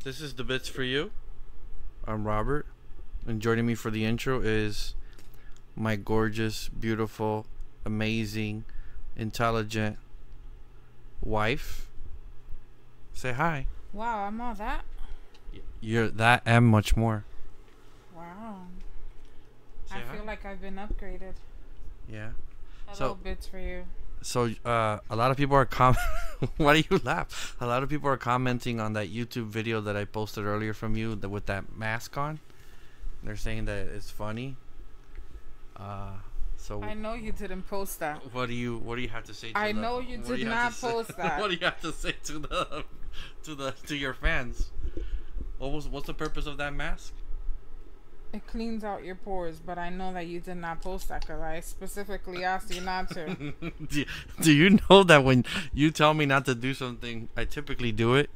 This is the bits for you. I'm Robert, and joining me for the intro is my gorgeous, beautiful, amazing, intelligent wife. Say hi. Wow, I'm all that. You're that and much more. Wow. Say I hi. feel like I've been upgraded. Yeah. Hello, bits for you. So, a lot of people are Why do you laugh? A lot of people are commenting on that YouTube video that I posted earlier from you with that mask on. They're saying that it's funny. So I know you didn't post that. what do you have to say? I know you did not post that. What do you have to say to your fans? What's the purpose of that mask? It cleans out your pores, but I know that you did not post that because I specifically asked you not to. Do you know that when you tell me not to do something, I typically do it?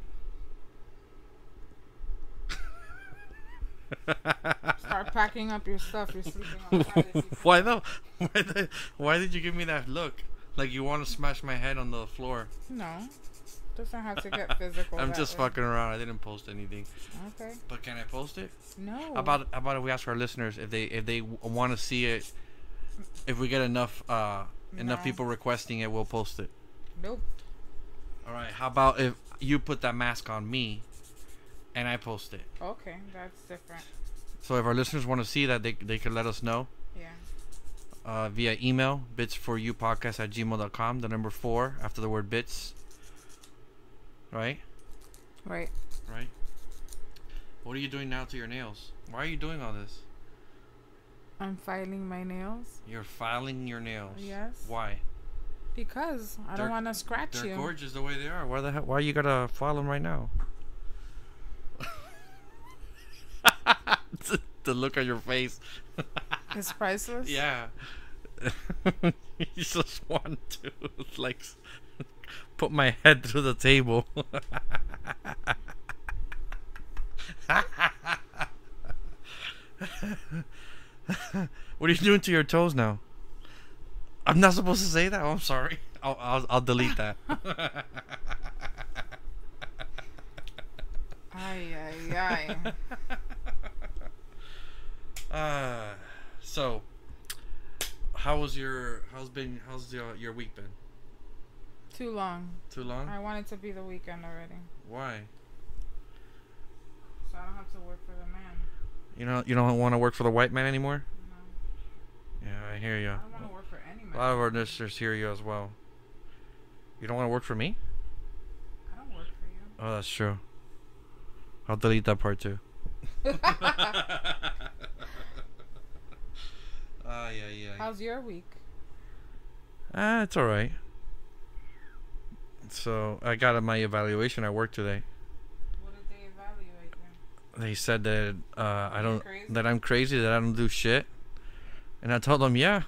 Start packing up your stuff. You're sleeping outside. Why did you give me that look? Like you want to smash my head on the floor? No. Doesn't have to get physical. I'm just fucking around. I didn't post anything. Okay. But can I post it? No. How about if we ask our listeners if they want to see it? If we get enough people requesting it, we'll post it. Nope. All right. How about if you put that mask on me, and I post it? Okay, that's different. So if our listeners want to see that, they can let us know. Yeah. Via email, bitsforyoupodcast@gmail.com. The number 4 after the word bits. Right. Right. What are you doing now to your nails? Why are you doing all this? I'm filing my nails. You're filing your nails. Yes. Why? Because I don't want to scratch you. They're gorgeous the way they are. Why you gotta file them right now? The look on your face. It's priceless. Yeah. You just want to like put my head through the table. What are you doing to your toes now? I'm not supposed to say that. Oh, I'm sorry. I'll delete that. Ay. So how's your week been? Too long. Too long? I want it to be the weekend already. Why? So I don't have to work for the man. You don't want to work for the white man anymore? No. Yeah, I hear you. I don't want to work for any man. A lot of our listeners hear you as well. You don't want to work for me? I don't work for you. Oh, that's true. I'll delete that part too. Yeah. How's your week? It's alright. So I got my evaluation at work today. What did they evaluate you? They said that Crazy? that I'm crazy, that I don't do shit, and I told them yeah,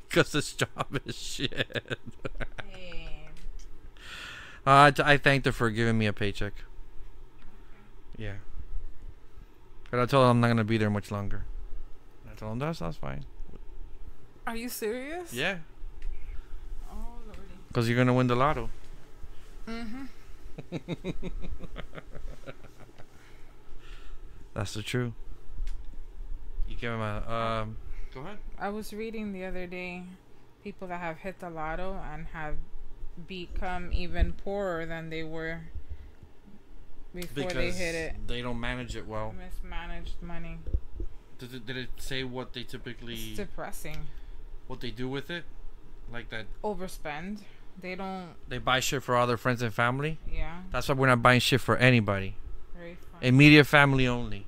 because this job is shit. Hey. I thanked her for giving me a paycheck. Okay. Yeah. But I told them I'm not gonna be there much longer. I told them that's fine. Are you serious? Yeah. Oh, lordy. Because you're gonna win the lotto. Mm-hmm. That's the truth. You give him a Go ahead. I was reading the other day people that have hit the lotto and have become even poorer than they were before they hit it. They don't manage it well. Mismanaged money. Did it say what they typically It's depressing. what they do with it? Like that Overspend. They don't. they buy shit for all their friends and family? Yeah. That's why we're not buying shit for anybody. Very fun. Immediate family only.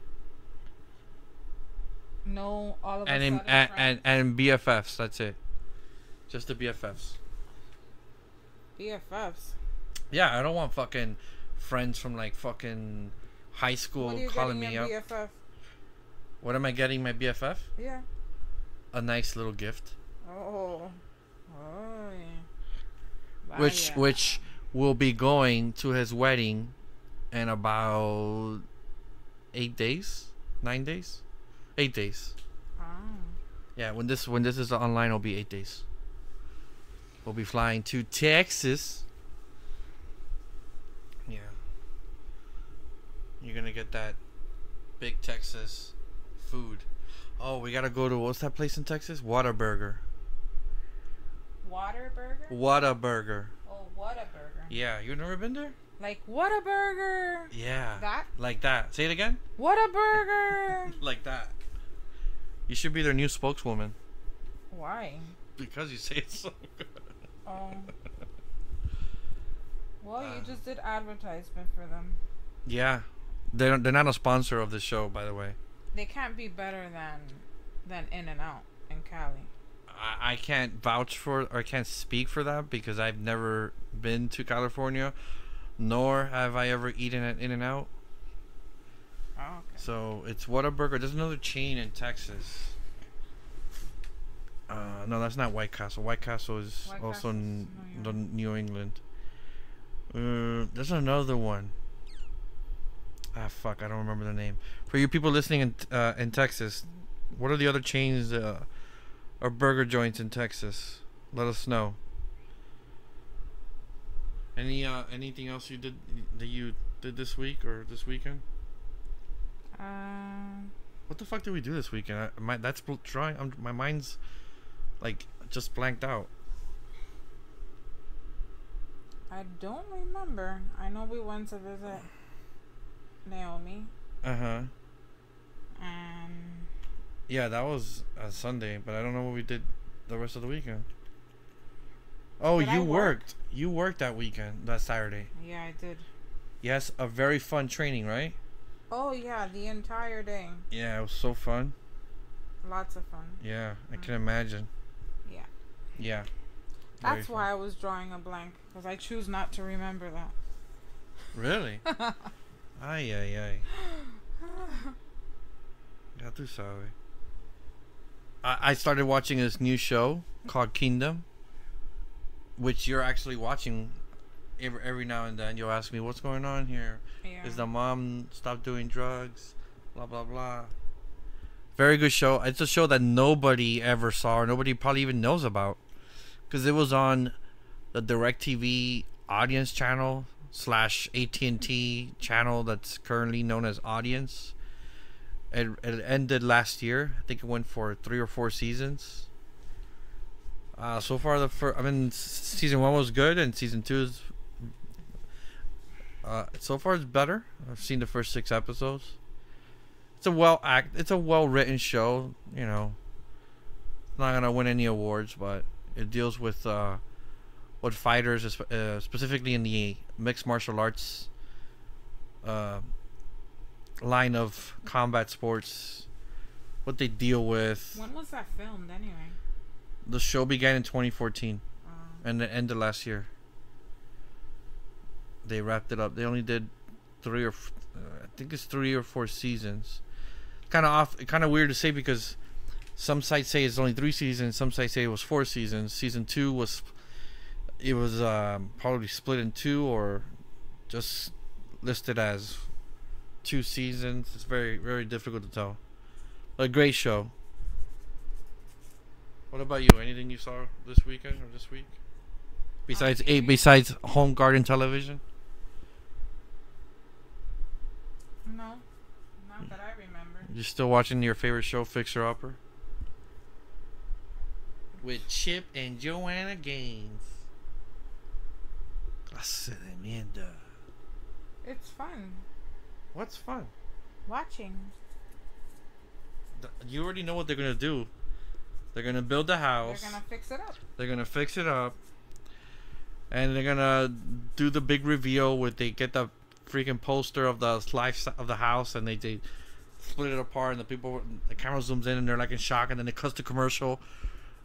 No, all of a And sudden. and BFFs, that's it. Just the BFFs. BFFs. Yeah, I don't want fucking friends from like fucking high school What are you calling getting me your up. BFF? What am I getting my BFF? Yeah. A nice little gift. Oh. Oh yeah. Which will be going to his wedding in about 8 days, 9 days, 8 days. Oh. Yeah, when this is online, it'll be 8 days. We'll be flying to Texas. Yeah. You're gonna get that big Texas food. Oh, we gotta go to, what's that place in Texas? Whataburger. Waterburger? Whataburger. Oh, Whataburger. Yeah, you've never been there? Like Whataburger. Yeah. That? Like that. Say it again. Whataburger. Like that. You should be their new spokeswoman. Why? Because you say it so good. Oh. Well, you just did advertisement for them. Yeah. They're not a sponsor of the show, by the way. They can't be better than In-N-Out in Cali. I can't vouch for, or I can't speak for that because I've never been to California, nor have I ever eaten at In-N-Out. Oh, okay. So it's Whataburger. There's another chain in Texas. No, that's not White Castle. White Castle is White also Castle's in New York. New England. There's another one. Ah, fuck, I don't remember the name. For you people listening in Texas, what are the other chains or burger joints in Texas? Let us know. Anything else you did this week or this weekend? What the fuck did we do this weekend? That's drawing. My mind's like just blanked out. I don't remember. I know we went to visit Naomi. Uh-huh. And Yeah, that was a Sunday, but I don't know what we did the rest of the weekend. Oh, Did I you work? worked. You worked that weekend, that Saturday. yeah, I did. Yes, a very fun training, right? Oh yeah, the entire day. Yeah, it was so fun. Lots of fun. Yeah, I can imagine. Yeah. Yeah. That's why I was drawing a blank, because I choose not to remember that. Really? Ay, ay, ay. Ya tú sabes. I started watching this new show called Kingdom, which you're actually watching every now and then. You'll ask me, what's going on here? Yeah. Is the mom stopped doing drugs? Blah, blah, blah. Very good show. It's a show that nobody ever saw or nobody probably even knows about. Because it was on the DirecTV audience channel / AT&T channel that's currently known as Audience. It ended last year. I think it went for 3 or 4 seasons. So far, season 1 was good, and season 2 is... so far, it's better. I've seen the first 6 episodes. It's a well-written show. You know, not gonna win any awards, but it deals with what fighters, specifically in the mixed martial arts line of combat sports, what they deal with. When was that filmed anyway? The show began in 2014 and it ended last year. They wrapped it up. They only did 3 or I think it's 3 or 4 seasons. Kind of weird to say because some sites say it's only 3 seasons. Some sites say it was 4 seasons. Season 2 was probably split in 2 or just listed as 2 seasons. It's very, very difficult to tell. A great show. What about you? Anything you saw this weekend or this week? Besides home garden television? No, not that I remember. You still watching your favorite show, Fixer Upper? With Chip and Joanna Gaines. Clase de mierda. It's fun. What's fun? Watching. You already know what they're gonna do. They're gonna build the house. They're gonna fix it up. They're gonna fix it up. And they're gonna do the big reveal where they get the freaking poster of the life of the house and they split it apart and the camera zooms in and they're like in shock and then it cuts to commercial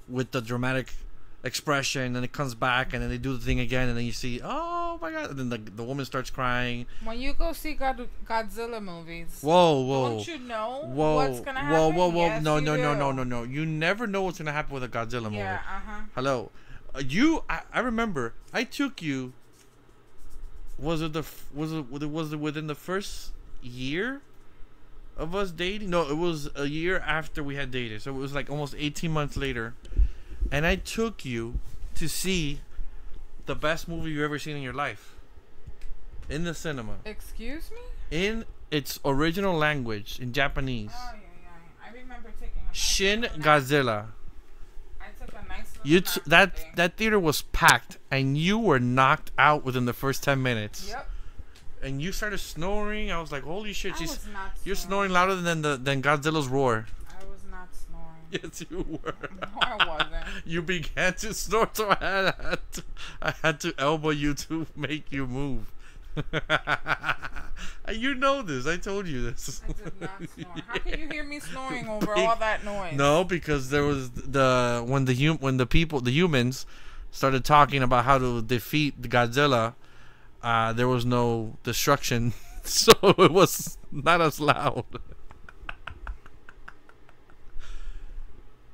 with the dramatic expression and then it comes back and then they do the thing again and then you see, oh my god, and then the woman starts crying. When you go see Godzilla movies, whoa, don't you know what's gonna happen? Whoa, Yes, no, you no, do. no, no, no, no. You never know what's gonna happen with a Godzilla movie. Yeah, Hello, I remember I took you. Was it within the first year of us dating? No, it was a year after we had dated. So it was like almost 18 months later. And I took you to see the best movie you've ever seen in your life. In the cinema. Excuse me? in its original language, in Japanese. Oh, yeah. I remember taking a nice Shin little nap. Godzilla. I took a nice little nap today. That theater was packed, and you were knocked out within the first 10 minutes. Yep. And you started snoring. I was like, "Holy shit! I was not You're snoring louder than Godzilla's roar." I was not snoring. Yes, you were. No, I wasn't. You began to snore, so I had to elbow you to make you move. You know this. I told you this. I did not snore. How can you hear me snoring over all that noise? No, because there was when the humans started talking about how to defeat Godzilla, there was no destruction, so it was not as loud.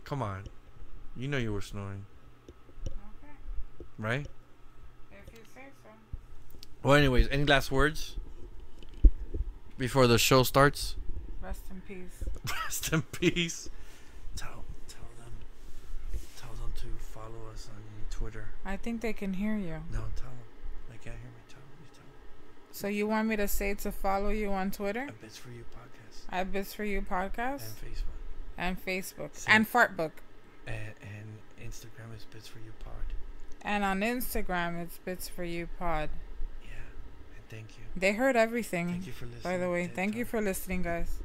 Come on, you know you were snoring, Okay. right? If you say so. Well, anyways, any last words before the show starts? Rest in peace. Rest in peace. Tell them to follow us on Twitter. I think they can hear you. No, tell them. They can't hear me. Tell them. So you want me to say to follow you on Twitter? A Bits for You podcast. At Bits for You podcast? And Facebook. So, and Fartbook. And Instagram is Bits for You Pod. And on Instagram, it's Bits for You Pod. Yeah. And thank you. They heard everything. Thank you for listening. By the way, thank you for listening, guys.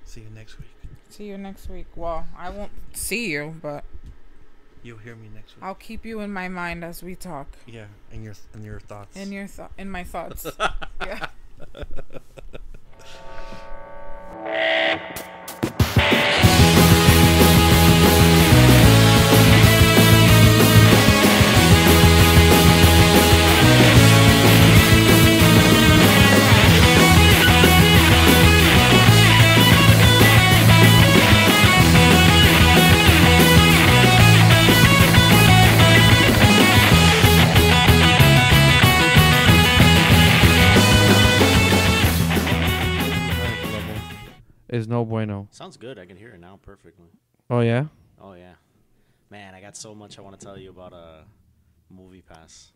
See you next week. See you next week. Well, I won't see you, but you'll hear me next week. I'll keep you in my mind as we talk. Yeah, in your thoughts. In my thoughts. Yeah. Is no bueno. Sounds good. I can hear it now perfectly. Oh yeah. Oh yeah, man. I got so much I want to tell you about Movie Pass.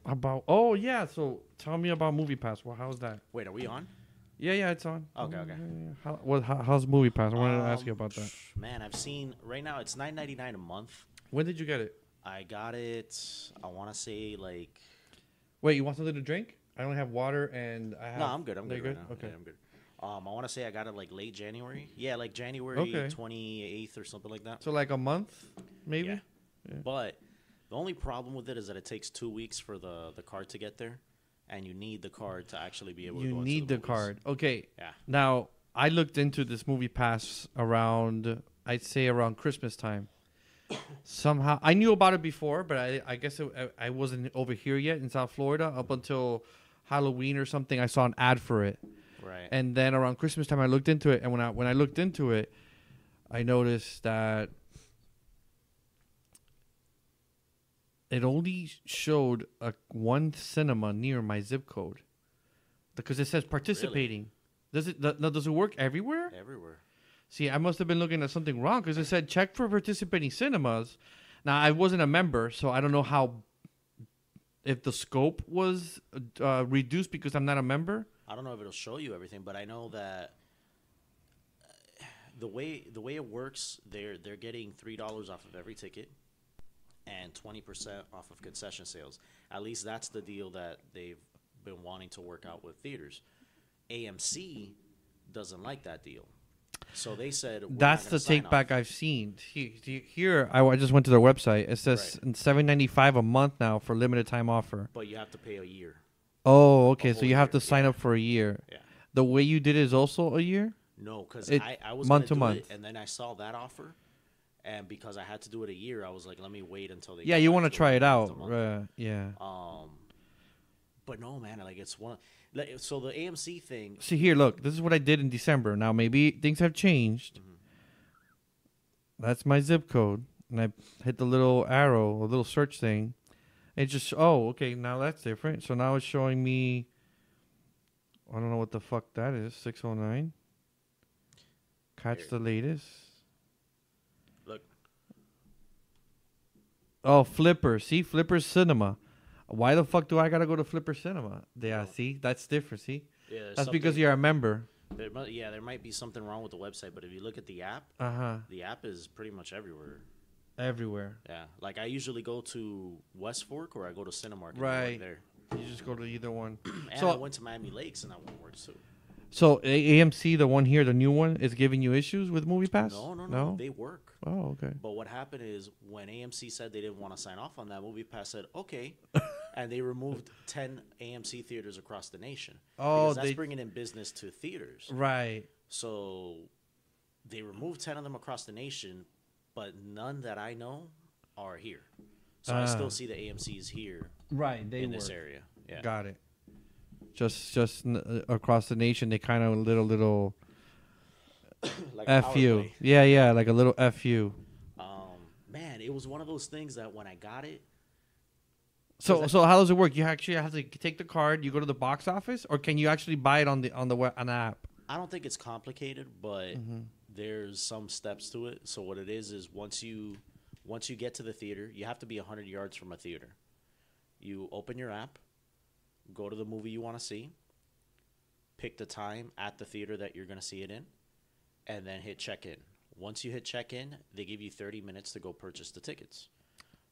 Oh yeah. So tell me about Movie Pass. Well, how's that? Wait, are we on? Yeah, it's on. Okay. How's Movie Pass? I wanted to ask you about that. Man, I've seen right now it's $9.99 a month. When did you get it? I got it. I want to say like. Wait, you want something to drink? I only have water and I have. No, I'm good. I'm good. Right Now. Okay, yeah, I'm good. I want to say I got it like late January. Yeah, like January 28th or something like that. So like a month, maybe. Yeah. But the only problem with it is that it takes 2 weeks for the card to get there, and you need the card to actually be able to go into the movies. You need the card. Okay. Yeah. Now I looked into this Movie Pass around, I'd say around Christmas time. Somehow I knew about it before, but I guess I wasn't over here yet in South Florida up until Halloween or something. I saw an ad for it. Right. And then around Christmas time, I looked into it, and when I looked into it, I noticed that it only showed one cinema near my zip code, because it says participating. Really? Does it work everywhere? Everywhere. See, I must have been looking at something wrong, because it said check for participating cinemas. Now I wasn't a member, so I don't know if the scope was reduced because I'm not a member. I don't know if it'll show you everything, but I know that the way it works, they're getting $3 off of every ticket and 20% off of concession sales. At least that's the deal that they've been wanting to work out with theaters. AMC doesn't like that deal, so they said that's the take back I've seen. Here, I just went to their website. It says $7.95 a month now for limited time offer. But you have to pay a year. Oh, okay. So you have to sign up for a year. Yeah. The way you did it is also a year? No, because I was month to do month. it, and then I saw that offer, and because I had to do it a year, I was like, let me wait until they. Yeah, you want to try it out, yeah. But no, man, like it's one. So the AMC thing. See here, look. This is what I did in December. Now maybe things have changed. Mm-hmm. That's my zip code, and I hit the little arrow, a little search thing. It just, okay, now that's different. So now it's showing me, I don't know what the fuck that is, 609. Catch the latest. Look. Oh, Flipper. See, Flipper Cinema. Why the fuck do I got to go to Flipper Cinema? Yeah, see, that's different, see? Yeah, that's because you're a member. There might be something wrong with the website, but if you look at the app, the app is pretty much everywhere. Everywhere. Yeah, like I usually go to West Fork or I go to Cinemark. Right there. You just go to either one. And I went to Miami Lakes, and that one works too. So AMC, the one here, the new one, is giving you issues with MoviePass? No. They work. Oh, okay. But what happened is when AMC said they didn't want to sign off on that, MoviePass said okay, and they removed 10 AMC theaters across the nation. Oh, because that's bringing in business to theaters. Right. So they removed 10 of them across the nation, but none that I know are here. So I still see the AMCs here. Right. They in this area. Yeah. Got it. Just across the nation, they kind of little like FU. Yeah, like a little FU. Man, it was one of those things that when I got it. So how does it work? You actually have to take the card. You go to the box office, or can you actually buy it on the app? I don't think it's complicated, but there's some steps to it. So what it is once you get to the theater, you have to be 100 yards from a theater. You open your app. Go to the movie you want to see, pick the time at the theater that you're going to see it in, and then hit check-in. Once you hit check-in, they give you 30 minutes to go purchase the tickets.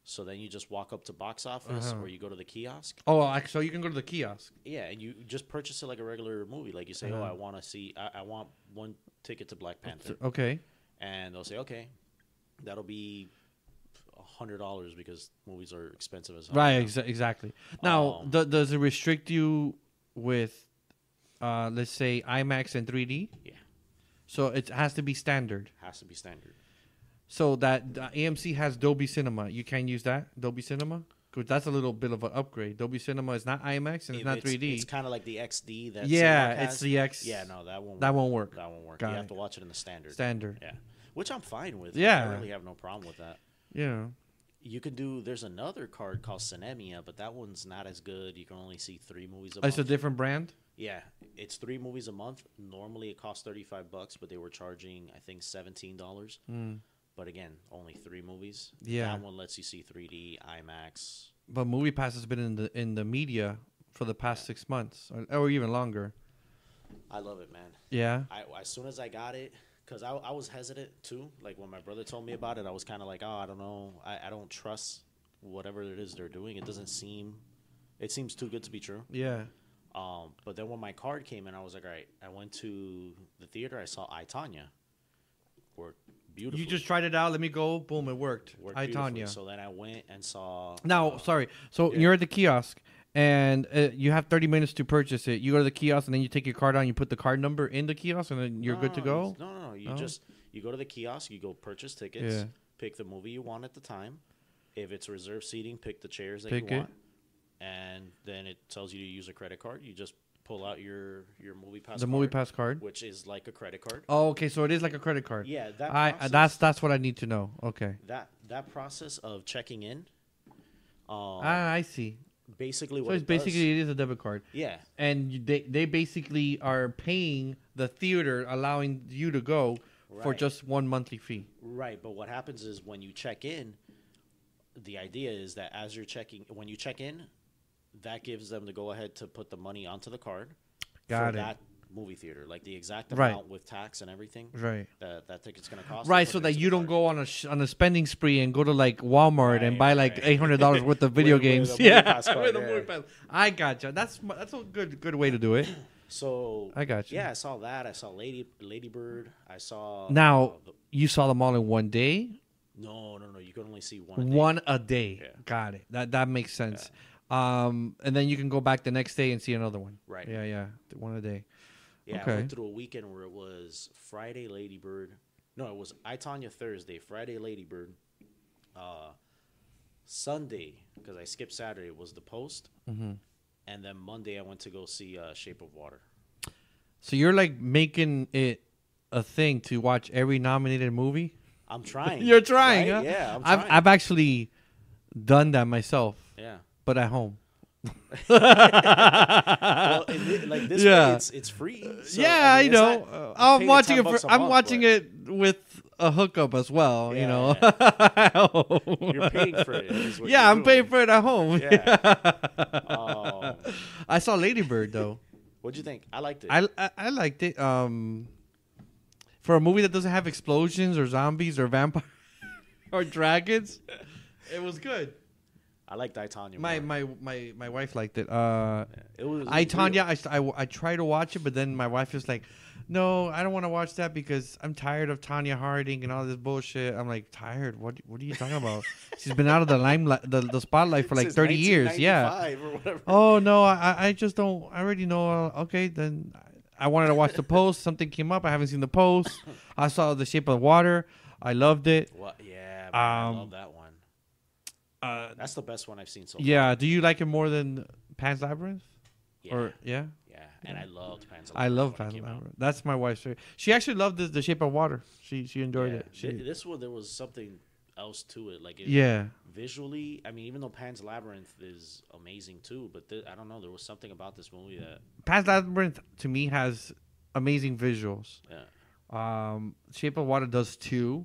So then you just walk up to box office or you go to the kiosk. Oh, so you can go to the kiosk. Yeah, and you just purchase it like a regular movie. Like you say, I want to see, I want one ticket to Black Panther. Okay. And they'll say, okay, that'll be $100 because movies are expensive as hell. Right, exactly. Now, does it restrict you with, let's say, IMAX and 3D? Yeah. So it has to be standard. Has to be standard. So that AMC has Dolby Cinema. You can't use that, Dolby Cinema? Because that's a little bit of an upgrade. Dolby Cinema is not IMAX and it's not 3D. It's kind of like the XD that Cinemark has. It's the X. Yeah, no, that won't work. That won't work. Got You it. have to watch it in the standard. Standard. Yeah. Which I'm fine with. Yeah. I really have no problem with that. Yeah. You can do, there's another card called Cinemia, but that one's not as good. You can only see 3 movies a month. It's a different brand? Yeah. It's 3 movies a month. Normally it costs $35, but they were charging, I think, $17. But again, only 3 movies. Yeah. That one lets you see 3D, IMAX. But MoviePass has been in the media for the past 6 months or even longer. I love it, man. Yeah. As soon as I got it, because I was hesitant too. Like when my brother told me about it, I was kind of like, oh, I don't know. I don't trust whatever it is they're doing. It seems too good to be true. Yeah. But then when my card came in, I was like, all right. I went to the theater. I saw I, Tonya. Worked beautifully. You just tried it out. Let me go. Boom, it worked. Worked I, beautifully. Tonya. So then I went and saw. Now, sorry. So yeah. you're at the kiosk. And you have 30 minutes to purchase it. You go to the kiosk, and then you take your card out, and you put the card number in the kiosk, and then you're good to go? No. You go to the kiosk, you go purchase tickets, pick the movie you want at the time. If it's reserved seating, pick the chairs that you want. And then it tells you to use a credit card. You just pull out your MoviePass card. The MoviePass card? Which is like a credit card. Oh, okay. So it is like a credit card. Yeah. That's what I need to know. Okay. That process of checking in. I see. Basically what so it is a debit card. Yeah. And they basically are paying the theater, allowing you to go for just one monthly fee. Right, but what happens is when you check in, the idea is that when you check in, that gives them the go ahead to put the money onto the card for that movie theater, like the exact amount with tax and everything. Right. That ticket's gonna cost. Right, so that you don't go on a spending spree and go to like Walmart and buy like $800 worth of video games. With a movie pass. I gotcha. That's a good way to do it. So I got you. Yeah, I saw that. I saw Lady Bird. I saw. Now you saw them all in one day. No. You can only see one. One a day. Yeah. Got it. That makes sense. Yeah. And then you can go back the next day and see another one. Right. Yeah. One a day. Yeah, okay. I went through a weekend where it was Friday Lady Bird. No, it was I, Tonya Thursday, Friday Lady Bird. Sunday, because I skipped Saturday, was The Post. Mm-hmm. And then Monday I went to go see Shape of Water. So you're like making it a thing to watch every nominated movie? I'm trying. You're trying, right? huh? Yeah, I'm trying. I've actually done that myself. Yeah. But at home. Well, like this way, it's free. So, I know. Not, I'm watching it. I'm watching it with a hookup as well. Yeah, you know. Yeah. You're paying for it. I'm paying for it at home. Yeah. I saw Lady Bird though. What'd you think? I liked it. I liked it. For a movie that doesn't have explosions or zombies or vampires or dragons, it was good. I liked I, Tonya. My wife liked it. It was I, Tonya. I tried to watch it, but then my wife was like, "No, I don't want to watch that because I'm tired of Tonya Harding and all this bullshit." I'm like, "Tired? What are you talking about? She's been out of the limelight, the spotlight for like 30 years. Yeah. Or whatever. Oh no, I just don't. I already know. Okay, then I wanted to watch the post. Something came up. I haven't seen the post. I saw The Shape of Water. I loved it. What? Yeah, man, I love that one. That's the best one I've seen so far. Yeah. Do you like it more than Pan's Labyrinth? Yeah. Or yeah. Yeah, and I loved Pan's Labyrinth. I love when it Pan's came out. Labyrinth. That's my wife's favorite. She actually loved The Shape of Water. She enjoyed Yeah. it. This one, there was something else to it. Like, visually, I mean, even though Pan's Labyrinth is amazing too, but I don't know, there was something about this movie that Pan's Labyrinth to me has amazing visuals. Yeah. Shape of Water does too,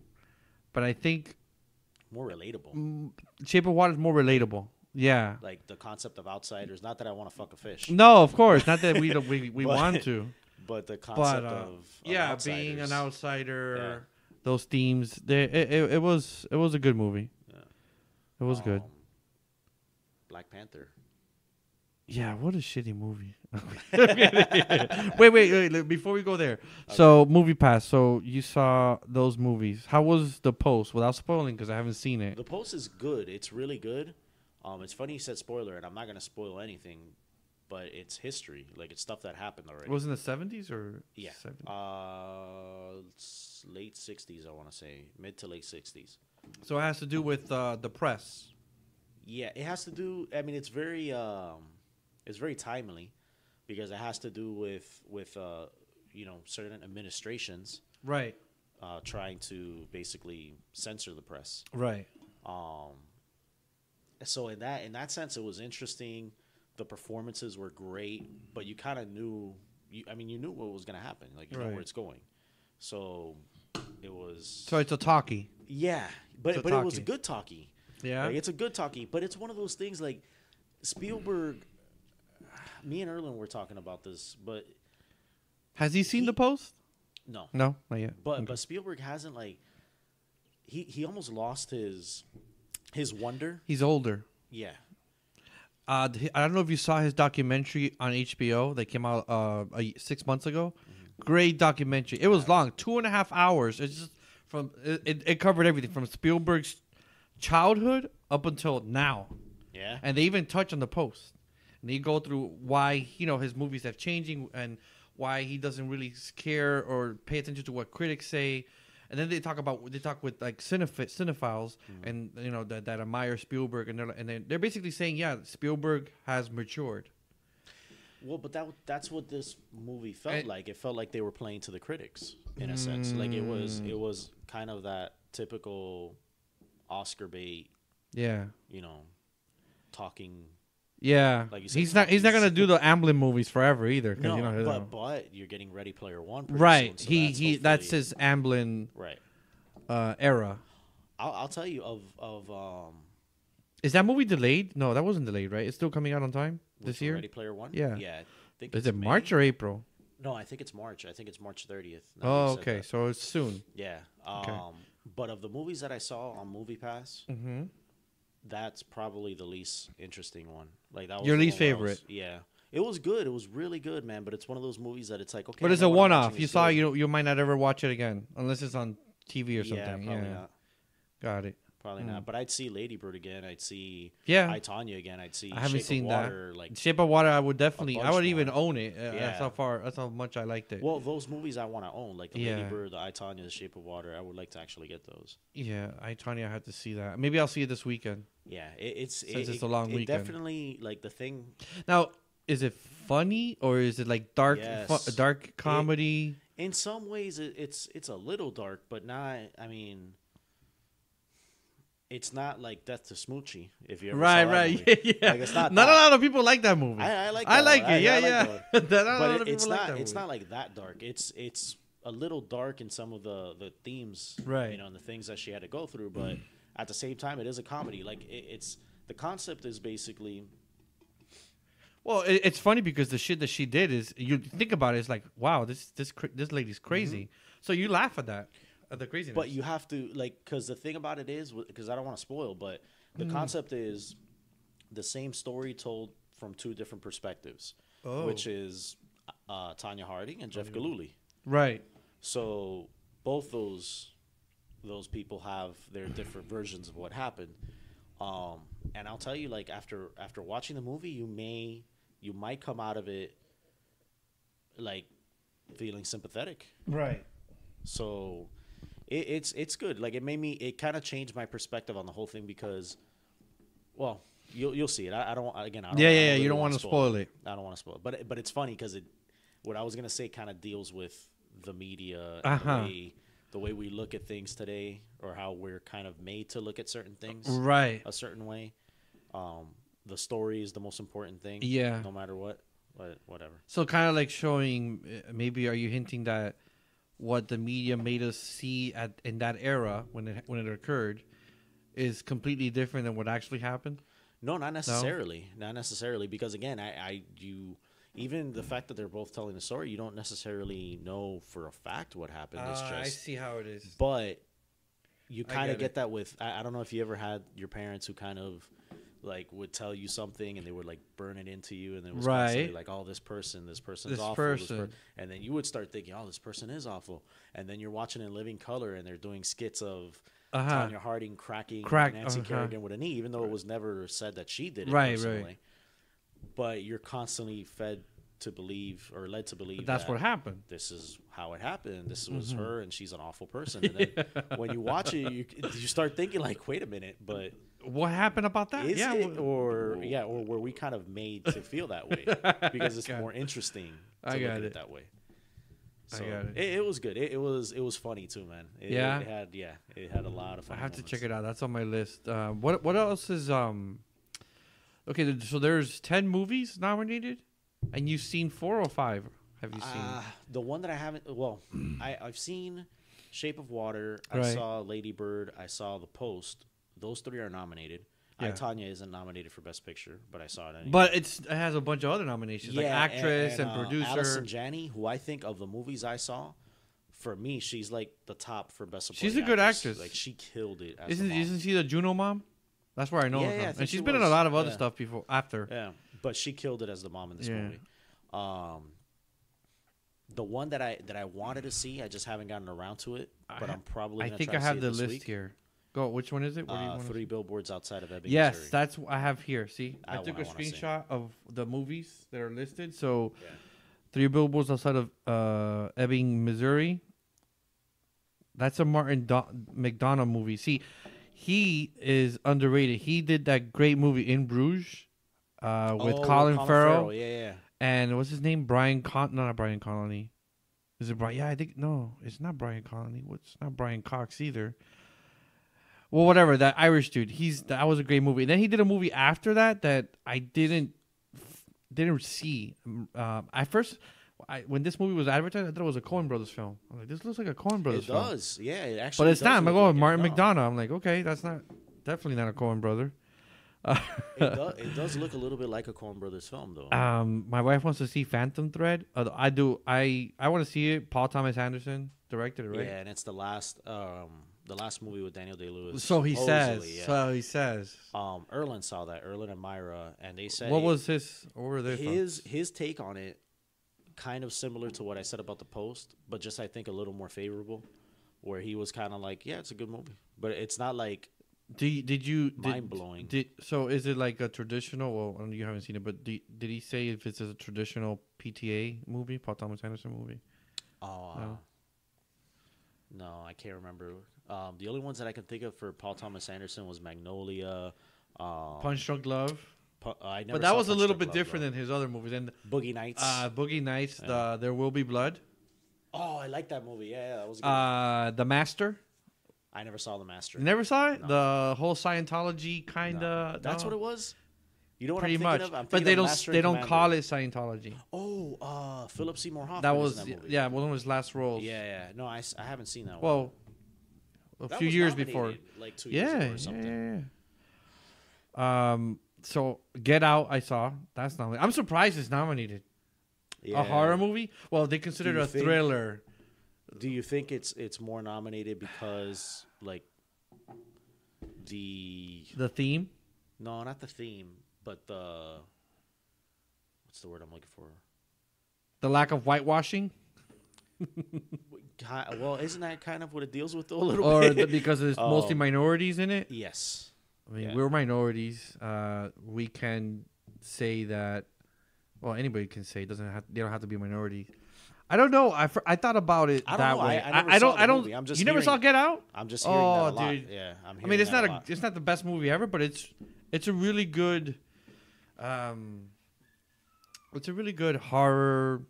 but I think more relatable. Shape of Water is more relatable. Yeah. Like the concept of outsiders. Not that I want to fuck a fish. No, of course, not that we want to. But the concept of being an outsiders. outsider, those themes. It was a good movie. Yeah. It was good. Black Panther. Yeah, what a shitty movie. wait. Before we go there. Okay. So, Movie Pass. So, you saw those movies. How was The Post? Without spoiling, because I haven't seen it. The Post is good. It's really good. It's funny you said spoiler, and I'm not going to spoil anything, but it's history. Like, it's stuff that happened already. It was in the 70s or? Yeah. 70s? Late 60s, I want to say. Mid to late 60s. So, it has to do with the press. Yeah, it has to do... I mean, it's very timely because it has to do with certain administrations, right? Trying to basically censor the press, right? So in that sense, it was interesting. The performances were great, but you kind of knew. You knew what was going to happen. Like you know where it's going. So it was. So it's a talkie. Yeah, but it was a good talkie. Yeah, like, it's a good talkie, but it's one of those things like Spielberg. Me and Erlen were talking about this, but has he seen The Post? No, not yet. But Spielberg hasn't he almost lost his wonder. He's older. Yeah. I don't know if you saw his documentary on HBO that came out 6 months ago. Mm-hmm. Great documentary. It was long, 2.5 hours. It's just it covered everything from Spielberg's childhood up until now. Yeah. And they even touch on The Post. And they go through why his movies have changing and why he doesn't really care or pay attention to what critics say. And then they talk with like cinephiles and that admire Spielberg and they're basically saying Spielberg has matured. Well, but that's what this movie felt like. It felt like they were playing to the critics in a sense. Like it was kind of that typical Oscar bait. Yeah. Talking. Yeah, like he's not gonna do the Amblin movies forever either. No, but you're getting Ready Player One. Right, soon, so that's his Amblin era. I'll tell you of Is that movie delayed? No, that wasn't delayed, right? It's still coming out on time this year. Ready Player One. Yeah, yeah. I think is it May? March or April? No, I think it's March. I think it's March 30th. Oh, okay, so it's soon. Yeah. Okay. But of the movies that I saw on Movie Pass. Mm-hmm. That's probably the least interesting one. Like that was your least favorite. Yeah, it was good. It was really good, man. But it's one of those movies that it's like okay. But it's a one-off. You saw you might not ever watch it again unless it's on TV or something. Yeah, probably not. Got it. Probably not. But I'd see Lady Bird again. I'd see I, Tonya again. I'd see. I haven't Shape seen of Water, that. Like Shape of Water, I would definitely. I would even own it. Yeah. That's how much I liked it. Well, those movies I want to own, like the Lady Bird, the I, Tonya, the Shape of Water. I would like to actually get those. Yeah, I, Tonya, I had to see that. Maybe I'll see it this weekend. Yeah, it's a long weekend. Definitely like the thing. Now, is it funny or is it like dark, dark comedy? In some ways, it's a little dark, but not. I mean. It's not like Death to Smoochie. If you ever saw that movie. Yeah. Like, it's not. Not a lot of people like that movie. I like. I like it. Yeah. But it's not. It's not like that dark. It's a little dark in some of the themes, right? And the things that she had to go through. But at the same time, it is a comedy. Like it's the concept is basically. Well, it's funny because the shit that she did is you think about it, it's like, wow, this lady's crazy. So you laugh at that, at the craziness. But you have to because the thing about it is, because I don't want to spoil, but the concept is the same story told from two different perspectives, which is Tanya Harding and Jeff Galooly. Right. So both those people have their different versions of what happened. And I'll tell you, like after watching the movie, you might come out of it like feeling sympathetic. Right. So it's good. Like it kind of changed my perspective on the whole thing because, well, you'll see it. I don't Yeah. really You don't want to spoil it. I don't want to spoil it. But it's funny because what I was gonna say kind of deals with the media, the way we look at things today, or how we're kind of made to look at certain things, right, a certain way. The story is the most important thing. Yeah. No matter what, but whatever. So kind of like showing, maybe are you hinting that what the media made us see in that era when it occurred is completely different than what actually happened? No, not necessarily. No? Not necessarily, because again, even the fact that they're both telling the story, you don't necessarily know for a fact what happened. It's just, I see how it is. But you kind of get that with, I don't know if you ever had your parents who kind of like would tell you something and they would like burn it into you, and it was constantly like, oh, this person's awful. And then you would start thinking, oh, this person is awful. And then you're watching in living color and they're doing skits of Tanya Harding cracking Nancy Kerrigan with a knee, even though it was never said that she did it personally. Right. But you're constantly led to believe that's what happened. This is how it happened. This was her, and she's an awful person. And then when you watch it, you start thinking like, wait a minute, but what happened about that? Or were we kind of made to feel that way because it's more interesting to look at it that way. So I got it. It was good. It was funny too, man. It had a lot of fun. I have to check it out. That's on my list. What else is okay, so there's 10 movies nominated, and you've seen 4 or 5. Have you seen? The one that I haven't. Well, I've seen Shape of Water. I saw Lady Bird. I saw The Post. Those 3 are nominated. Yeah. Tanya isn't nominated for Best Picture, but I saw it anyway. But it has a bunch of other nominations, like actress and producer. Allison Janney, who I think of the movies I saw, for me, she's like the top for Best Supporting She's a good actress. Like she killed it. Isn't she the Juno mom? That's where I know her from. And she's been in a lot of other stuff before. After. Yeah, but she killed it as the mom in this movie. The one that I wanted to see, I just haven't gotten around to it. But I'm probably. I think I have the list here. Go. Which one is it? What do you want 3 Billboards Outside of Ebbing, Yes, Missouri. that's what I have here. See, I took a screenshot of the movies that are listed. So, 3 Billboards Outside of Ebbing, Missouri. That's a McDonagh movie. See, he is underrated. He did that great movie In Bruges with Colin Farrell. Yeah. And what's his name? Not Brian Connolly. Is it Brian? Yeah, I think no, it's not Brian Connolly. It's not Brian Cox either. Well, whatever, that Irish dude. That was a great movie. And then he did a movie after that I didn't see. When this movie was advertised, I thought it was a Coen Brothers film. I'm like, this looks like a Coen Brothers film. It does, yeah. It actually, but it's not. I'm like, Martin McDonagh. I'm like, okay, that's definitely not a Coen brother. It does look a little bit like a Coen Brothers film, though. My wife wants to see Phantom Thread. I do. I want to see it. Paul Thomas Anderson directed it, right? Yeah, and it's the last movie with Daniel Day-Lewis. So he says. Yeah. So he says. Erlen saw that. Erlen and Myra, and they said. What was his? What were their his take on it? Kind of similar to what I said about The Post, but just I think a little more favorable. Where he was kind of like, yeah, it's a good movie, but it's not like. Did you mind blowing? So is it like a traditional? Well, you haven't seen it, but did he say if it's a traditional PTA movie, Paul Thomas Anderson movie? No, I can't remember. The only ones that I can think of for Paul Thomas Anderson was Magnolia, Punch Drunk Love. But that was a little bit different than his other movies. And Boogie Nights. Boogie Nights. Yeah. There Will Be Blood. Oh, I like that movie. Yeah, that was good. The Master. I never saw The Master. You never saw it? No. The whole Scientology kind of. No. That's what it was. You know what Pretty I'm much. Of? I'm but they don't call it Scientology. Oh, Philip Seymour Hoffman. That was one of his last roles. Yeah. No, I haven't seen that one. Well, a few years before, like 2 years ago or something. Yeah. So Get Out, I saw. That's nominated. I'm surprised it's nominated. Yeah. A horror movie? Well, they consider it a thriller. Do you think it's more nominated because like the theme? No, not the theme, but the what's the word I'm looking for? The lack of whitewashing? Well, isn't that kind of what it deals with a little Or bit? because there's mostly minorities in it? Yes. I mean, Yeah. we're minorities. We can say that. Well, anybody can say it doesn't have. They don't have to be a minority. I don't know. I thought about it I don't that know. way. I never saw the don't. movie. I'm just you never saw hearing- Get Out? I'm just hearing that a lot. Dude. Yeah, I'm I hearing mean, it's that not a lot. it's not the best movie ever, but it's a really good. It's a really good horror.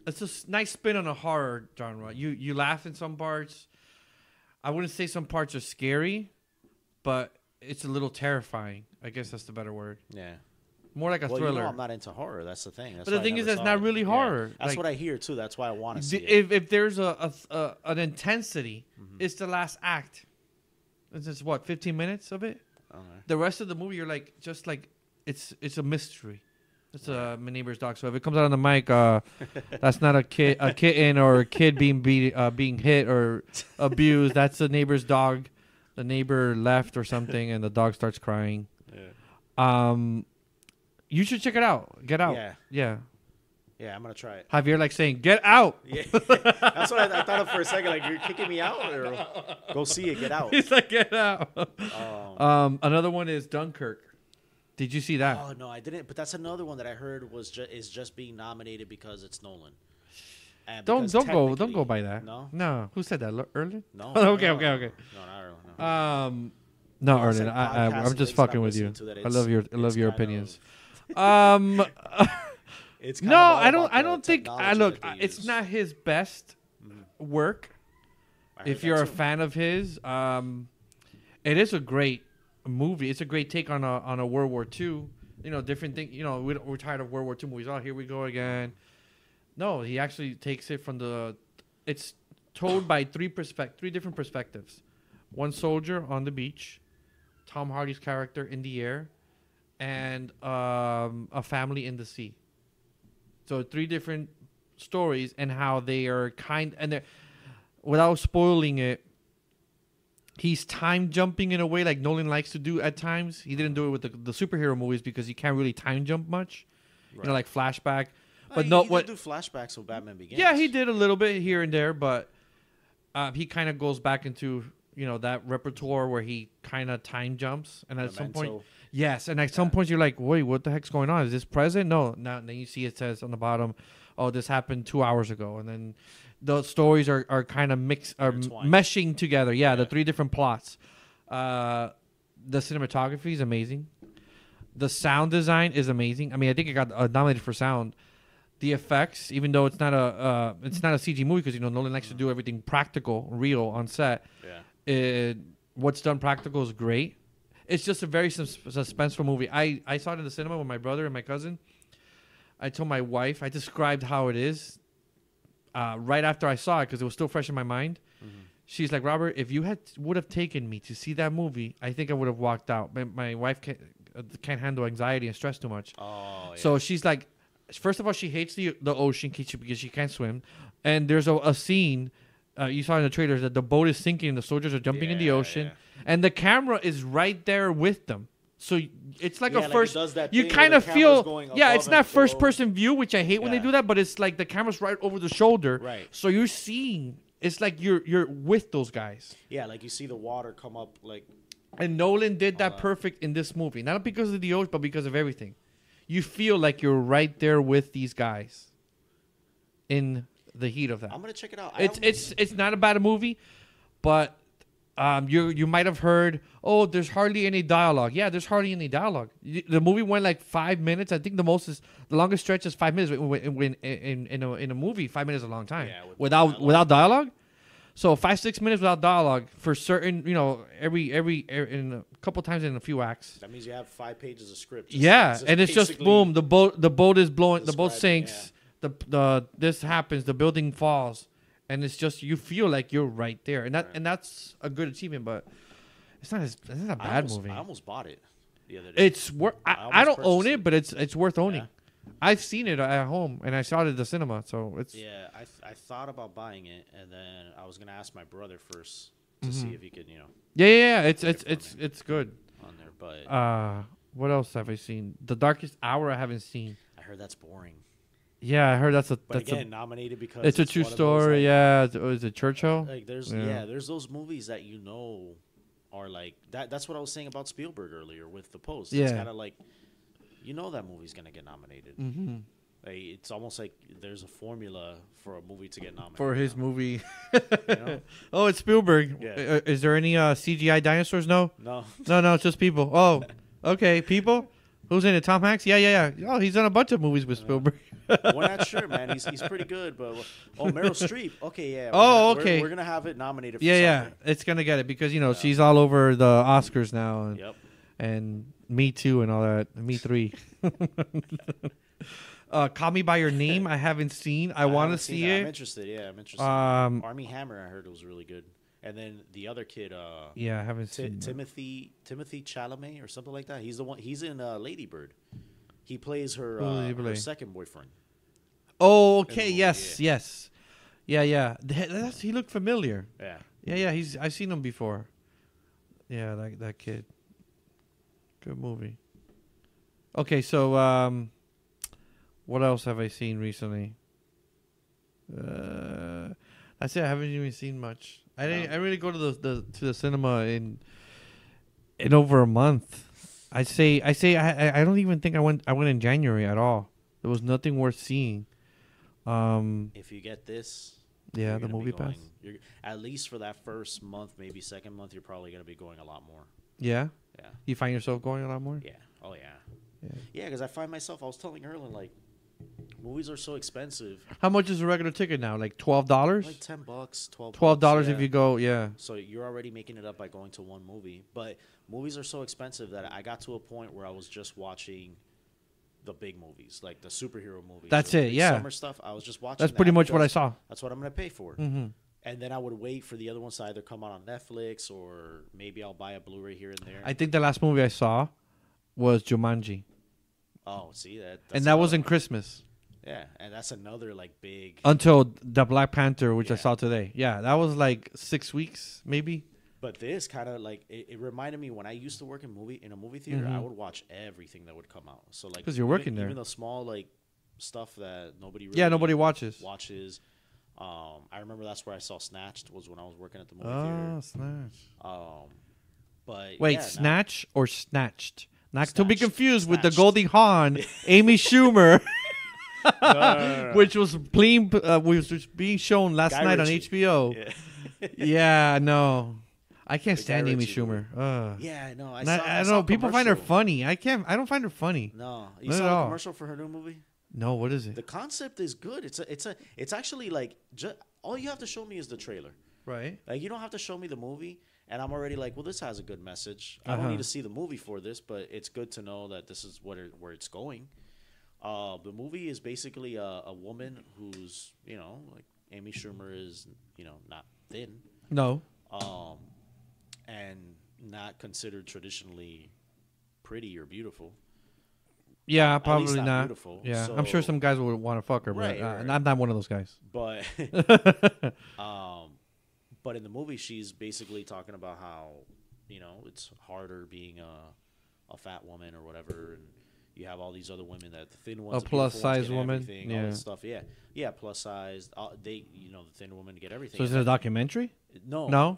It's a nice spin on a horror genre. You laugh in some parts. I wouldn't say some parts are scary, but it's a little terrifying. I guess that's the better word. Yeah. More like a Well, thriller. I'm not into horror. That's the thing. That's But the why I thing is, never that's saw not it. really Yeah. horror. That's Like, what I hear too. That's why I want to see it. if there's an intensity, it's the last act. It's just what 15 minutes of it. Okay. The rest of the movie, you're like just like it's a mystery. It's my neighbor's dog. So if it comes out on the mic, that's not a kitten or a kid being hit or abused. That's the neighbor's dog. The neighbor left or something, and the dog starts crying. Yeah. You should check it out. Get Out. Yeah, I'm gonna try it. Javier like saying, "Get out." Yeah, that's what I thought of for a second. Like, you're kicking me out, or go see it. Get out. He's like, "Get out." Another one is Dunkirk. Did you see that? Oh no, I didn't. But that's another one that I heard is just being nominated because it's Nolan. And Don't because go technically- by that. No, Who said that? Erlen? no. Okay. No, not Erlen. No. No, I Erlen. said I'm podcast just links fucking I'm with you. listening to that I love it's your kind opinions. It's kind No, of all I don't. about I the don't think. technology Look, that they it's use. not his best work. I heard If that you're a too. fan of his, it is a great movie. It's a great take on a World War II. You know, different thing. You know, we're tired of World War II movies. Oh, here we go again. No, he actually takes it from the. It's told by three different perspectives. One soldier on the beach, Tom Hardy's character in the air, and a family in the sea. So 3 different stories and how they are and they're, without spoiling it, he's time jumping in a way like Nolan likes to do at times. He didn't do it with the superhero movies because you can't really time jump much. Right. You know, like flashback. But he no, did what? do flashbacks with Batman Begins. Yeah, he did a little bit here and there, but he kind of goes back into that repertoire where he kind of time jumps, and at some point, Memento. yes, and at some points you're like, wait, what the heck's going on? Is this present? No, now then you see it says on the bottom, oh, this happened 2 hours ago, and then the stories are kind of Intertwined. meshing together. Yeah, the 3 different plots. The cinematography is amazing. The sound design is amazing. I mean, I think it got nominated for sound. The effects, even though it's not a CG movie, because Nolan likes to do everything practical, real on set. Yeah. What's done practical is great. It's just a very suspenseful movie. I saw it in the cinema with my brother and my cousin. I told my wife, I described how it is right after I saw it because it was still fresh in my mind. Mm-hmm. She's like, Robert, if you would have taken me to see that movie, I think I would have walked out. My wife can't handle anxiety and stress too much. Oh, yeah. So she's like, first of all, she hates the ocean because she can't swim. And there's a scene, you saw in the trailers, that the boat is sinking and the soldiers are jumping in the ocean. Yeah. And the camera is right there with them. So it's like Yeah, a like it first. does that You thing where kind the of camera's feel. going Yeah, above it's and not below. first person view, which I hate when they Yeah. do that. But it's like the camera's right over the shoulder. Right. So you're seeing. It's like you're with those guys. Yeah, like you see the water come up, like. And Nolan did that perfect in this movie. Not because of the ocean, but because of everything. You feel like you're right there with these guys. In the heat of that. I'm gonna check it out. It's not a bad movie, but you might have heard, oh, there's hardly any dialogue. Yeah, there's hardly any dialogue. The movie went like 5 minutes. I think the longest stretch is 5 minutes. When in a movie, 5 minutes is a long time. Yeah, without dialogue. So 5-6 minutes without dialogue for certain, every in a couple times in a few acts. That means you have 5 pages of script. Yeah, and it's just basically boom. The boat is blowing. The boat describing, sinks. The this happens. The building falls, and it's just you feel like you're right there, and that's a good achievement. But it's not a bad movie. I almost bought it. the other day. It's worth. I almost don't own purchased it, but it's worth owning. Yeah. I've seen it at home, and I saw it at the cinema, so it's. Yeah, I thought about buying it, and then I was gonna ask my brother first to see if he could, Yeah. It's Get it for it's good. on there. But What else have I seen? The Darkest Hour I haven't seen. I heard that's boring. Yeah, I heard that's But a again, nominated because it's a true one of those, story. like, Yeah, is it Churchill? Like there's there's those movies that are like that. That's what I was saying about Spielberg earlier with The Post. It's Yeah. kind of like that movie's gonna get nominated. Mm-hmm. Like, it's almost like there's a formula for a movie to get nominated For his now, movie. you know? Oh, it's Spielberg. Yeah. Is there any CGI dinosaurs? No. No. No, it's just people. Oh, okay, people. Who's in it? Tom Hanks? Yeah. Oh, he's done a bunch of movies with Spielberg. We're not sure, man. He's pretty good, but Meryl Streep. Okay, yeah. Okay. We're gonna have it nominated. For Yeah. something. It's gonna get it because she's all over the Oscars now. And, Yep. and Me Too and all that. Me Three. Call Me by Your Name. I haven't seen. I want to haven't seen see that. it. I'm interested. Yeah, I'm interested. Armie Hammer, I heard it was really good. And then the other kid, Yeah, I haven't seen. that. Timothy Chalamet or something like that. He's the one. He's in Lady Bird. He plays her Who does he her play? second boyfriend. Oh, in the okay. movie, Yes. Yeah. He looked familiar. Yeah. Yeah. I've seen him before. Yeah, that kid. Good movie. Okay, so what else have I seen recently? That's it. I haven't even seen much. I really go to the cinema in over a month. I don't even think I went in January at all. There was nothing worth seeing. If you get this, Yeah, you're the gonna be movie pass. going- At least for that first month, maybe second month, you're probably going to be going a lot more. Yeah. Yeah. You find yourself going a lot more. Yeah. Oh yeah. Yeah. Yeah, because I find myself. I was telling Erlen, like, movies are so expensive. How much is a regular ticket now? Like $12? Like $10, $12. $12 yeah. if you go. Yeah. So you're already making it up by going to one movie. But movies are so expensive that I got to a point where I was just watching the big movies, like the superhero movies. That's the it, big yeah. Summer stuff. I was just watching. That's that pretty much what I because saw. That's what I'm going to pay for. Mm-hmm. And then I would wait for the other ones to either come out on Netflix or maybe I'll buy a Blu-ray here and there. I think the last movie I saw was Jumanji, Oh, see that. and that was in Christmas Yeah, and that's another like big. until the Black Panther, which I Yeah. saw today. Yeah, that was like 6 weeks, maybe. But this kind of like it reminded me when I used to work in a movie theater. I would watch everything that would come out. So like 'Cause you're working there. even the small like stuff that nobody really Yeah, nobody watches. watches. I remember that's where I saw Snatched was when I was working at the movie Oh, theater. Snatch. But Wait, yeah, now- Snatch or Snatched? Not to be Snatched. confused with the Snatched. Goldie Hawn, Amy Schumer, No. which was being shown last Guy night on Ritchie. HBO. Yeah. Yeah, no. I can't The Guy stand Amy Ritchie Schumer. Ugh. Yeah, no, I I saw don't know. a People find her commercial. funny. I don't find her funny. No, you Not at saw the all. commercial for her new movie. No, what is it? The concept is good. It's actually like all you have to show me is the trailer. Right. Like you don't have to show me the movie, and I'm already like, well, this has a good message. I don't need to see the movie for this, but it's good to know that this is where it's going. The movie is basically a woman who's like Amy Schumer is not thin, No. and not considered traditionally pretty or beautiful. Yeah, least probably not not. beautiful, Yeah, I'm sure so- some guys would want to fuck her, Right, but right. I'm not one of those guys. But but in the movie, she's basically talking about how it's harder being a fat woman or whatever, and you have all these other women that the thin ones, A the beautiful ones plus-size get woman, everything, all yeah. that stuff. Yeah, plus size. The thin women get everything. So is it a documentary? No, No?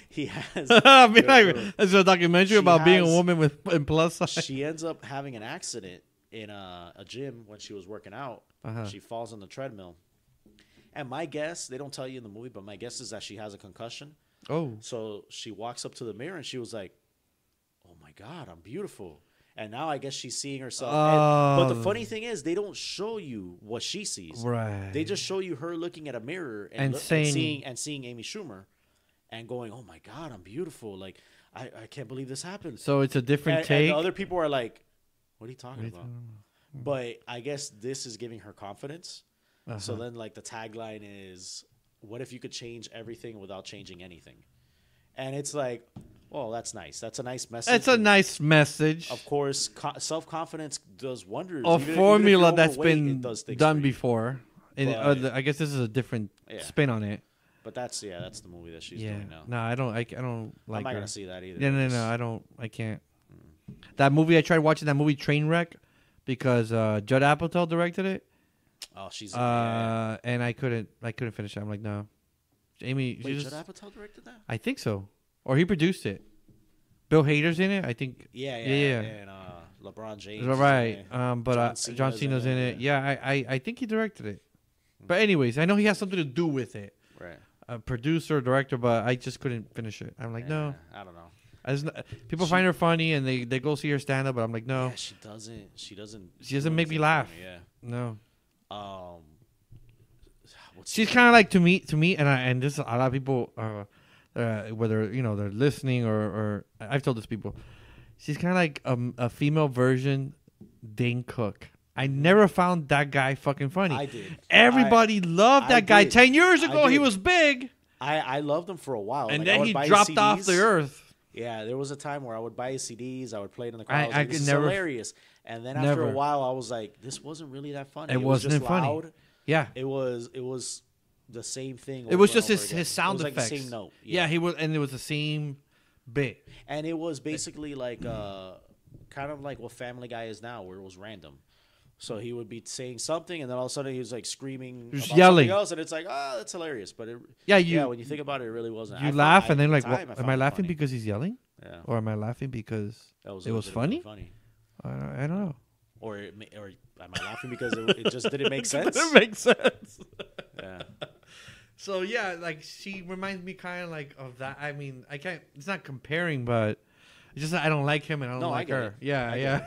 he has. I mean, like, it's a documentary She about being a has- woman in plus size. She ends up having an accident in a gym when she was working out. Uh-huh. She falls on the treadmill. And my guess, they don't tell you in the movie, but my guess is that she has a concussion. Oh, So she walks up to the mirror and she was like, "Oh my God, I'm beautiful." And now I guess she's seeing herself. But the funny thing is, they don't show you what she sees. right. They just show you her looking at a mirror And seeing Amy Schumer, and going, "Oh my God, I'm beautiful!" Like I can't believe this happened. So it's a different And take. the other people are like, "What are you talking about?" But I guess this is giving her confidence. So then, like, the tagline is, "What if you could change everything without changing anything?" And it's like, Well, that's nice. That's a nice message. It's a nice message. Of course, self-confidence does wonders. A Even formula if you're that's overweight, been it does things done for you. before. And I guess this is a different spin on it. But that's the movie that she's Yeah. doing now. No, I don't like I'm not her. gonna see that either. Yeah, no, I can't. That movie, I tried watching that movie Trainwreck because Judd Apatow directed it. Oh, she's. And I couldn't finish it. I'm like, no. Amy, Wait, Judd Apatow directed that? I think so, or he produced it. Bill Hader's in it, I think. Yeah. And LeBron James. Right. But John Cena's in it. Yeah, I think he directed it. But anyways, I know he has something to do with it. Right. A producer, director, but I just couldn't finish it. I'm like, no. I don't know. People find her funny and they go see her stand up, but I'm like, no. Yeah, she doesn't. She doesn't make me laugh. Yeah. No. She's kind of like to me, and this a lot of people, whether they're listening or I've told this people, she's kind of like a female version Dane Cook. I never found that guy fucking funny. I did. Everybody loved that guy. did. 10 years ago, he was big. I loved him for a while. And like, then he dropped off the earth. Yeah, there was a time where I would buy his CDs. I would play it in the car. I This could is never. hilarious. And then after a while, I was like, this wasn't really that funny. It wasn't just funny. Loud. Yeah. It was the same thing. It was over just and over his again. sound it was effects. Like the same note. Yeah, he was, and it was the same bit. And it was basically like kind of like what Family Guy is now, where it was random. So he would be saying something, and then all of a sudden he was like screaming, just about yelling, something else, and it's like, oh, that's hilarious. But when you think about it, it really wasn't. You laugh, and then like, am I laughing because he's yelling? Yeah. Or am I laughing because it was funny? I don't know. Or am I laughing because it just didn't make sense? It didn't make sense. Yeah. So yeah, like she reminds me kind of like of that. I mean, I can't. It's not comparing, but it's just I don't like him and I don't like her. Yeah.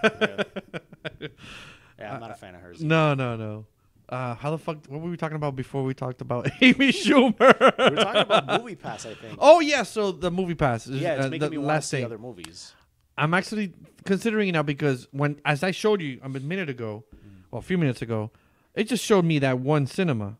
Yeah, I'm not a fan of hers. No. How the fuck? What were we talking about before we talked about Amy Schumer? We were talking about Movie Pass, I think. Oh yeah, so the Movie Pass. Yeah, it's making me want to see thing. other movies. I'm actually considering it now because as I showed you a minute ago, well, a few minutes ago, it just showed me that one cinema.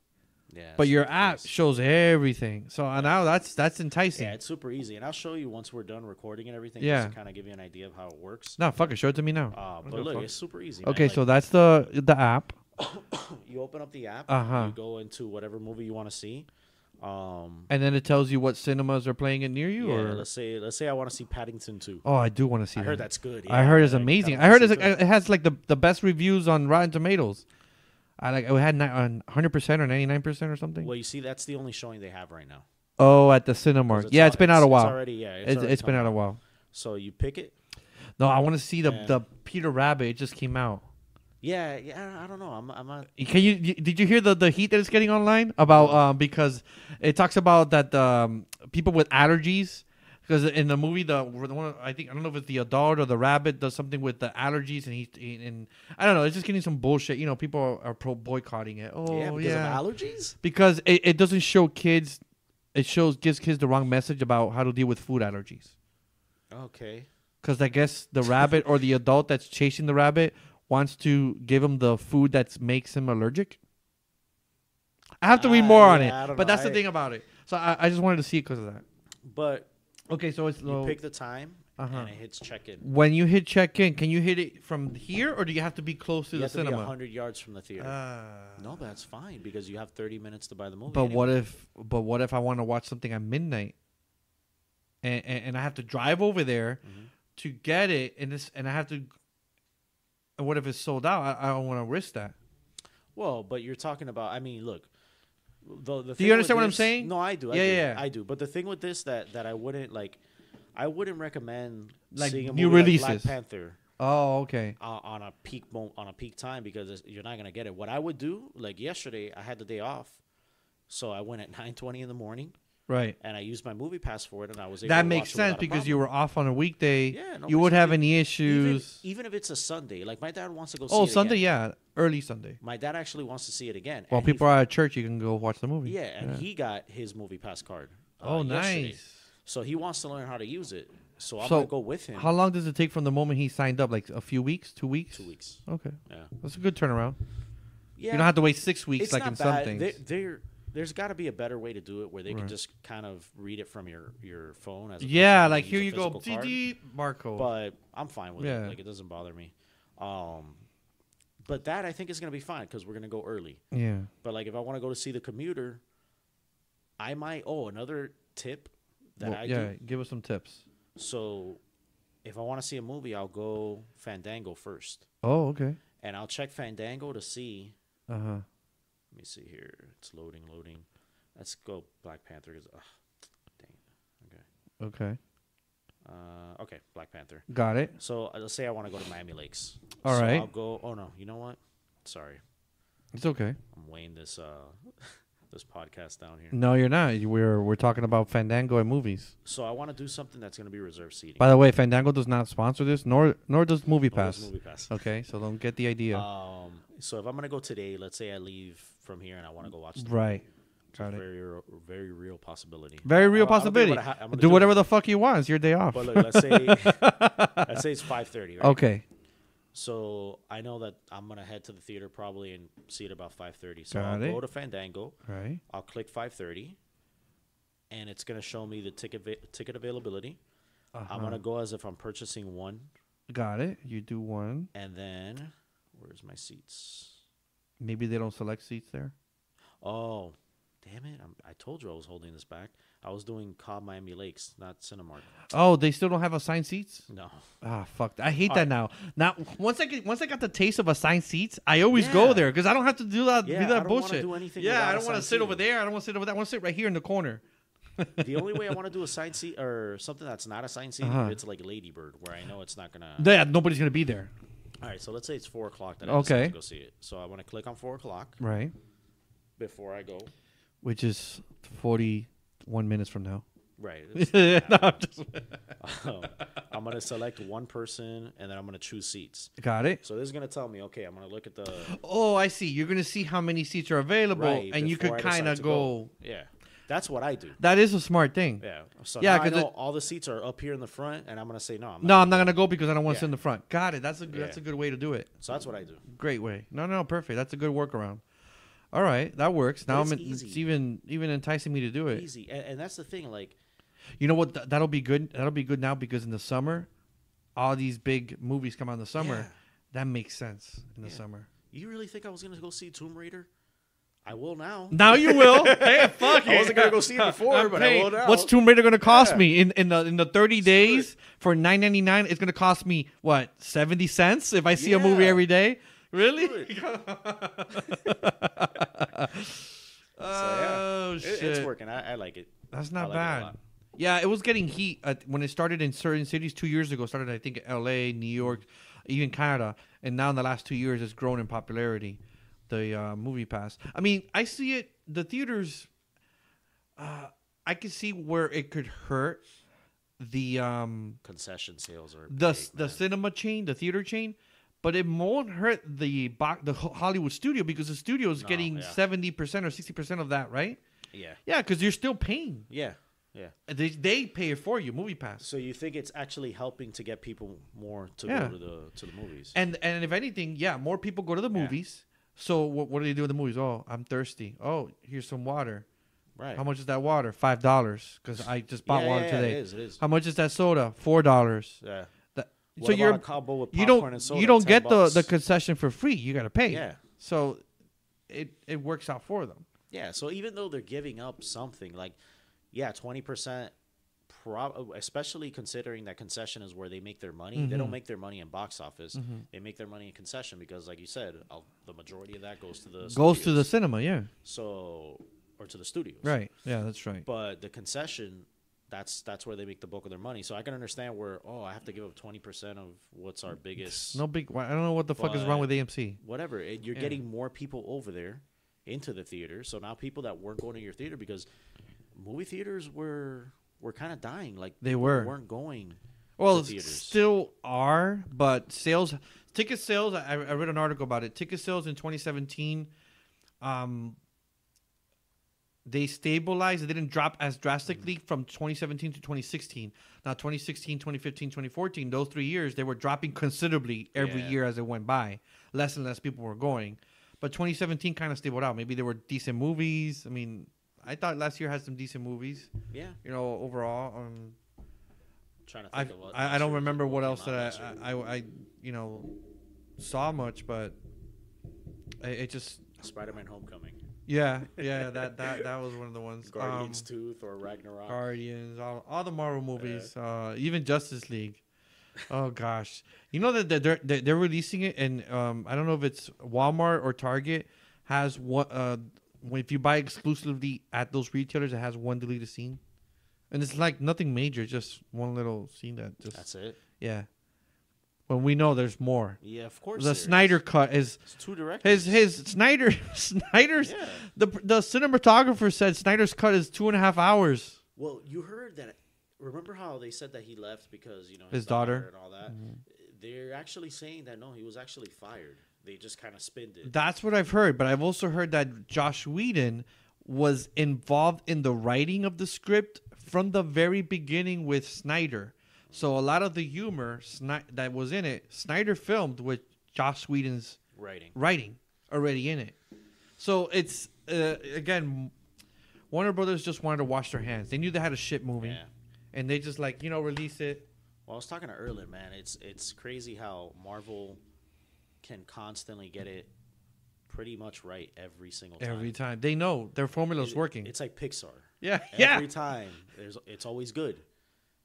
Yeah. But your app shows everything, so now that's enticing. Yeah, it's super easy, and I'll show you once we're done recording and everything. Yeah. Just to kind of give you an idea of how it works. No, fuck it, show it to me now. But look, it's super easy. Okay, man. so that's the app. You open up the app. Uh-huh. You go into whatever movie you want to see. And then it tells you what cinemas are playing it near you, Yeah, or let's say I want to see Paddington 2. oh, I do want to see. I that. heard that's good. I heard it's amazing. I heard it has like the best reviews on Rotten Tomatoes. It had 100% or 99% or something. Well, you see, that's the only showing they have right now. Oh, at the Cinemark. Yeah, it's been out a while. It's been out a while. So you pick it. No, I want to see the Peter Rabbit. It just came out. Yeah. I don't know. I'm not. Did you hear the heat that it's getting online about because it talks about that people with allergies. Because in the movie, the one I don't know if it's the adult or the rabbit does something with the allergies, and I don't know. It's just getting some bullshit. People are boycotting it. Oh yeah, because of allergies. Because it doesn't show kids. It gives kids the wrong message about how to deal with food allergies. Okay. Because I guess the rabbit or the adult that's chasing the rabbit wants to give him the food that makes him allergic. I have to read more on it, but that's the thing about it. So I just wanted to see it because of that. But. Okay, so it's you pick the time and it hits check-in. When you hit check-in, can you hit it from here or do you have to be close to the cinema? You have to be 100 yards from the theater. No, but that's fine because you have 30 minutes to buy the movie. But anyway. what if I want to watch something at midnight and I have to drive over there to get it and I have to. And what if it's sold out? I don't want to risk that. Well, but you're talking about. I mean, look. Do you understand what I'm saying? No, I do. I do. But the thing with this that I wouldn't recommend seeing a movie releases. Like Black Panther. Oh, okay. On a peak time because you're not gonna get it. What I would do, like yesterday, I had the day off, so I went at 9:20 in the morning. Right. And I used my movie pass for it, and I was able that to makes sense because you were off on a weekday. Yeah, you would have any issues. Even if it's a Sunday, like my dad wants to go. Oh, see it Sunday, again. yeah, early Sunday. My dad actually wants to see it again. While people are at church, you can go watch the movie. Yeah, and he got his movie pass card. Oh, yesterday. nice. So he wants to learn how to use it. So I'm gonna go with him. How long does it take from the moment he signed up? Like a few weeks, 2 weeks? 2 weeks. Okay. Yeah, that's a good turnaround. Yeah, you don't have to wait 6 weeks it's like not in bad. some things. there's got to be a better way to do it where they can Right. just kind of read it from your phone. As Yeah, opposed to like use here a you go, physical card. barcode. But I'm fine with Yeah. it. Like, it doesn't bother me. But that I think is gonna be fine because we're gonna go early. Yeah. But like, if I want to go to see the commuter, I might. Oh, another tip that I yeah, do. give us some tips. So, if I want to see a movie, I'll go Fandango first, Oh, okay. and I'll check Fandango to see. Uh huh. Let me see here. It's loading. Let's go Black Panther. Dang it. Okay. Okay. Okay, Black Panther. Got it. So let's say I want to go to Miami Lakes. All so right. I'll go. Oh no, you know what? Sorry, It's okay. I'm weighing this this podcast down here. No, you're not. We're talking about Fandango and movies. So I want to do something that's going to be reserved seating. By the way, Fandango does not sponsor this, nor does Movie Nor does Pass. Movie Pass. Okay, so don't get the idea. So if I'm going to go today, let's say I leave from here and I want to go watch the Right. It's a Got it. very real possibility. Very real I'm gonna do possibility. what I'm gonna Do whatever the fuck you want. It's your day off. But look, let's say it's 5:30. Right? Okay. So I know that I'm gonna head to the theater probably and see it about 5:30. So Got I'll it. go to Fandango. Right. I'll click 5:30, and it's gonna show me the ticket availability. I'm gonna go as if I'm purchasing one, Got it. You do one. and then where's my seats? Maybe they don't select seats there. Oh, damn it! I told you I was holding this back. I was doing Cobb Miami Lakes, not Cinemark. Oh, they still don't have assigned seats? No. Ah, fuck. I hate All that right. now. Now, once I got the taste of assigned seats, I always go Yeah. there because I don't have to do that. Yeah, do I that don't wanna bullshit. do anything Yeah, without I don't want to assigned sit over seating. there. I don't want to sit over there. I want to sit right here in the corner. The only way I want to do a side seat or something that's not a side seat, Uh-huh. it's like Ladybird, where I know it's not gonna. Yeah, nobody's gonna be there. All right, so let's say it's 4:00 that I Okay. decide to go see it. So I want to click on 4:00 Right. before I go. Which is 41 minutes from now. Right. No, I'm just- I'm gonna select one person and then I'm gonna choose seats. Got it. So this is gonna tell me, okay, I'm gonna look at the Oh, I see. You're gonna see how many seats are available, right, and you before could I decide kind of to go. Yeah, that's what I do. That is a smart thing. Yeah. So Yeah, now I 'cause know all the seats are up here in the front, and I'm gonna say no. No, I'm not gonna go because I don't want to Yeah. sit in the front. Got it. That's a Yeah. that's a good way to do it. So that's what I do. Great way. No, perfect. That's a good workaround. All right, that works. But Now it's it's easy. even enticing me to do it. Easy, and that's the thing. Like, You know what? That'll be good. That'll be good now because in the summer, all these big movies come out in the summer. Yeah. That makes sense in the Yeah. summer. you really think I was gonna go see Tomb Raider? I will now. Now you will. Hey, fuck it. I wasn't gonna go see it before, I'm but paying- I will now. What's Tomb Raider going to cost Yeah. me in the 30 days for $9.99? It's going to cost me what 70 cents if I see a movie Yeah. every day. Really? Do it. Oh It- shit! it's working. I like it. That's I not like it a bad. lot. Yeah, it was getting heat when it started in certain cities 2 years ago. It started, I think, L.A., New York, even Canada, and now in the last 2 years, it's grown in popularity. The Movie Pass. I mean, I see it. The theaters. I can see where it could hurt the Concession sales are the big, the man. cinema chain, the theater chain, but it won't hurt the Hollywood studio because the studio is No, getting yeah. 70% or 60% of that, right? Yeah. Yeah, because you're still paying. Yeah. Yeah. They pay it for you, Movie Pass. So you think it's actually helping to get people more to Yeah. go to the movies? And if anything, yeah, more people go to the Yeah. movies. So what do they do in the movies? Oh, I'm thirsty. Oh, here's some water. Right. How much is that water? $5 because I just bought water today. It is. How much is that soda? $4. Yeah. That, What so about you're a combo with you popcorn don't and soda, you don't get $10? the concession for free. You got to pay. Yeah. So it works out for them. Yeah. So even though they're giving up something, like, yeah, 20%. Especially considering that concession is where they make their money. They don't make their money in box office. They make their money in concession because, like you said, the majority of that goes to the Goes to the studios. cinema, yeah. So or to the studios. Right. Yeah, that's right. But the concession, that's where they make the bulk of their money. So I can understand where I have to give up 20% of what's our biggest. No big. I don't know what the fuck is wrong with AMC. Whatever. You're Yeah. getting more people over there into the theater. So now people that weren't going to your theater because movie theaters were kind of dying. Like They people were. weren't going. Well, to theaters. still are, but ticket sales. I read an article about it. Ticket sales in 2017, they stabilized. They didn't drop as drastically from 2017 to 2016. Now, 2016, 2015, 2014, those 3 years, they were dropping considerably every Yeah. year as it went by. Less and less people were going. But 2017 kind of stabilized out. Maybe there were decent movies. I mean, I thought last year had some decent movies. Yeah. You know, overall. Trying to think of what I don't remember what came else out that last year. I you know saw much, but it just Spider-Man: Homecoming, yeah that was one of the ones. Guardians 2, Thor Ragnarok. Guardians, all the Marvel movies, even Justice League. Oh gosh, you know that they're releasing it, and I don't know if it's Walmart or Target has one. If you buy exclusively at those retailers, it has one deleted scene, and it's like nothing major, just one little scene that just. That's it. Yeah. When we know there's more. Yeah, of course. The Snyder cut is it's 2 directors. his Snyder's Yeah. the cinematographer said Snyder's cut is 2.5 hours. Well, you heard that. Remember how they said that he left because his daughter and all that. Mm-hmm. They're actually saying that no, he was actually fired. They just kind of spinned it. That's what I've heard, but I've also heard that Josh Whedon was involved in the writing of the script from the very beginning with Snyder. So a lot of the humor that was in it, Snyder filmed with Josh Whedon's writing already in it. So it's again, Warner Brothers just wanted to wash their hands. They knew they had a shit movie, and they just release it. Well, I was talking to Erlen, man. It's crazy how Marvel can constantly get it pretty much right every single time. Every time they know their formula's working. It's like Pixar. Yeah, Every time it's always good.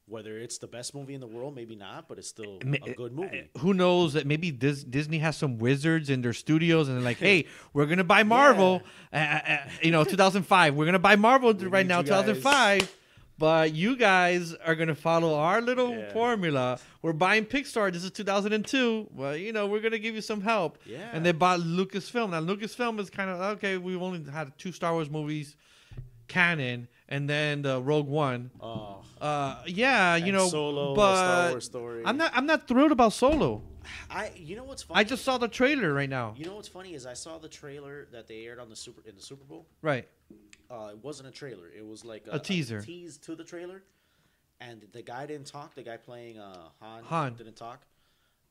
Whether it's the best movie in the world, maybe not, but it's still a good movie. Who knows that maybe Disney has some wizards in their studios and they're like, hey, we're going to buy Marvel. 2005. We're going to buy Marvel right now, 2005. But you guys are going to follow our little formula. We're buying Pixar. This is 2002. Well, we're going to give you some help. Yeah. And they bought Lucasfilm. Now, Lucasfilm is kind of, okay, we've only had 2 Star Wars movies canon, and then the Rogue One. Oh. Solo, but Star Wars story. I'm not thrilled about Solo. You know what's funny? I just saw the trailer right now. You know what's funny is I saw the trailer that they aired on in the Super Bowl. Right. It wasn't a trailer. It was like a teaser. A tease to the trailer, and the guy didn't talk. The guy playing Han didn't talk,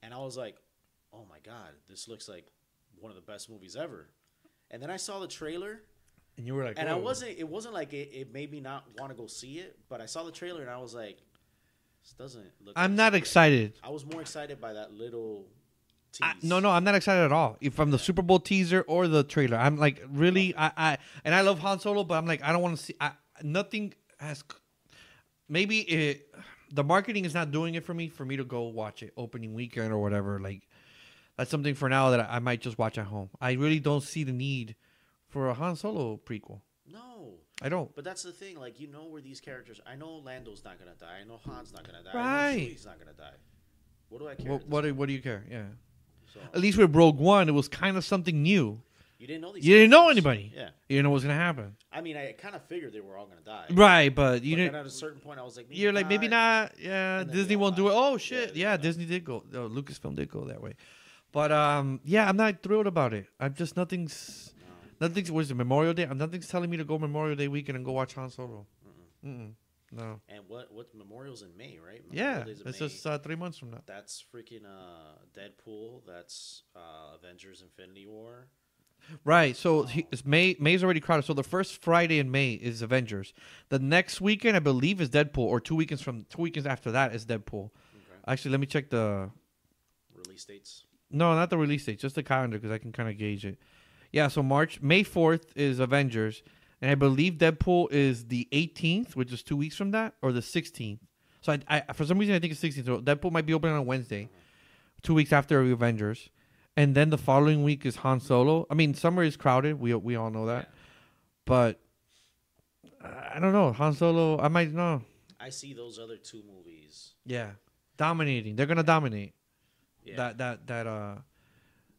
and I was like, "Oh my god, this looks like one of the best movies ever." And then I saw the trailer. And you were like, and whoa. it wasn't like it made me not want to go see it, but I saw the trailer and I was like, this doesn't look. I'm not excited. I was more excited by that little tease. No, I'm not excited at all. From the Super Bowl teaser or the trailer, I'm like, really, I love Han Solo, but I'm like, I don't want to see. Nothing has. Maybe the marketing is not doing it for me to go watch it opening weekend or whatever. Like, that's something for now that I might just watch at home. I really don't see the need for a Han Solo prequel. No. I don't. But that's the thing. Like, where these characters... I know Lando's not going to die. I know Han's not going to die. Right. I know Chewie's not going to die. What do I care? What do you care? Yeah. So, at least with Rogue One, it was kind of something new. You didn't know these You didn't know anybody. Yeah. You didn't know what was going to happen. I mean, I kind of figured they were all going to die. Right, but you didn't... Then at a certain point, I was like, maybe not. Yeah, Disney won't do it. Oh, shit. Yeah, Disney did go... Lucasfilm did go that way. But, I'm not thrilled about it. I'm just... Nothing's... Was it Memorial Day? Nothing's telling me to go Memorial Day weekend and go watch Han Solo. No. And what's Memorial's in May, right? Yeah, it's just 3 months from now. That's freaking Deadpool. That's Avengers: Infinity War. Right. So May's already crowded. So the first Friday in May is Avengers. The next weekend, I believe, is Deadpool, or 2 weekends after that is Deadpool. Okay. Actually, let me check the release dates. No, not the release date, just the calendar because I can kind of gauge it. Yeah, so May 4th is Avengers, and I believe Deadpool is the 18th, which is 2 weeks from that, or the 16th. So I for some reason I think it's 16th. So Deadpool might be opening on Wednesday, 2 weeks after Avengers, and then the following week is Han Solo. I mean, summer is crowded. We all know that, but I don't know. Han Solo, I might know. I see those other 2 movies. Yeah, dominating. They're gonna dominate. Yeah.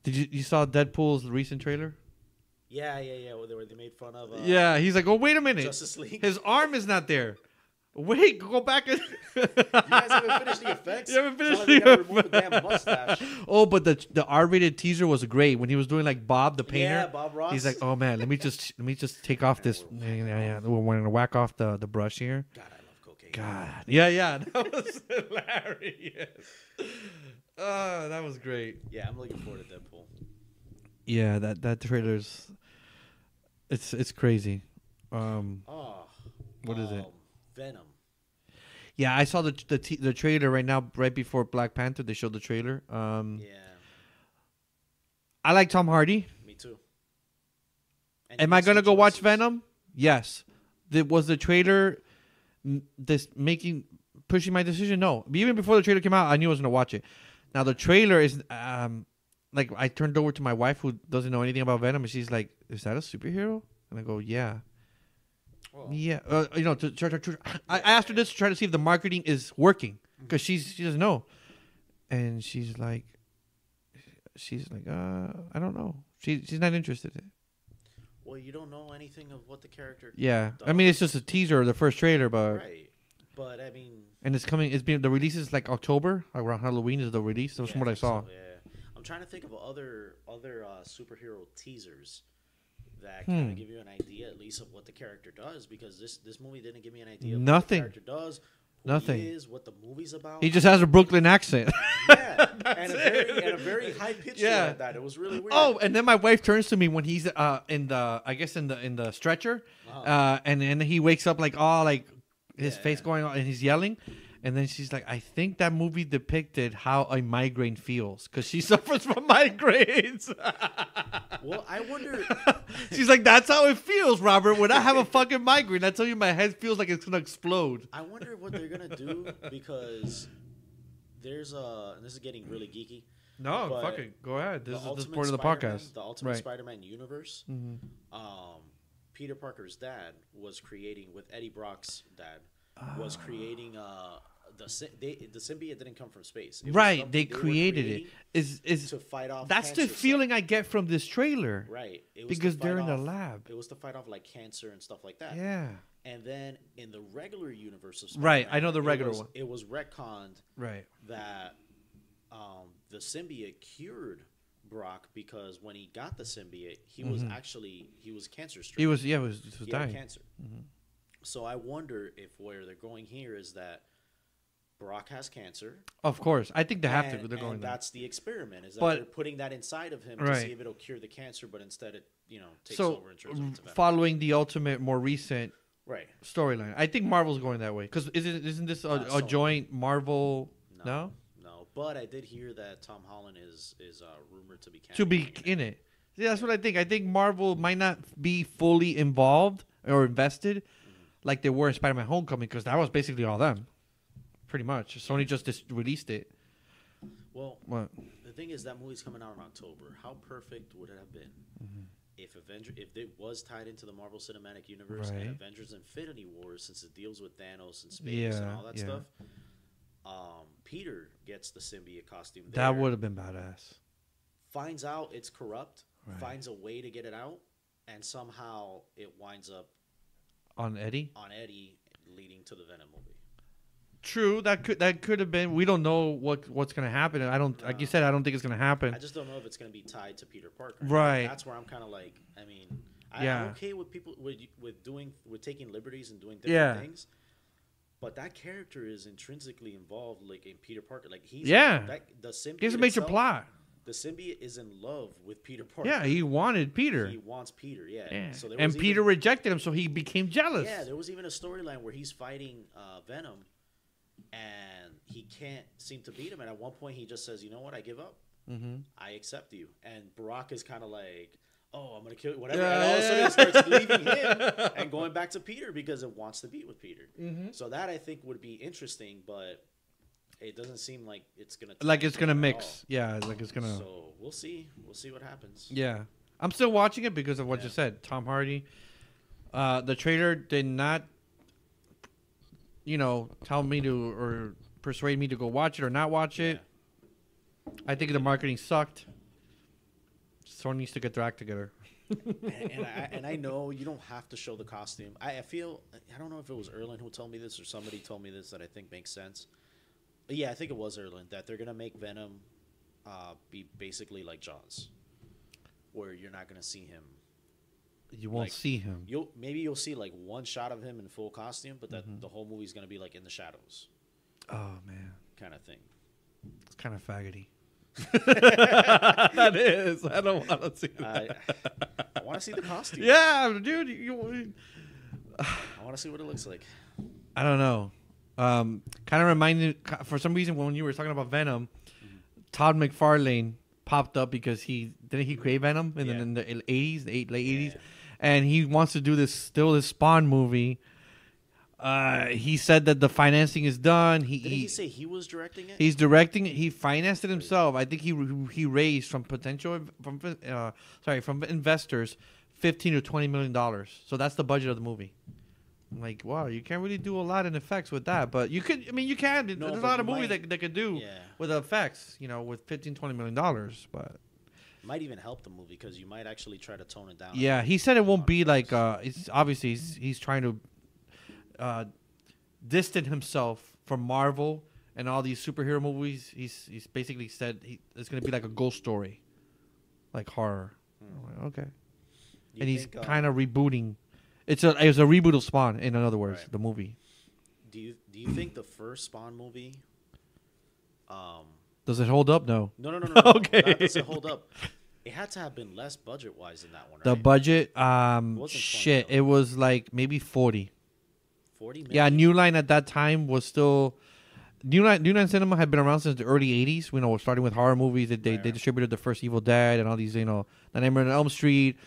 Did you saw Deadpool's recent trailer? Yeah. Where they made fun of. Yeah, he's like, oh, wait a minute. Justice League. His arm is not there. Wait, go back. You guys haven't finished the effects? You haven't finished the effects. Remove the damn mustache. Oh, but the R-rated teaser was great when he was doing like Bob the painter. Yeah, Bob Ross. He's like, oh man, let me just take off this. Yeah. We're gonna whack off the brush here. God, I love cocaine. God, yeah, that was hilarious. Oh, that was great. Yeah, I'm looking forward to Deadpool. Yeah, that trailer's it's crazy. Oh, What is it? Venom. Yeah, I saw the trailer right now, right before Black Panther. They showed the trailer. Yeah, I like Tom Hardy. me too. And he Am I makes gonna good go watch choices. Venom? Yes. Was the trailer pushing my decision? No. Even before the trailer came out, I knew I was gonna watch it. Now the trailer is like I turned over to my wife who doesn't know anything about Venom, and she's like, "Is that a superhero?" And I go, "Yeah." Well, Yeah, I asked her this to try to see if the marketing is working because she doesn't know, and she's like, I don't know. She's not interested. well, you don't know anything of what the character. Yeah, does. I mean it's just a teaser, of the first trailer, but Right, but I mean, and it's coming. It's been the release is like October, like around Halloween is the release. That's yeah, from what I saw. so, yeah. I'm trying to think of other superhero teasers that kind of give you an idea at least of what the character does, because this movie didn't give me an idea of Nothing. what the character does, who Nothing. he is, what the movie's about. He just has a Brooklyn accent. Yeah, and a very high pitched one Yeah. at that. It was really weird. Oh, and then my wife turns to me when he's in the stretcher, and then he wakes up like his face going on and he's yelling, and then she's like, I think that movie depicted how a migraine feels because she suffers from migraines. Well, I wonder. She's like, that's how it feels, Robert. When I have a fucking migraine, I tell you, my head feels like it's gonna explode. I wonder what they're gonna do, because there's and this is getting really geeky. No, But fuck it. Go ahead. This is Ultimate part of the Spider-Man- podcast. The Ultimate Right. Spider-Man universe. Peter Parker's dad was creating, with Eddie Brock's dad, was creating the symbiote didn't come from space. It was Right, something they were created it. creating Is to fight off. that's the cancer feeling cells. I get from this trailer. Right. It was to Because fight they're in the off- lab. It was to fight off like cancer and stuff like that. Yeah. And then in the regular universe of Right, Spider-Man, I know the regular one. It was retconned Right. that the symbiote cured Brock, because when he got the symbiote, he was cancer stricken. He was He had dying. cancer. So I wonder if where they're going here is that Brock has cancer. Of course. I think they have to. and- They're going and there. that's the experiment, is that But- they're putting that inside of him to Right. see if it'll cure the cancer, but instead it takes So, over and turns him into Venom. following the ultimate, more recent Right. storyline. I think Marvel's going that way. Because isn't this a Sony. joint Marvel? No? No, but I did hear that Tom Holland is rumored to be To be in it. Yeah, that's what I think. I think Marvel might not be fully involved or invested like they were in Spider-Man Homecoming, because that was basically all them. Pretty much. Sony just released it. Well, What? the thing is, that movie's coming out in October. How perfect would it have been if it was tied into the Marvel Cinematic Universe Right. and Avengers Infinity War, since it deals with Thanos and space and all that Yeah. stuff? Peter gets the symbiote costume there. That would have been badass. Finds out it's corrupt, Right. finds a way to get it out, and somehow it winds up On Eddie? on Eddie, leading to the Venom movie. True, that could have been. We don't know what's gonna happen. I don't, like you said, I don't think it's gonna happen. I just don't know if it's going to be tied to Peter Parker. Right. That's where I'm kind of like, I mean, Yeah. I'm okay with people with taking liberties and doing Yeah. different things. But that character is intrinsically involved, like in Peter Parker. Like the symbiote. Here's a major itself, plot. The symbiote is in love with Peter Parker. Yeah, he wanted Peter. He wants Peter. Yeah. Yeah. So there And was Peter even, rejected him, so he became jealous. Yeah, there was even a storyline where he's fighting Venom, and he can't seem to beat him. And at one point, he just says, "You know what? I give up. I accept you." And Brock is kind of like, "Oh, I'm gonna kill you, whatever." Yeah, and all of a sudden, it starts leaving him and going back to Peter because it wants to be with Peter. So that, I think, would be interesting, but it doesn't seem like it's gonna mix. Yeah, like it's gonna. So we'll see. We'll see what happens. Yeah, I'm still watching it because of what you said. Tom Hardy. The trailer did not, tell me to or persuade me to go watch it or not watch it. I think the marketing sucked. Sony needs to get their act together. and I know you don't have to show the costume. I feel, I don't know if it was Erlen who told me this or somebody told me this that I think makes sense. But yeah, I think it was Erlen, that they're gonna make Venom be basically like Jaws, where you're not gonna see him. You won't see him. You'll see like one shot of him in full costume, but that the whole movie's gonna be like in the shadows, Oh man, kind of thing. it's kind of faggoty. That is. I don't want to see that. I want to see the costume. Yeah, dude. I want to see what it looks like. I don't know. Kind of reminded, for some reason, when you were talking about Venom, Todd McFarlane popped up because he create Venom in the 80s, late 80s, and he wants to do this Spawn movie. He said that the financing is done. Did he say he was directing it? He's directing it. He financed it himself. I think he raised from investors $15 to $20 million. So that's the budget of the movie. I'm like, wow, you can't really do a lot in effects with that, but you could. I mean, you can. There's a lot of movies that could do with effects. With $15-20 million, but might even help the movie because you might actually try to tone it down. Yeah, he said it won't be like. It's obviously he's trying to distance himself from Marvel and all these superhero movies. He's basically said it's going to be like a ghost story, like horror. I'm like, okay, and he's kind of rebooting. It's a reboot of Spawn. In other words, the movie. Do you think the first Spawn movie? Does it hold up? No. No. Okay. That doesn't hold up. It had to have been less budget wise than that one. Right? The budget, it was like maybe 40. 40 million? Yeah, New Line at that time was still. New Line Cinema had been around since the early 80s. Starting with horror movies. They distributed the first Evil Dead and all these, The Nightmare on Elm Street.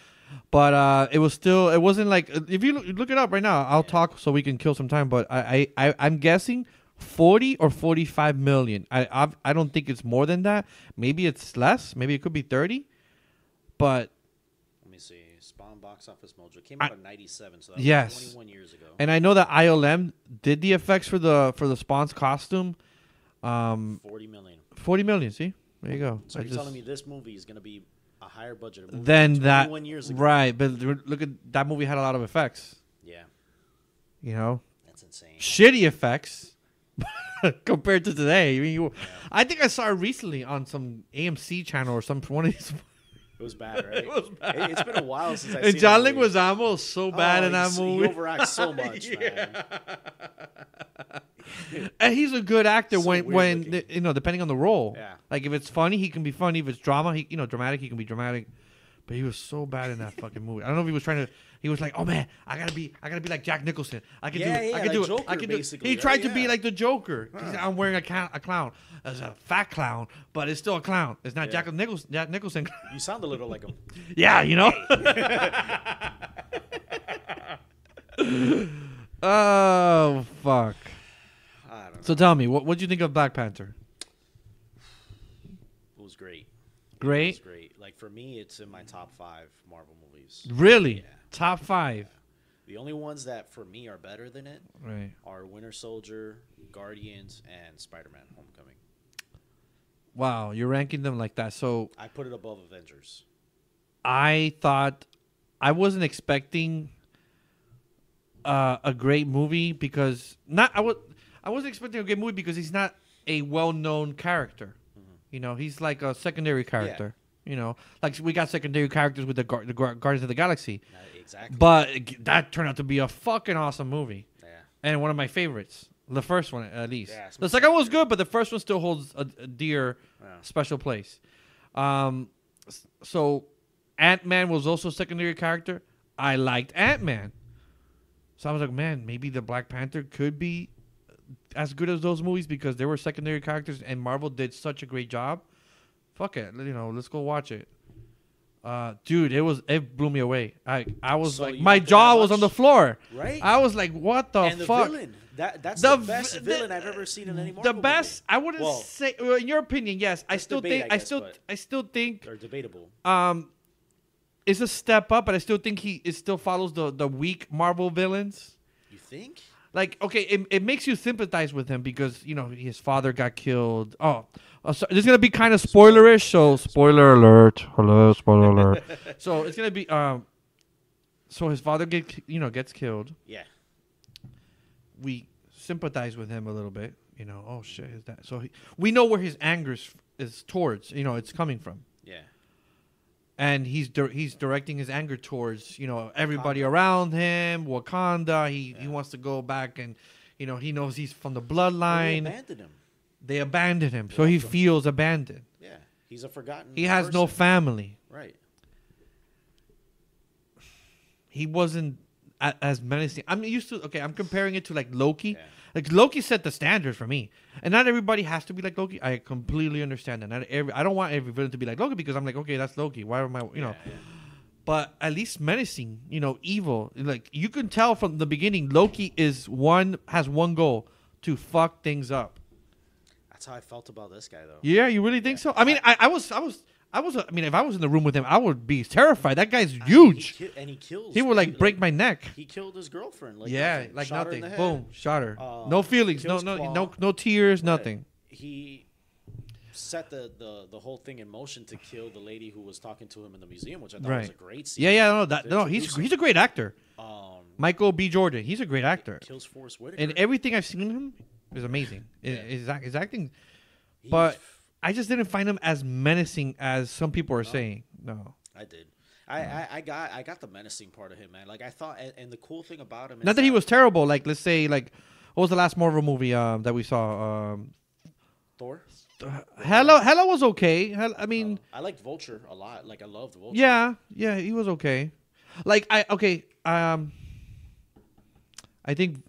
But it wasn't like, if you look it up right now, I'll talk so we can kill some time. But I'm guessing 40 or 45 million. I don't think it's more than that. Maybe it's less. Maybe it could be 30. But let me see. Spawn box office mojo came out in '97, so that was 21 years ago. And I know that ILM did the effects for the Spawn's costume. 40 million. 40 million. See, there you go. So you're telling me this movie is gonna be a higher budget movie than that, 21 years ago. Right? But look at that movie had a lot of effects. Yeah, that's insane. Shitty effects compared to today. I mean, I think I saw it recently on some AMC channel or one of these. It was bad, right? It was bad. It's been a while since I've seen seen John Leguizamo so bad in that movie. He overacts so much, man. And he's a good actor when depending on the role. Yeah. Like if it's funny, he can be funny. If it's drama, dramatic, he can be dramatic. But he was so bad in that fucking movie. I don't know if he was trying to. He was like, "Oh man, I gotta be like Jack Nicholson. I can do it. I can do it. I can do it." He tried to be like the Joker. He said, "I'm wearing a clown. It's a fat clown, but it's still a clown. It's not Jack Nicholson." You sound a little like him. Yeah, Oh fuck. I don't know. So tell me, what'd you think of Black Panther? It was great. Great? It was great. Like, for me, it's in my top 5 Marvel movies. Really? Yeah. Top 5? The only ones that, for me, are better than it are Winter Soldier, Guardians, and Spider-Man Homecoming. Wow, you're ranking them like that. So I put it above Avengers. I wasn't expecting a great movie because I wasn't expecting a great movie because he's not a well-known character. He's like a secondary character. Like we got secondary characters with the Guardians of the Galaxy. Exactly. But that turned out to be a fucking awesome movie. Yeah. And one of my favorites. The first one, at least. Yeah, the second one was good, but the first one still holds a dear special place. So Ant-Man was also a secondary character. I liked Ant-Man. So I was like, man, maybe the Black Panther could be as good as those movies because they were secondary characters and Marvel did such a great job. Fuck it, let's go watch it. Dude, it blew me away. I was like, my jaw was on the floor. Right? I was like, what the fuck? The villain. That's the best villain I've ever seen in any Marvel movie. The best, I wouldn't say. Well, in your opinion, yes. I still think. I still think. They're debatable. It's a step up, but I still think it still follows the weak Marvel villains. You think? Like, okay, it makes you sympathize with him because his father got killed. So this is gonna be kind of spoilerish. So spoiler alert. Hello, spoiler alert. So it's gonna be so his father gets killed. Yeah. We sympathize with him a little bit. Oh shit, is that? So we know where his anger is towards. It's coming from. Yeah. And he's directing his anger towards everybody around him, Wakanda. He wants to go back and he knows he's from the bloodline. Well, they abandoned him. They abandoned him, so he feels abandoned. Yeah. He's a forgotten. He has no person. family. Right. He wasn't as menacing. I'm used to. Okay, I'm comparing it to like Loki. Yeah. Like Loki set the standard for me, and not everybody has to be like Loki. I completely understand that. I don't want every villain to be like Loki because I'm like, okay, that's Loki. Why am I? You know. Yeah. But at least menacing, evil. Like you can tell from the beginning, Loki has one goal: to fuck things up. That's how I felt about this guy, though. Yeah, you really think so? I mean, I was. I mean, if I was in the room with him, I would be terrified. That guy's huge. He kills. He would break my neck. He killed his girlfriend. Nothing. Like shot nothing. Her in the Boom, head. shot her. No feelings. No tears. Right. Nothing. He set the whole thing in motion to kill the lady who was talking to him in the museum, which I thought was a great scene. Yeah. He's a great actor. Michael B. Jordan. He's a great actor. Kills Forrest Whitaker. And everything I've seen him is amazing. His acting, but I just didn't find him as menacing as some people are saying. No, I did. I got the menacing part of him, man. Like I thought, and the cool thing about him. Not that he was terrible. Like let's say, what was the last Marvel movie that we saw? Thor. Hela was okay. I mean, I liked Vulture a lot. Like I loved Vulture. Yeah, he was okay. I think,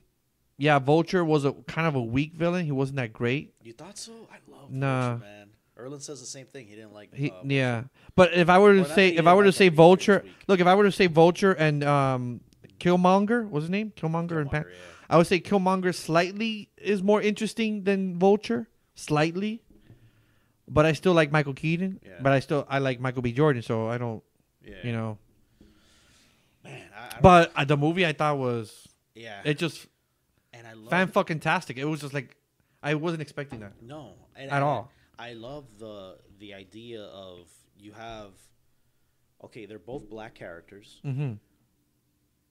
Vulture was a kind of a weak villain. He wasn't that great. You thought so? I love Nah. Vulture, man. Erlen says the same thing. He didn't like. But if I were to say, Vulture, week. look, if I were to say Vulture and Killmonger, what's his name? Killmonger and Pan. Yeah. I would say Killmonger slightly is more interesting than Vulture, slightly. But I still like Michael Keaton. Yeah. But I like Michael B. Jordan, so I don't, Man, But the movie I thought was, it just, and I love fan-fucking-tastic. It was just like, I wasn't expecting that. No, at all. I love the idea of you have, they're both black characters,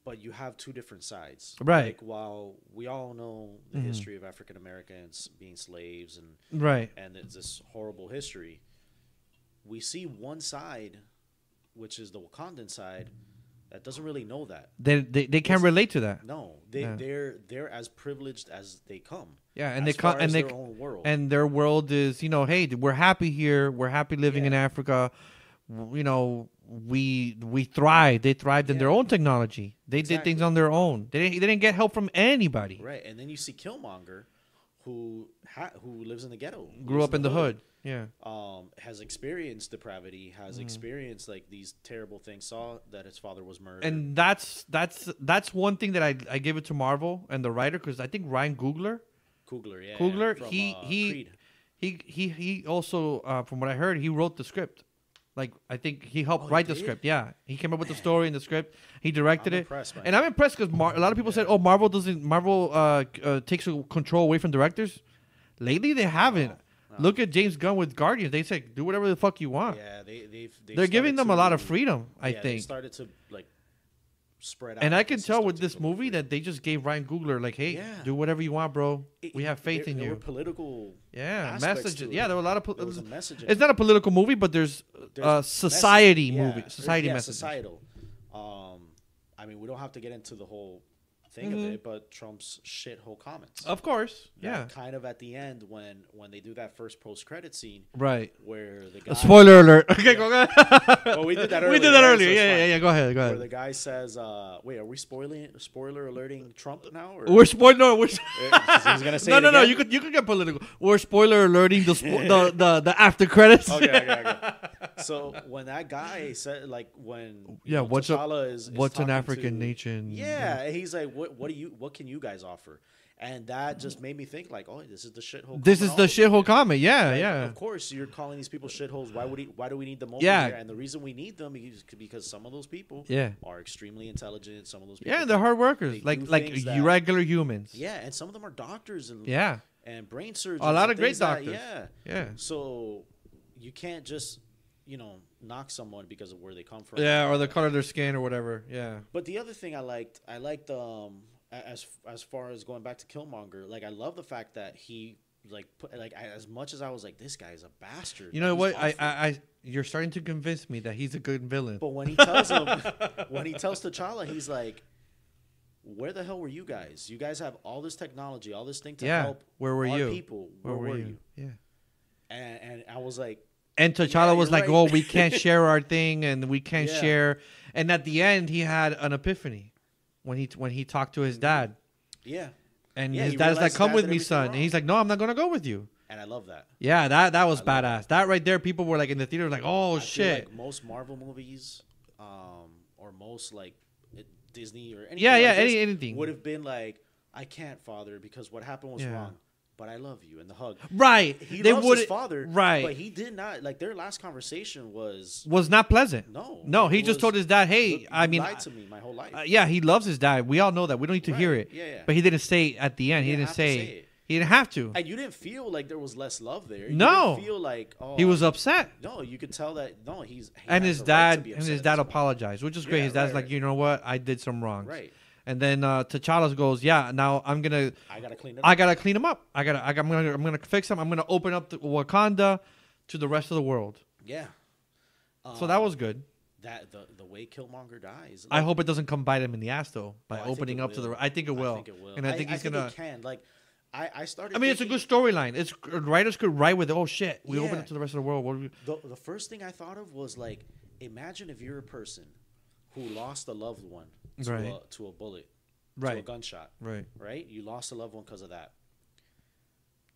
but you have two different sides. Right. Like while we all know the history of African Americans being slaves and it's this horrible history, we see one side, which is the Wakandan side, that doesn't really know that. They can't relate to that. No, they're as privileged as they come. Yeah, and their own world. And their world is, hey, we're happy here. We're happy living in Africa. We thrive. They thrived in their own technology. They did things on their own. They didn't get help from anybody. Right, and then you see Killmonger, who lives in the ghetto, grew up in the hood. Yeah. Has experienced depravity, has experienced these terrible things. Saw that his father was murdered. And that's one thing that I give it to Marvel and the writer, because I think Ryan Coogler, from, he also from what I heard, he wrote the script. Like I think he helped write the script. Yeah, he came up with the story and the script. He directed it, and I'm impressed because a lot of people said, "Oh, Marvel takes control away from directors." Lately, they haven't. No. Look at James Gunn with Guardians. They say, "Do whatever the fuck you want." Yeah, they're giving them a lot of freedom. I think they started to spread out. And I can tell with this movie that they just gave Ryan Coogler hey, do whatever you want, bro. We have faith in you. There were political messages. Yeah, there were a lot of there was a message. It's not a political movie, but there's society movie, society message. Societal. I mean, we don't have to get into the whole thing of it, but Trump's shithole comments. Of course, kind of at the end when they do that first post-credit scene, right? Where the guy, spoiler alert. Okay, go ahead. Well, we did that earlier. We did that earlier. Yeah. Go ahead. Where the guy says, "Wait, are we spoiler alerting Trump now?" Or? We're spoiler. No, he's gonna say no. You could get political. We're spoiler alerting the after credits. Okay. So when that guy said when what's an African nation? Yeah, he's like, what can you guys offer? And that just made me think this is the shithole. This is the shithole comment. Yeah. Of course, you're calling these people shitholes. Why do we need them over here? And the reason we need them is because some of those people are extremely intelligent. Some of those people they're hard workers, like regular humans. Yeah, and some of them are doctors and and brain surgeons. A lot of great doctors. So you can't just knock someone because of where they come from. Yeah, or the color of their skin or whatever. Yeah. But the other thing I liked as far as going back to Killmonger, I love the fact that he as much as I was like, this guy is a bastard. You know what? I you're starting to convince me that he's a good villain. But when he tells T'Challa, he's like, where the hell were you guys? You guys have all this technology, all this thing to help. Where were our you? People. Where were you? Yeah. And I was like, And T'Challa was you're like, right. "Oh, we can't share our thing, and we can't Yeah. share." And at the end, he had an epiphany when he talked to his dad, Yeah. and Yeah, his he dad's like, realized "Come dad with did me, everything son." wrong. And he's like, "No, I'm not gonna go with you." And I love that. Yeah, that was I love badass. That right there, people were like in the theater, like, "Oh I feel shit!" like most Marvel movies, or most like Disney or anything Yeah, like yeah, this anything. would have been like, I can't, father, because what happened was Yeah. wrong. But I love you, and the hug. Right. He They loves would his father, right. But he did not like their last conversation was not pleasant. no. He just told his dad, "Hey, "Look, I you mean, lied to me my whole life." yeah, he loves his dad. We all know that. We don't need to hear Right. it." Yeah. But he didn't say it at the end. He didn't have to say it. he didn't have to. And you didn't feel like there was less love there. You No. didn't feel like He was upset. No, you could tell that. No, he And has his the right to dad be and upset his at dad this point. apologized, which is great. Yeah, His dad's right, like, right. "You know what? I did some wrongs." Right. And then T'Challa goes, "Yeah, now I gotta clean it up. I gotta clean him up. I'm gonna fix him. I'm gonna open up the Wakanda to the rest of the world." Yeah. So that was good. That the way Killmonger dies. I hope it doesn't come bite him in the ass though by I think opening it up to the. will. I think it will. And I think he's gonna. it can. Like, I started. I mean, it's a good storyline. It's writers could write with, "Oh shit, we open Yeah. it to the rest of the world." What do we... The first thing I thought of was like, imagine if you're a person who lost a loved one to, Right. to a bullet, to a Right. gunshot, Right. right? You lost a loved one because of that.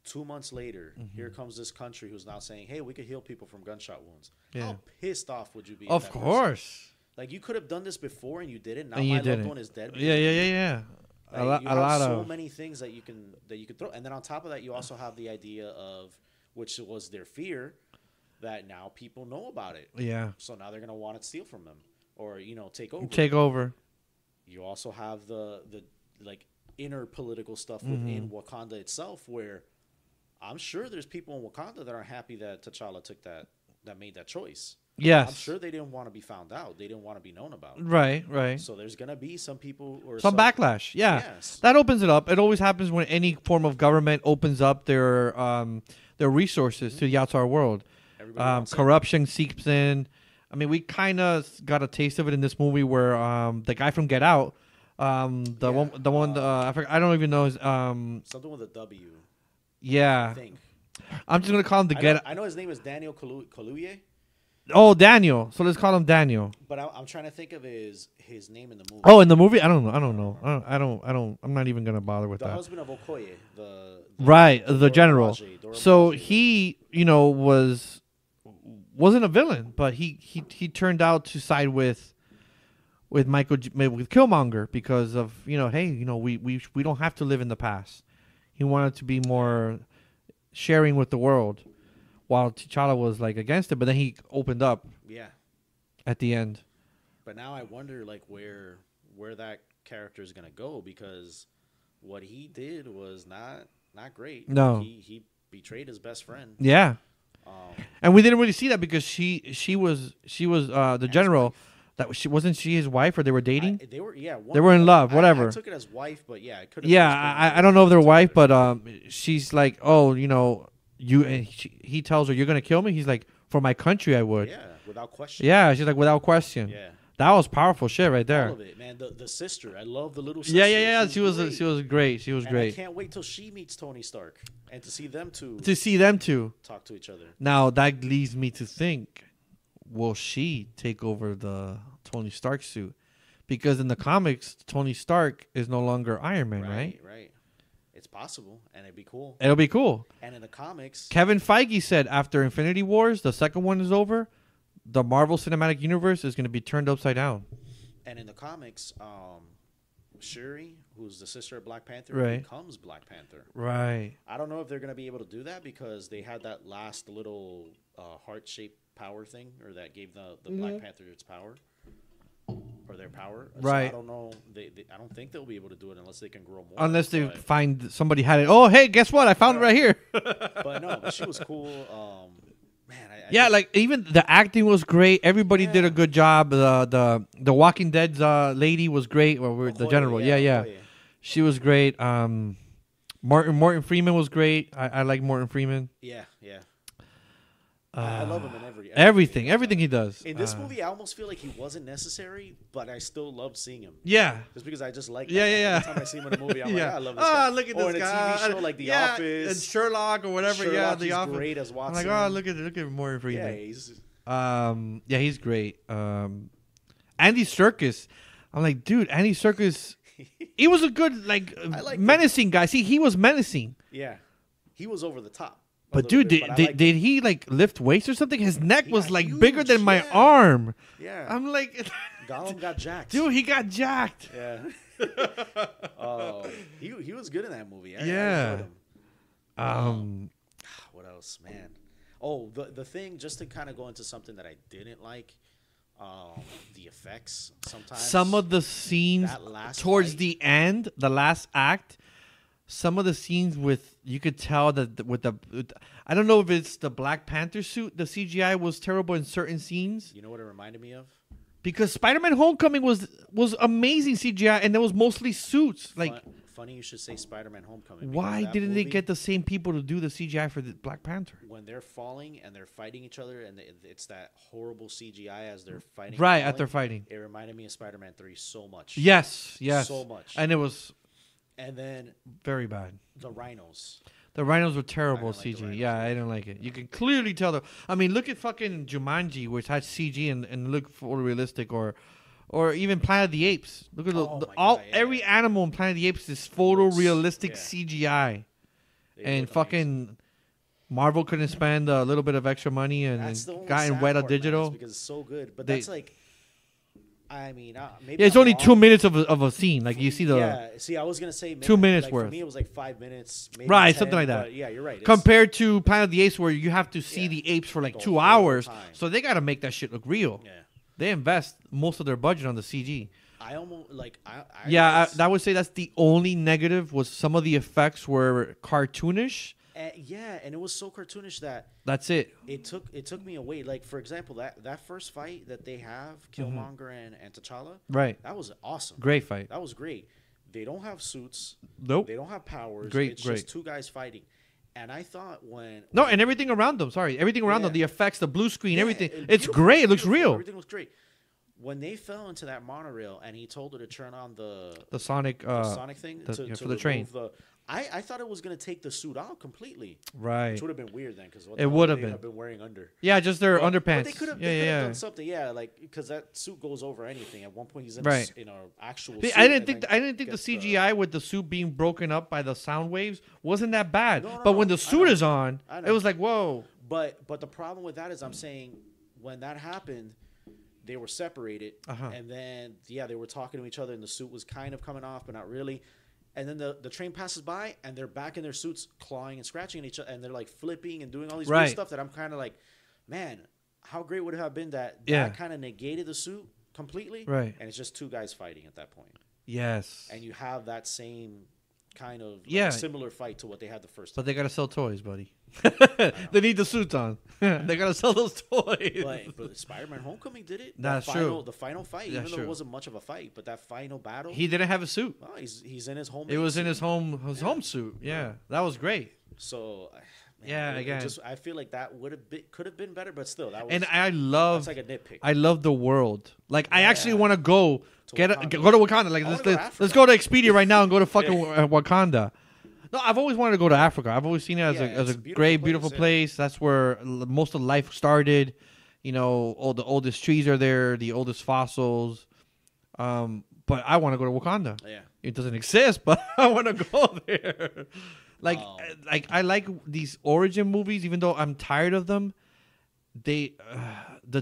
2 months later, Mm-hmm. here comes this country who's now saying, "Hey, we could heal people from gunshot wounds." Yeah. How pissed off would you be? at Of that person? course. Like, you could have done this before and you didn't. Now And my you didn't. loved one is dead. because Yeah, of yeah, you. yeah, yeah. Like, a you have lot so of many things that you can throw, and then on top of that, you also have the idea of, which was their fear, that now people know about it, yeah. so now they're gonna want to steal from them or take over. Take over. You also have the like inner political stuff Mm-hmm. within Wakanda itself, where I'm sure there's people in Wakanda that are happy that T'Challa took that made that choice. Yes. I'm sure they didn't want to be found out. They didn't want to be known about. Right. Right. So there's gonna be some people or Some backlash. Yeah. Yes. That opens it up. It always happens when any form of government opens up their resources to the outside world. Everybody wants it. Corruption seeps in. I mean, we kind of got a taste of it in this movie where the guy from Get Out, I forgot, I don't even know his Something with a W. I yeah. think. I'm just gonna call him the Get. I know his name is Daniel Kaluuya, Oh, Daniel. So let's call him Daniel. but I'm trying to think of his name in the movie. Oh, in the movie, I don't know. I'm not even gonna bother with The that. husband of Okoye, the Right, the Dora general. Milaje, Dora So Milaje. he, wasn't a villain, but he turned out to side with with Killmonger because of hey, we don't have to live in the past. He wanted to be more sharing with the world, while T'Challa was like against it. But then he opened up Yeah, at the end. but now I wonder like where that character is gonna go, because what he did was not great. No. he betrayed his best friend. Yeah, Um, and we didn't really see that because she was the general. That she wasn't she his wife, or they were dating. they were They were in love, whatever. I took it as wife, but yeah, it could. Yeah, I don't know if they're wife, but she's like, oh, you. And he tells her, "You're gonna kill me." He's like, "For my country, I would." Yeah, without question. Yeah, she's like, "Without question." Yeah. That was powerful shit right there. All of it, man. The sister, I love the little sister. Yeah. She was great. She was And great. I can't wait till she meets Tony Stark and to see them two To see them two. talk to each other. Now that leads me to think, will she take over the Tony Stark suit? Because in the comics, Tony Stark is no longer Iron Man, right? Right. It's possible, and it'd be cool. It'll be cool. And in the comics, Kevin Feige said after Infinity Wars, the second one is over, the Marvel Cinematic Universe is going to be turned upside down. Shuri, who's the sister of Black Panther, Right. becomes Black Panther. Right. I don't know if they're going to be able to do that because they had that last little heart-shaped power thing, or that gave the Black Panther its power, or their power. So Right. I don't know. I don't think they'll be able to do it unless they can grow more. Unless they but, find somebody had it. Oh, hey, guess what? I found it right here. but no, but she was cool. Man, I Yeah, think- like even the acting was great. Everybody did a Yeah. good job. The Walking Dead's the was great. Or the Okoye, general, yeah. Okoye. She was great. Martin Freeman was great. I like Martin Freeman. Yeah. I love him in everything he does. In this movie, I almost feel like he wasn't necessary, but I still loved seeing him. Yeah. Just because I just like Yeah. Every time I see him in a movie, I'm like, I love this guy. Look at or this in a guy. TV show like The Office. And Sherlock or whatever. Sherlock, The he's Office. great as Watson. I'm like, look at Morgan Freeman. Yeah, he's great. Andy Serkis. I'm like, dude, Andy Serkis. He was a good, menacing guy. See, he was menacing. Yeah. He was over the top. But dude, did he lift weights or something? His neck was huge, bigger than my arm. Yeah. I'm like, Gollum got jacked. Dude, he got jacked. Yeah. He was good in that movie. I Yeah. What else, man? Oh, the thing, just to kind of go into something that I didn't like, the effects sometimes. Some of the scenes towards the end, the last act, some of the scenes you could tell that I don't know if it's the Black Panther suit, the CGI was terrible in certain scenes. You know what it reminded me of? Because Spider-Man Homecoming was amazing CGI, and there was mostly suits. Funny you should say Spider-Man Homecoming. Why didn't they get the same people to do the CGI for the Black Panther? When they're falling and they're fighting each other, and it's that horrible CGI as they're fighting. Right, as they're fighting. It reminded me of Spider-Man 3 so much. Yes. So much. And it was... And then... very bad. The rhinos. The rhinos were terrible CG. Like I didn't like it. You can clearly tell. Look at fucking Jumanji, which had CG and look photorealistic, or even Planet of the Apes. Look at every animal in Planet of the Apes is photorealistic CGI, and fucking Marvel couldn't spend a little bit of extra money and got in Weta Digital because it's so good. But that's like. I mean, maybe it's only 2 minutes of a scene. Like you see the. Yeah, see, I was gonna say maybe, 2 minutes worth. For me, it was like 5 minutes, maybe right, 10, something like that. Yeah, you're right. Compared to Planet of the Apes, where you have to see the apes for 2 hours, so they got to make that shit look real. Yeah, they invest most of their budget on the CG. I almost I would say that's the only negative was some of the effects were cartoonish. And it was so cartoonish that's it. It took me away. Like for example, that first fight that they have, Killmonger and T'Challa. Right. That was awesome. Great fight. That was great. They don't have suits. Nope. They don't have powers. Great. Just two guys fighting. And I thought and everything around them. Sorry, everything around them. The effects, the blue screen, everything. It's great. It looks real. Everything looks great. When they fell into that monorail and he told her to turn on the sonic thing for the train. I thought it was going to take the suit out completely. Right. Which would have been weird then, because it would have been wearing under. Yeah, just their underpants. But they could have done something. Yeah, because that suit goes over anything. At one point, he's in an actual. I didn't think the CGI with the suit being broken up by the sound waves wasn't that bad. But when the suit is on, it was like whoa. But the problem with that is, I'm saying when that happened, they were separated, and then they were talking to each other, and the suit was kind of coming off, but not really. And then the train passes by, and they're back in their suits, clawing and scratching at each other, and they're like flipping and doing all these weird stuff that I'm kind of like, man, how great would it have been that kind of negated the suit completely? Right. And it's just two guys fighting at that point. Yes. And you have that same kind of similar fight to what they had the first time. But they got to sell toys, buddy. They need the suits on. They got to sell those toys. But Spider-Man Homecoming did it. That's true. The final fight, even though it wasn't much of a fight, but that final battle. He didn't have a suit. Oh, he's in his home. It was in his home suit. Yeah, that was great. So, again, I feel like that could have been better, but still, that was. And I love. That's like a nitpick. I love the world. Like I actually want to go go to Wakanda. Like let's go to Expedia right now and go to fucking Wakanda. No, I've always wanted to go to Africa. I've always seen it as a great, beautiful place. That's where most of life started. You know, all the oldest trees are there, the oldest fossils. But I want to go to Wakanda. Yeah, it doesn't exist, but I want to go there. Like I like these origin movies, even though I'm tired of them. The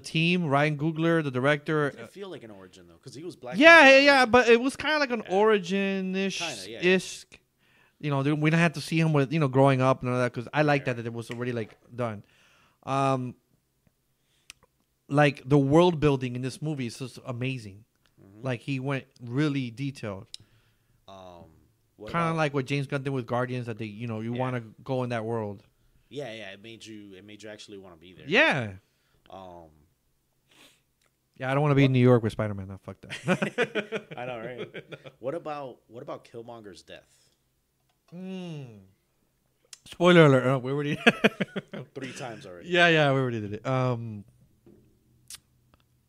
team, Ryan Coogler, the director. It didn't feel like an origin though, because he was black. Yeah, but it was kind of like an origin-ish. You know, we don't have to see him with growing up and all that, because I like that it was already done. Like the world building in this movie is just amazing. Mm-hmm. Like he went really detailed. Kind of like what James Gunn did with Guardians, that they want to go in that world. Yeah, it made you actually want to be there. Yeah. Yeah, I don't want to be in New York with Spider-Man. No, fuck that. I know, right? No. What about Killmonger's death? Spoiler alert. Oh, we already. 3 times already. Yeah, we already did it.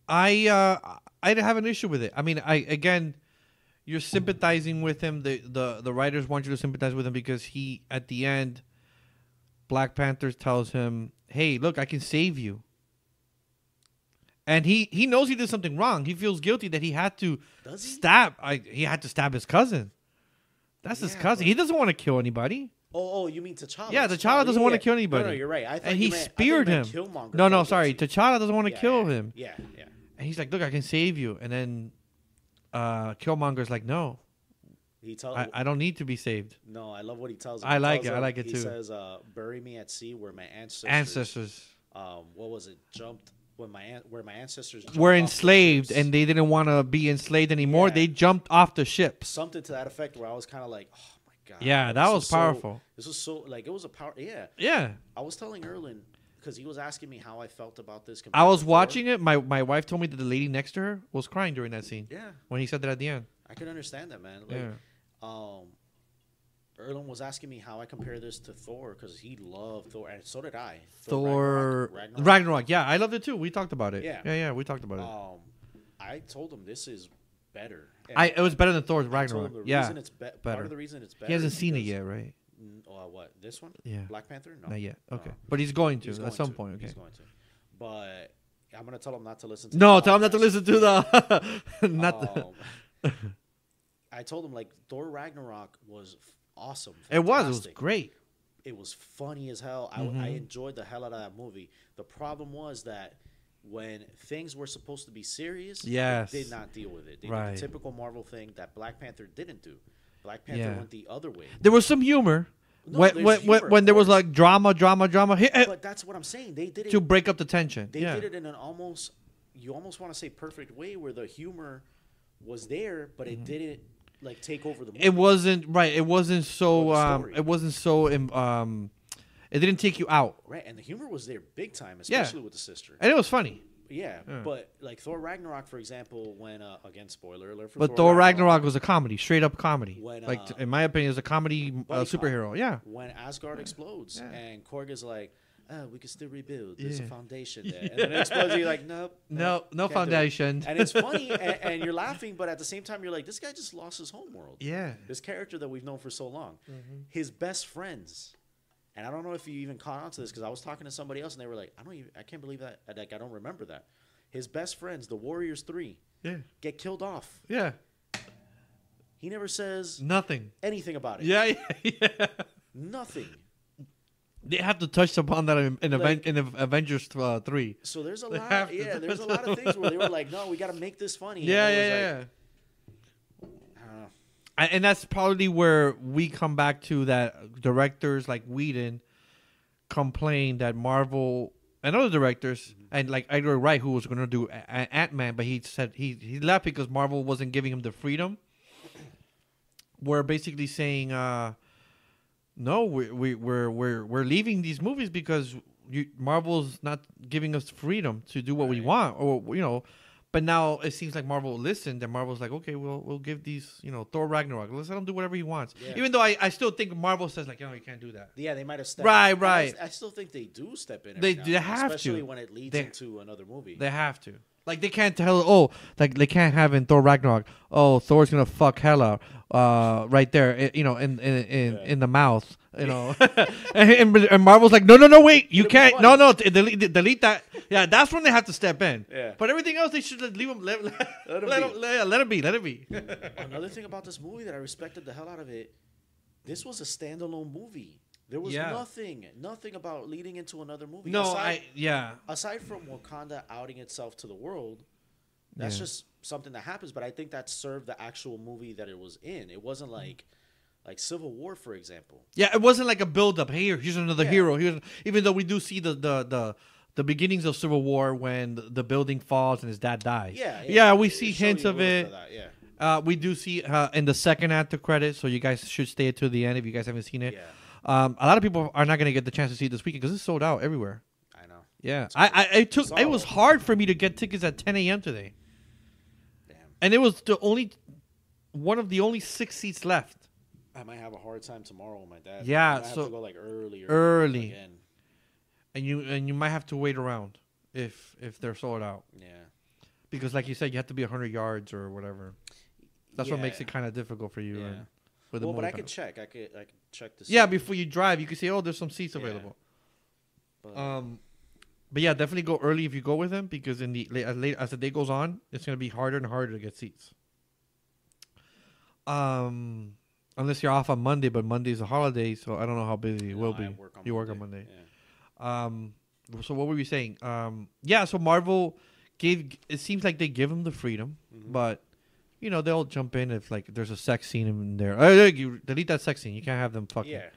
I didn't have an issue with it. I mean, again, you're sympathizing with him. The writers want you to sympathize with him because he, at the end, Black Panther tells him, "Hey, look, I can save you." And he knows he did something wrong. He feels guilty that he had to stab. He had to stab his cousin. That's his cousin. He doesn't want to kill anybody. Oh, you mean T'Challa? Yeah, T'Challa doesn't want to kill anybody. No, you're right. And he speared him. No, sorry. T'Challa doesn't want to kill him. Yeah. And he's like, "Look, I can save you." And then Killmonger's like, "No, I don't need to be saved." No, I love what he tells him. I like it too. He says, "Bury me at sea where my ancestors. What was it? Jumped when where my ancestors were enslaved, and they didn't want to be enslaved anymore. They jumped off the ship. Something to that effect, where I was kind of like, "Oh my god." Yeah, that was powerful. This was so like it was a power. Yeah. Yeah. I was telling Erlen because he was asking me how I felt about this. I was watching it. My wife told me that the lady next to her was crying during that scene. Yeah. When he said that at the end. I could understand that, man. Like, Erlen was asking me how I compare this to Thor because he loved Thor, and so did I. Thor Ragnarok. Yeah, I loved it too. We talked about it. Yeah, we talked about it. I told him this is better. It was better than Thor's Ragnarok. Part of the reason it's better. He hasn't seen it yet, right? What, this one? Yeah. Black Panther? No. Not yet. Okay. But he's going to at some point. Okay. He's going to. But I'm going to tell him not to listen to tell him not to listen to the... I told him, like, Thor Ragnarok was awesome. Fantastic. It was great. It was funny as hell. I enjoyed the hell out of that movie. The problem was that when things were supposed to be serious, they did not deal with it. They did the typical Marvel thing that Black Panther didn't do. Black Panther went the other way. There was some humor. When there was like drama. But that's what I'm saying. They did it to break up the tension. They did it in an almost want to say perfect way where the humor was there, but it didn't like take over the movie. It wasn't right. It wasn't so. It wasn't so. It didn't take you out. Right, and the humor was there big time, especially with the sister. And it was funny. Yeah, but like Thor Ragnarok, for example, when again, spoiler alert for but Thor Ragnarok was a comedy, straight up comedy. When, like in my opinion, it was a comedy superhero. Yeah. When Asgard explodes and Korg is like, we can still rebuild. There's a foundation there, and then it explodes. You're like, nope, no foundation. And it's funny, and you're laughing, but at the same time, you're like, this guy just lost his homeworld. Yeah. This character that we've known for so long, his best friends. And I don't know if you even caught on to this because I was talking to somebody else and they were like, I can't believe that. Like, I don't remember that. His best friends, the Warriors 3, get killed off. Yeah. He never says anything about it. Yeah. Nothing. They have to touch upon that in Avengers 3. So there's a lot. Yeah, there's a lot of things where they were like, no, we got to make this funny. Yeah. And that's probably where we come back to that directors like Whedon complain that Marvel and other directors and like Edgar Wright, who was going to do Ant-Man, but he said he left because Marvel wasn't giving him the freedom. We're basically saying, no, we're leaving these movies because Marvel's not giving us freedom to do what we want, or But now it seems like Marvel listened, and Marvel's like, okay, we'll give these, Thor Ragnarok. Let's let him do whatever he wants. Yeah. Even though I still think Marvel says like, you can't do that. Yeah, they might have stepped in. Right. I still think they do step in. They have especially when it leads into another movie. They have to. Like they can't tell. They can't have in Thor Ragnarok. Oh, Thor's gonna fuck Hela, right there. In the mouth. And Marvel's like, no, wait, you can't. No, delete that. Yeah, that's when they have to step in. Yeah. But everything else, they should leave them. Let it be. Another thing about this movie that I respected the hell out of it, this was a standalone movie. There was nothing about leading into another movie. No, Aside from Wakanda outing itself to the world, that's just something that happens. But I think that served the actual movie that it was in. It wasn't like Civil War, for example. Yeah, it wasn't like a build-up. Hey, here's another hero. Even though we do see the beginnings of Civil War when the building falls and his dad dies. Yeah, we see hints of it. We do see in the second act of credits, so you guys should stay to the end if you guys haven't seen it. Yeah. A lot of people are not going to get the chance to see it this weekend because it's sold out everywhere. I know. Yeah, it was hard for me to get tickets at 10 a.m. today. Damn. And it was one of the only 6 seats left I might have a hard time tomorrow with my dad. Yeah, I might have so to go like early again. and you might have to wait around if they're sold out. Yeah. Because like you said, you have to be 100 yards or whatever. That's what makes it kind of difficult for you. Yeah. With the Well, but I movie could check. I could check to see. Yeah, before you drive, you can say, "Oh, there's some seats Yeah. available." But, But yeah, definitely go early if you go with them because in the as the day goes on, it's gonna be harder and harder to get seats. Unless you're off on Monday, but Monday's a holiday, so I don't know how busy it will be. You work on Monday. Yeah. So what were we saying? Yeah. So Marvel it seems like they give them the freedom, but you know they'll jump in if like there's a sex scene in there. You delete that sex scene. You can't have them fucking. Yeah.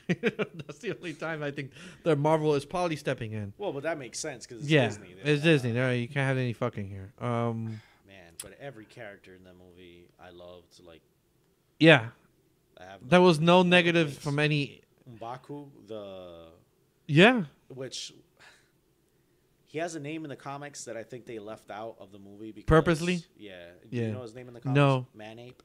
That's the only time I think that Marvel is probably stepping in. Well, but that makes sense because it's Yeah, Disney. it's Disney. No, you can't have any fucking here. Man, but every character in that movie, I loved. Like, Yeah, I have there was no negative from any. M'Baku, Yeah, which he has a name in the comics that I think they left out of the movie because, Purposely? Yeah. Do Yeah. you know his name in the comics? No. Manape.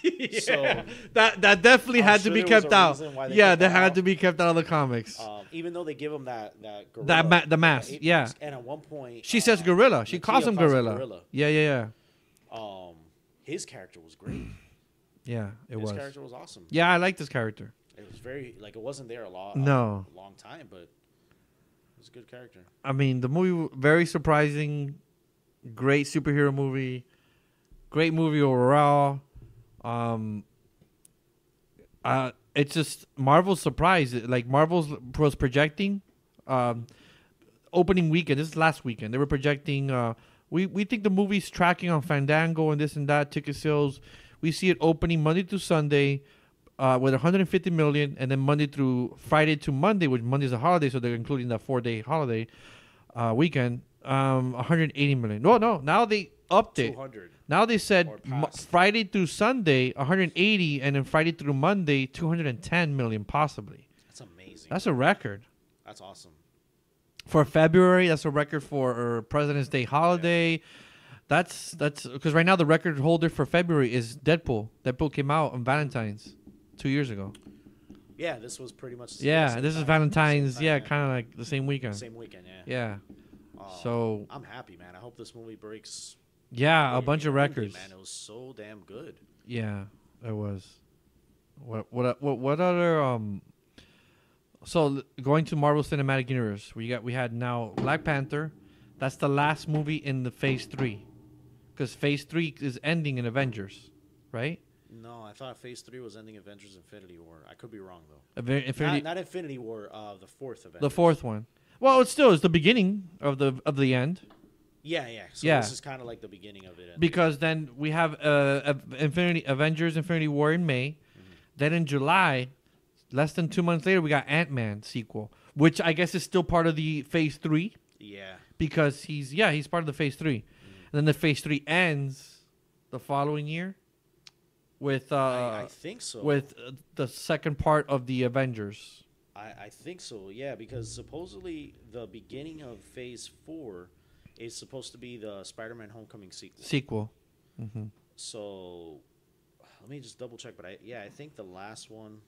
yeah. So that definitely I'm had sure to be there was kept a out. reason why they Yeah, kept that that had out. to be kept out of the comics. Even though they give him that gorilla, The mask, ape yeah. mask, and at one point She says gorilla. She Nakia calls him gorilla. Yeah. His character was great. Yeah, it was. His character was awesome. Yeah, I like this character. It was very like it wasn't there a long time, but it was a good character. I mean, the movie very surprising, great superhero movie, great movie overall. It's just Marvel's surprise. Like Marvel's was projecting, opening weekend. This is last weekend. They were projecting. We think the movie's tracking on Fandango and this and that ticket sales. We see it opening Monday to Sunday, with 150 million, and then Monday through Friday to Monday, which Monday's a holiday, so they're including that 4-day holiday weekend. 180 million. No. Now they upped it. 200. Now they said Or past. Friday through Sunday 180, and then Friday through Monday 210 million possibly. That's amazing. That's a record That's awesome. for February. That's a record for President's Day holiday. That's because right now the record holder for February is Deadpool. Deadpool came out on Valentine's 2 years ago. Yeah, this was pretty much. Yeah, this is Valentine's. Same time, Yeah, kind of like the same weekend. Same weekend. Yeah. Yeah. Oh, So I'm happy, man. I hope this movie breaks. yeah, a bunch of movie, records. Man, it was so damn good. Yeah, it was. What other So going to Marvel Cinematic Universe, we had now Black Panther. That's the last movie in the Phase 3, because Phase 3 is ending in Avengers, right? No, I thought Phase 3 was ending Avengers Infinity War. I could be wrong though. Not Infinity War. The fourth Avengers. The fourth one. Well, it's the beginning of the end. Yeah. So Yeah. this is kind of like the beginning of it. Because then we have Avengers Infinity War in May. Then in July, less than 2 months later, we got Ant-Man sequel, which I guess is still part of the Phase 3 Yeah. because he's part of the Phase 3. And then the Phase 3 ends the following year with I think so. with the second part of the Avengers. I think so. Yeah, because supposedly the beginning of Phase 4 is supposed to be the Spider-Man Homecoming sequel. Mm-hmm. So let me just double check, but I think the last one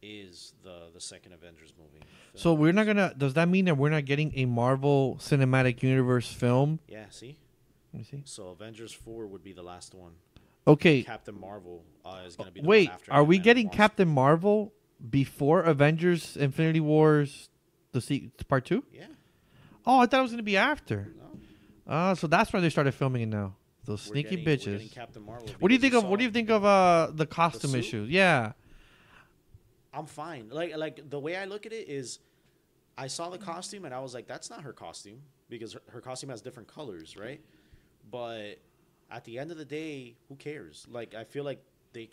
is the second Avengers movie. So we're not gonna. Does that mean that we're not getting a Marvel Cinematic Universe film? Yeah, see? Let me see. So Avengers 4 would be the last one. Okay. Captain Marvel is going to be the Wait, one after. are we Ant-Man getting and Wasp. Captain Marvel before Avengers Infinity Wars part 2? Yeah. Oh, I thought it was gonna be after. No. So that's why they started filming it now. Those We're sneaky getting bitches. Captain Marvel What do you because think of the costume suit? issues? Yeah. I'm fine. Like the way I look at it is, I saw the costume and I was like, that's not her costume because her costume has different colors, right? But at the end of the day, who cares? Like I feel like they're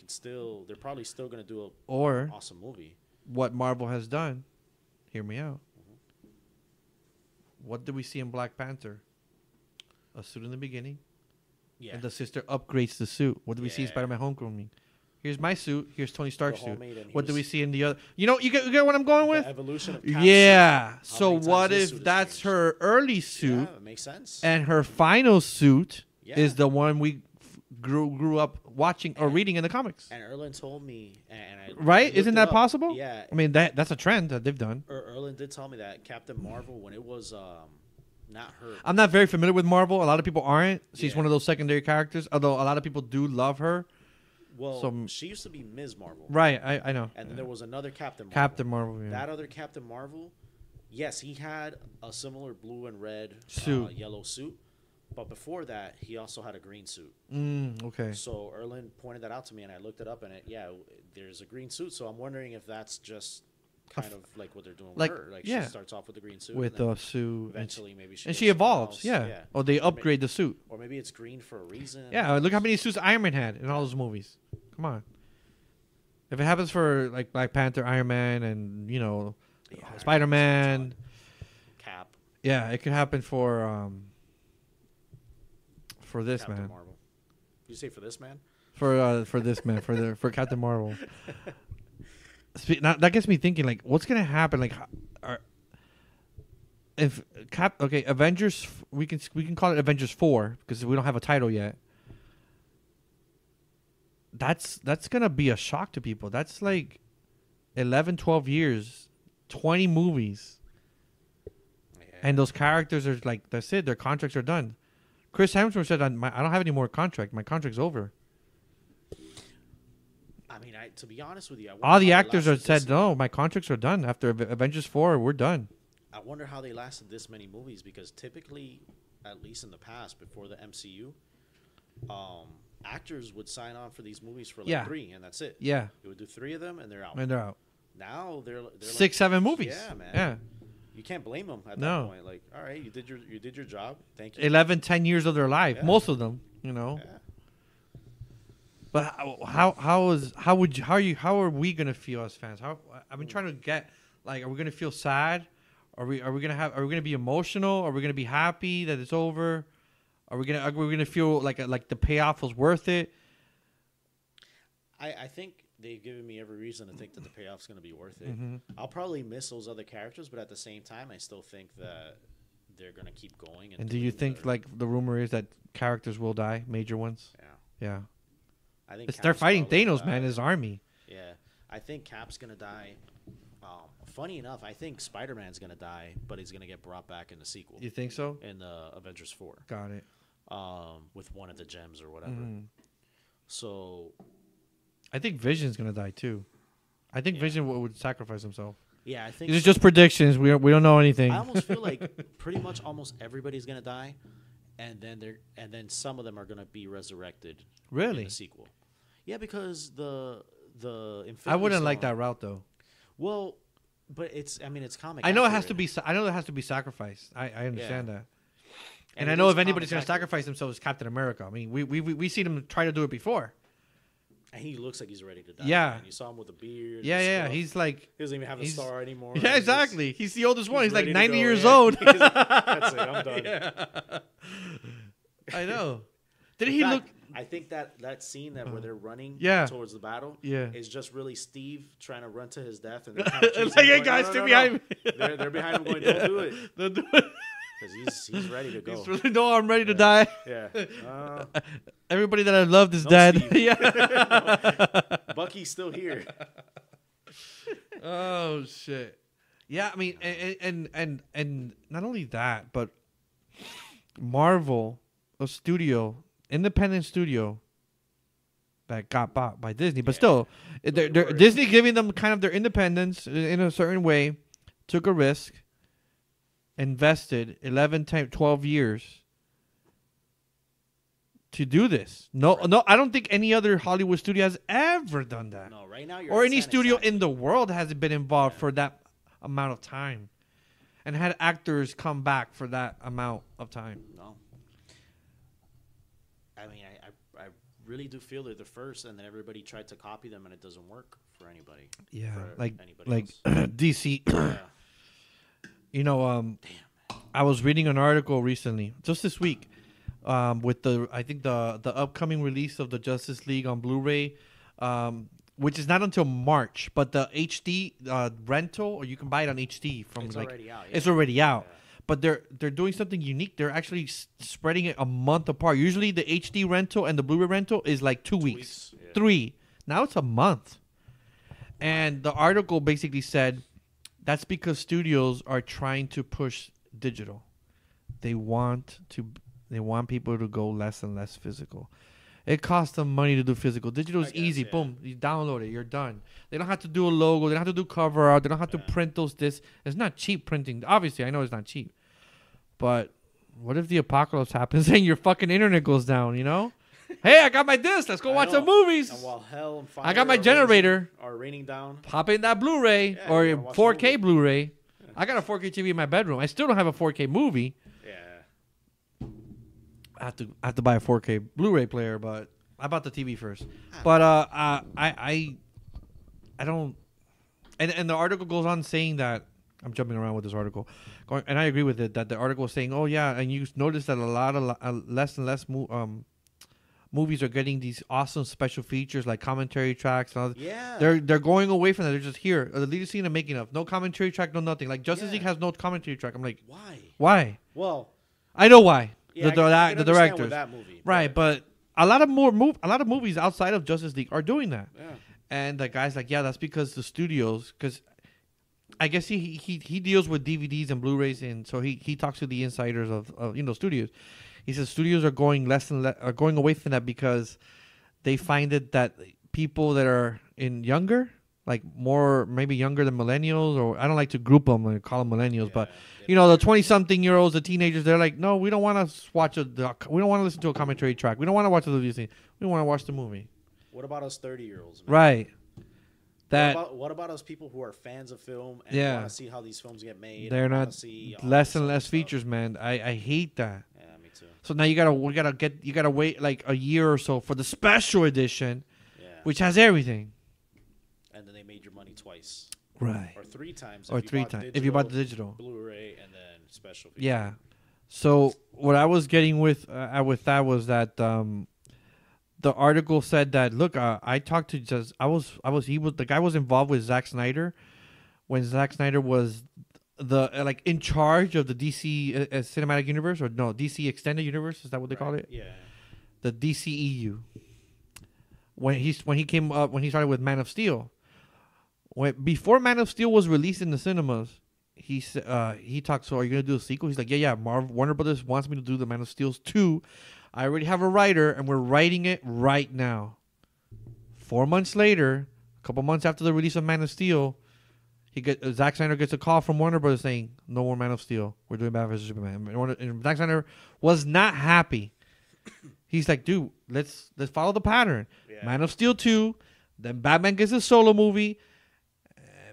probably still gonna do Or awesome movie. what Marvel has done. Hear me out. What did we see in Black Panther? A suit in the beginning. Yeah. And the sister upgrades the suit. What do we see in Yeah. Spider-Man Homecoming? Here's my suit. Here's Tony Stark's suit. homemade, and What do we here's- see in the other? You get what I'm going The with? evolution of Cap's Yeah. suit. So How many what times his if suit has that's changed? her early suit Yeah, it makes sense. and her final suit Yeah. is the one grew up watching or reading in the comics. And Erlen told me, and I Right? looked Isn't it that up. possible? Yeah. I mean, that's a trend that they've done. Erlen did tell me that Captain Marvel, when it was not her. I'm not very familiar with Marvel. A lot of people aren't. She's Yeah. one of those secondary characters, although a lot of people do love her. Well, So- she used to be Ms. Marvel. Right, I know. And then there was another Captain Marvel. Captain Marvel. Yeah. That other Captain Marvel, yes, he had a similar blue and red Suit. yellow suit. But before that, he also had a green suit. Okay. So Erlen pointed that out to me, and I looked it up, and there's a green suit. So I'm wondering if that's just kind of like what they're doing like, with her. Like yeah. she starts off with a green suit, With and then the suit. eventually maybe she And gets she something evolves. else. Yeah. Or they upgrade the suit. Or maybe it's green for a reason. Yeah. Look how many suits Iron Man had in all those movies. Come on. If it happens for like Black Panther, Iron Man, and Spider-Man, Cap. yeah, it could happen for this Captain man. Marvel. You say for this man? For this man, for Captain Marvel. Now, that gets me thinking, like, what's gonna happen? Like, if Avengers, we can call it Avengers 4 because we don't have a title yet. That's gonna be a shock to people. That's like 11, 12 years, 20 movies, and those characters are like, that's it. Their contracts are done. Chris Hemsworth said, I don't have any more contract. My contract's over. I mean, to be honest with you, All the actors have said, no, my contracts are done. After Avengers 4, we're done. I wonder how they lasted this many movies, because typically, at least in the past, before the MCU, actors would sign on for these movies for like 3, and that's it. Yeah. They would do 3 of them, and they're out. And they're out. Now they're 6, like, 7 movies. Yeah, man. Yeah. You can't blame them at No. that point. Like, all right, you did your job. Thank you. 11, 10 years of their life. Yeah. Most of them, you know. Yeah. But how are we gonna feel as fans? I've been trying to get, like, are we gonna feel sad? Are we gonna be emotional? Are we gonna be happy that it's over? Are we gonna feel like the payoff was worth it? I think they've given me every reason to think that the payoff's going to be worth it. Mm-hmm. I'll probably miss those other characters, but at the same time, I still think that they're going to keep going. And do you think, like, the rumor is that characters will die, major ones? Yeah. Yeah. I think They're Cap's fighting probably Thanos, gonna man, die. his army. Yeah. I think Cap's going to die. Funny enough, I think Spider-Man's going to die, but he's going to get brought back in the sequel. You think so? In Avengers 4. Got it. With one of the gems or whatever. Mm-hmm. So... I think Vision's gonna die too. I think Vision would sacrifice himself. Yeah, I think These are just predictions. We don't know anything. I almost feel like pretty much almost everybody's gonna die, and then some of them are gonna be resurrected. Really? In the sequel. Yeah, because the Infinity I wouldn't like Stone- that route though. Well, but it's comic. I know it has to accurate. be. I know it has to be sacrificed. I understand that. And I it know is if anybody's comic gonna accurate. sacrifice themselves, it's Captain America. I mean, we seen him try to do it before. And he looks like he's ready to die. Yeah. Man. You saw him with a beard. Yeah, and yeah. stuff. He's like, He doesn't even have a he's- star anymore. yeah, exactly. He's the oldest one. He's like ready to 90 go, years yeah. old. That's it. I'm done. I know. Did In he fact, look? I think that scene where they're running Yeah. towards the battle Yeah. is just really Steve trying to run to his death. And they're kind of It's like, hey guys, stay behind me. They're behind him going, don't do it. Don't do it. Because he's ready to go. He's really, no, I'm ready to die. Yeah. Everybody that I loved is No, dead. Steve. Yeah. Bucky's still here. Oh shit. Yeah, I mean, and not only that, but Marvel, a studio, independent studio that got bought by Disney, but still, Disney giving them kind of their independence in a certain way, took a risk, invested 11, 10, 12 years to do this. No, I don't think any other Hollywood studio has ever done that. No, right now you're Or at any 10 studio exactly. in the world hasn't been involved for that amount of time and had actors come back for that amount of time. No. I mean, I really do feel they're the first, and then everybody tried to copy them, and it doesn't work for anybody. Yeah, for like anybody DC. else. You know, I was reading an article recently, just this week, with the upcoming release of the Justice League on Blu-ray, which is not until March, but the HD rental, or you can buy it on HD from It's like already out, yeah. it's already out. Yeah. but they're doing something unique. They're actually spreading it a month apart. Usually the HD rental and the Blu-ray rental is like 2 weeks. Yeah. 3. Now it's a month. And the article basically said that's because studios are trying to push digital. They want people to go less and less physical. It costs them money to do physical. Digital is easy. Yeah. Boom. You download it. You're done. They don't have to do a logo. They don't have to do cover art. They don't have to print those discs. It's not cheap printing. Obviously, I know it's not cheap. But what if the apocalypse happens and your fucking internet goes down, you know? Hey, I got my disc. Let's go watch some movies. And while hell and fire I got my generator. Are raining dodown. Pop in that Blu-ray or 4K Blu-ray. Yeah. I got a 4K TV in my bedroom. I still don't have a 4K movie. Yeah. I have to buy a 4K Blu-ray player, but I bought the TV first. But I don't. And the article goes on saying that I'm jumping around with this article, and I agree with it that the article is saying, oh yeah, and you notice that a lot of less and less movies are getting these awesome special features like commentary tracks. And all that. Yeah, they're going away from that. They're just here. The lead scene and making of no commentary track, no nothing. Like Justice League has no commentary track. I'm like, why? Well, I know why. Yeah, the directors, that movie, right? But a lot of movies outside of Justice League are doing that. Yeah. And the guy's like, yeah, that's because the studios, because I guess he deals with DVDs and Blu-rays, and so he talks to the insiders of studios. He says studios are going are going away from that because they find it that people that are younger, like more maybe younger than millennials, or I don't like to group them and call them millennials, but the 20-something-year-olds, the teenagers, they're like, no, we don't want to watch we don't want to listen to a commentary track. We don't want to watch the movie. We want to watch the movie. What about us 30-year-olds? Right. What about us people who are fans of film and want to see how these films get made? They're not less and less features, man. I hate that. Yeah, me too. So now you gotta wait like a year or so for the special edition, which has everything. And then they made your money twice. Right. Or 3 times. If you bought the digital. Blu-ray and then special features. Yeah. So what I was getting with that was that the article said that I talked to the guy was involved with Zack Snyder when Zack Snyder was in charge of the DC cinematic universe, or no, DC extended universe, is that what they call it? Yeah. The DCEU. When he started with Man of Steel. Before Man of Steel was released in the cinemas, he talked. So are you gonna do a sequel? He's like, yeah. Warner Brothers wants me to do the Man of Steel's 2. I already have a writer, and we're writing it right now. 4 months later, a couple months after the release of Man of Steel, Zack Snyder gets a call from Warner Brothers saying, "No more Man of Steel. We're doing Batman vs Superman." And Zack Snyder was not happy. He's like, "Dude, let's follow the pattern. Yeah. Man of Steel 2, then Batman gets a solo movie,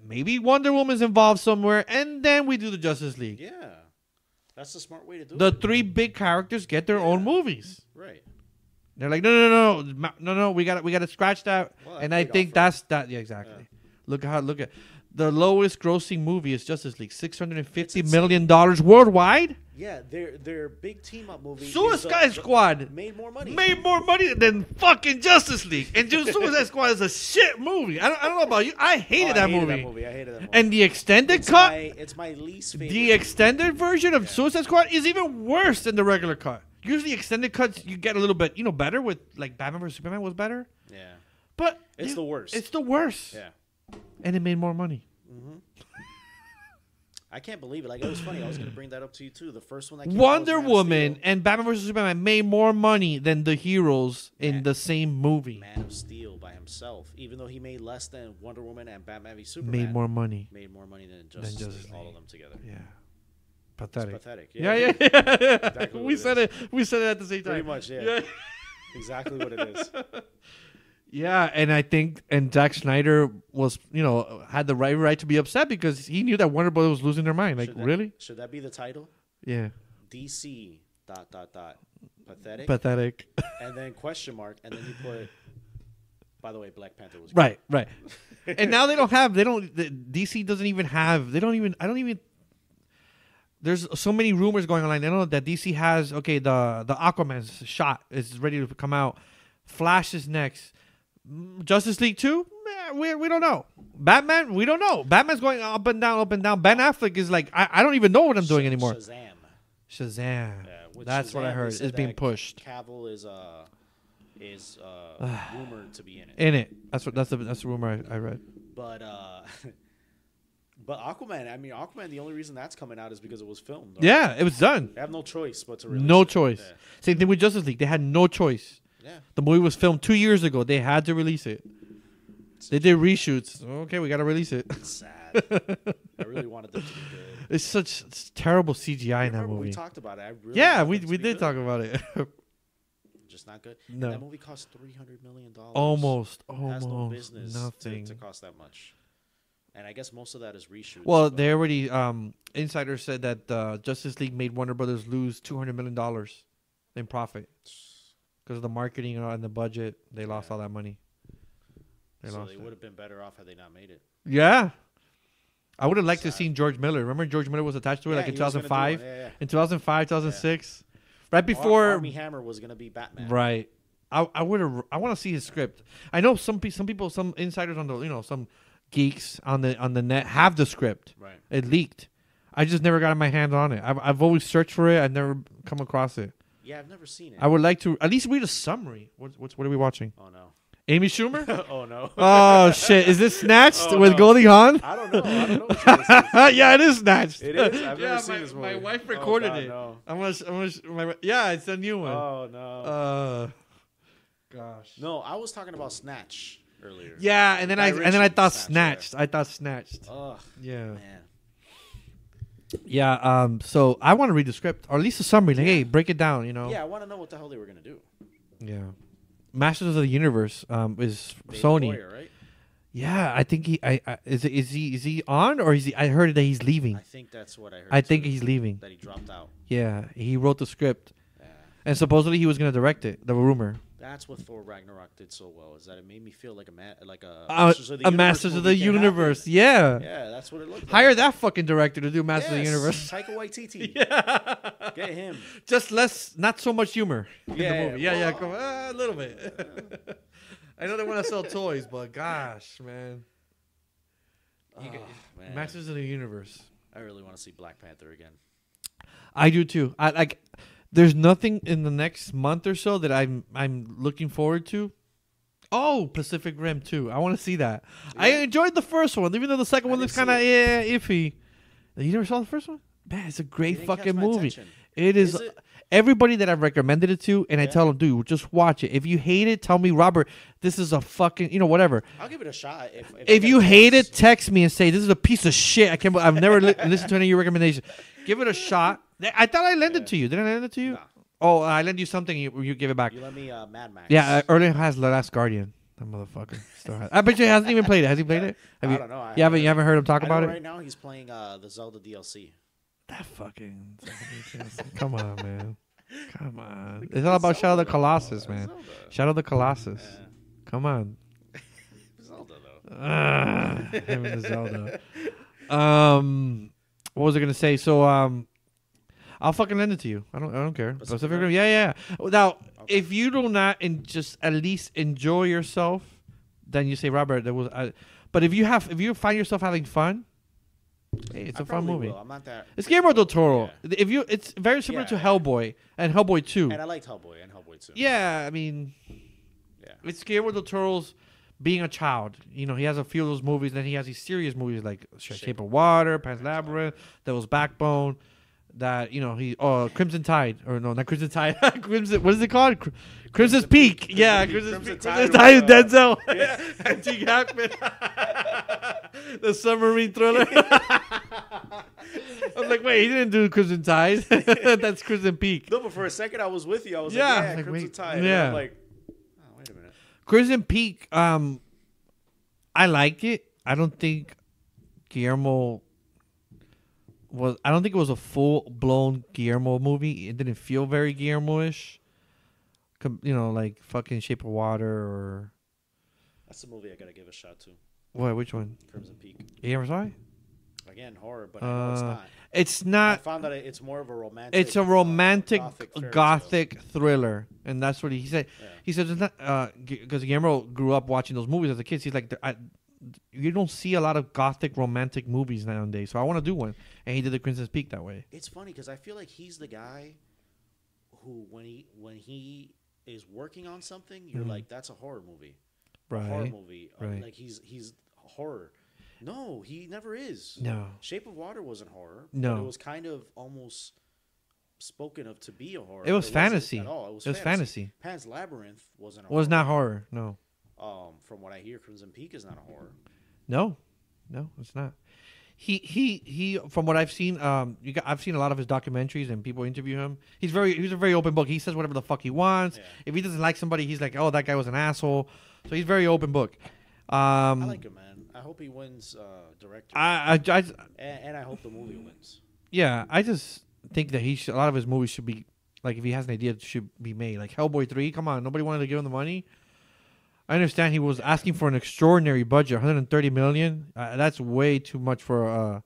maybe Wonder Woman's involved somewhere, and then we do the Justice League." Yeah. That's the smart way to do it. The 3 big characters get their own movies. Right. They're like, no. We got to scratch that. Well, and I think that's that. Yeah, exactly. Yeah. Look at the lowest grossing movie is Justice League, $650 million worldwide. Yeah, their big team up movie. Suicide Squad made more money. Made more money than fucking Justice League. And Suicide Squad is a shit movie. I don't know about you. I hated that movie. I hated that movie. And the extended cut. It's my least favorite. The extended version of Suicide Squad is even worse than the regular cut. Usually, extended cuts you get a little bit, better with like Batman vs Superman was better. Yeah. But it's the worst. It's the worst. Yeah. And it made more money. Mm-hmm. I can't believe it. Like, it was funny. I was going to bring that up to you, too. The first one that came Wonder Woman and Batman vs. Superman made more money than the heroes in the same movie. Man of Steel by himself, even though he made less than Wonder Woman and Batman v Superman. Made more money. Made more money than Justice League, all of them together. Yeah. Pathetic. It's pathetic. Yeah. Exactly We said it at the same time. Pretty much, yeah. Exactly what it is. Yeah, and I think Zack Snyder was, had the right to be upset because he knew that Warner Brothers was losing their mind. Like, really? Should that be the title? Yeah. DC ... Pathetic. Pathetic. And then question mark, and then you put. By the way, Black Panther was good. Right. And now DC doesn't even have. There's so many rumors going online. They don't know that DC has the Aquaman's shot is ready to come out. Flash is next. Justice League 2? We don't know. Batman, we don't know. Batman's going up and down, up and down. Ben Affleck is like, I don't even know what I'm doing anymore. Shazam. Yeah, That's what I heard. It's being pushed. Cavill is rumored to be in it. That's the rumor I read. But but Aquaman. I mean, Aquaman. The only reason that's coming out is because it was filmed. Right? Yeah, it was done. They have no choice but to release No it. choice. Yeah. Same thing with Justice League. They had no choice. Yeah. The movie was filmed 2 years ago. They had to release it. They did reshoots. Okay, we got to release it. It's sad. I really wanted them to be good. It's terrible CGI in that movie. We talked about it. I really Yeah, wanted we them to be did good. talk about it. Just not good. No. And that movie cost $300 million. Almost Has no business nothing. to cost that much. And I guess most of that is reshoots. Well, but they already insiders said that Justice League made Warner Brothers lose $200 million in profit because of the marketing and the budget. They lost all that money. They would have been better off had they not made it. Yeah. I would have liked to have seen George Miller. Remember George Miller was attached to it like in he was gonna do 2005? it. Yeah. In 2005, 2006? Right before... Armie Hammer was going to be Batman. Right. I want to see his script. I know some people, some insiders on the, some geeks on the net have the script. Right. It leaked. I just never got my hand on it. I've always searched for it. I've never come across it. Yeah, I've never seen it. I would like to at least read a summary. What are we watching? Oh, no. Amy Schumer? Oh, no. Oh, shit. Is this Snatched Oh, with no. Goldie Hawn? I don't know. Which one this is. Yeah, it is Snatched. It is? I've never seen this movie. My wife recorded God, it. No. Yeah, it's a new one. Oh, no. Gosh. No, I was talking about Snatch earlier. Yeah, and then I thought Snatch, Snatched. I thought Snatched. Ugh, Yeah. man. Yeah. So I want to read the script or at least a summary. Like, hey, break it down. Yeah, I want to know what the hell they were going to do. Yeah. Masters of the Universe is David Sony. Boyer, right? Yeah, I think is he on or is he? I heard that he's leaving. I think that's what I heard. I think too, he's leaving. that he dropped out. Yeah, he wrote the script Yeah. and supposedly he was gonna direct it. The rumor. That's what Thor Ragnarok did so well, is that it made me feel like a Masters of the movie can Universe. happen. Yeah. Yeah, that's what it looked like. Hire that fucking director to do Masters of the Yes, Universe. Taika Waititi. Yeah. Get him. Just not so much humor in the Yeah, movie. Yeah, well, come on, a little bit. I know they want to sell toys, but gosh, man. Man. Masters of the Universe. I really want to see Black Panther again. I do too. I like. There's nothing in the next month or so that I'm looking forward to. Oh, Pacific Rim 2. I want to see that. Yeah. I enjoyed the first one, even though the second one looks kind of iffy. You never saw the first one? Man, it's a great didn't catch fucking my movie. attention. It is. Is it? Everybody that I've recommended it to, and I Yeah. tell them, dude, just watch it. If you hate it, tell me, Robert, this is a fucking, whatever. I'll give it a shot. If I If get you a hate chance. it, text me and say this is a piece of shit. I've never listened to any of your recommendations. Give it a shot. I thought I lent it to you. Didn't I lend it to you? Nah. Oh, I lent you something. You give it back. You let me Mad Max. Yeah, Erling has The Last Guardian. That motherfucker still has. I bet you he hasn't even played it. Has he played it? I don't know. You haven't heard him talk I about know it? right now he's playing the Zelda DLC. That fucking. Come on, man. Come on. It's all about Shadow of the Colossus, man. Zelda. Shadow of the Colossus. Yeah. Come on. Zelda though. Him and the Zelda. What was I gonna say? So I'll fucking lend it to you. I don't care. Pacific Pacific Rim? Rim. Yeah. Now, Okay. if you do not just at least enjoy yourself, then you say, Robert, there was. But if you find yourself having fun, hey, it's I a fun probably movie. will. I'm not that. It's Guillermo del Toro. Yeah. It's very similar to Yeah. Hellboy and Hellboy 2. And I liked Hellboy and Hellboy too. Yeah, I mean, Yeah. it's Guillermo del Toro's being a child. He has a few of those movies, and then he has these serious movies like Shape of Water, Pan's Labyrinth, Devil's Backbone. That Crimson Tide, or no, not Crimson Tide. Crimson, what is it called? Crimson's Peak. Yeah, Crimson Tide Tide with with, Denzel and Gene Hackman. The submarine thriller. I'm like, wait, he didn't do Crimson Tide. That's Crimson Peak. No, but for a second I was with you. I was Yeah, like, yeah, like, Crimson wait, Tide. And yeah. I'm like, oh, wait a minute. Crimson Peak. I liked it. I don't think Guillermo was. I don't think it was a full blown Guillermo movie. It didn't feel very Guillermo-ish. Like fucking Shape of Water or That's the movie I gotta give a shot to. what? Which one? Crimson Peak. You ever saw it? Again, horror, but I know it's not. It's I not. found that it's more of a romantic. It's a romantic fairy gothic tale. thriller, and that's what he said. Yeah. He says it's not because Guillermo grew up watching those movies as a kid. He's like, you don't see a lot of gothic romantic movies nowadays, so I want to do one. And he did the Crimson Peak that way. It's funny because I feel like he's the guy who, when he is working on something, you're like, that's a horror movie. Right. A horror movie. Right. Like he's horror. No, he never is. No. Shape of Water wasn't horror. No. But it was kind of almost spoken of to be a horror. It was but fantasy. wasn't at all. It was fantasy. Pan's Labyrinth wasn't a Was horror. not horror. No. From what I hear, Crimson Peak is not a horror. No, it's not. He. From what I've seen, I've seen a lot of his documentaries and people interview him. He's a very open book. He says whatever the fuck he wants. Yeah. If he doesn't like somebody, he's like, oh, that guy was an asshole. So he's very open book. I like him, man. I hope he wins director. And I hope the movie wins. Yeah, I just think that a lot of his movies should be like, if he has an idea, it should be made. Like Hellboy 3. Come on, nobody wanted to give him the money. I understand he was asking for an extraordinary budget, $130 million. That's way too much for a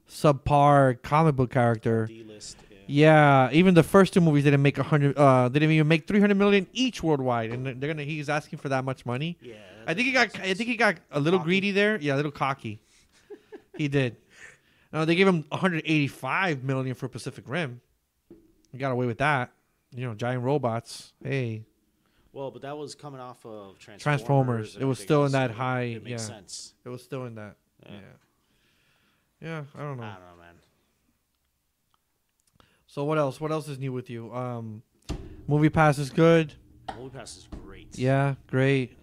subpar comic book character. D-list. Yeah, even the first two movies didn't make didn't even make $300 million each worldwide, and he's asking for that much money. Yeah. I think he got a little greedy there. Yeah, a little cocky. He did. They gave him $185 million for Pacific Rim. He got away with that. Giant robots. Hey. Well, but that was coming off of Transformers. It was still in that high. It makes sense. It was still in that. Yeah. I don't know. I don't know, man. So what else? What else is new with you? Movie Pass is good. Movie Pass is great. Yeah, great.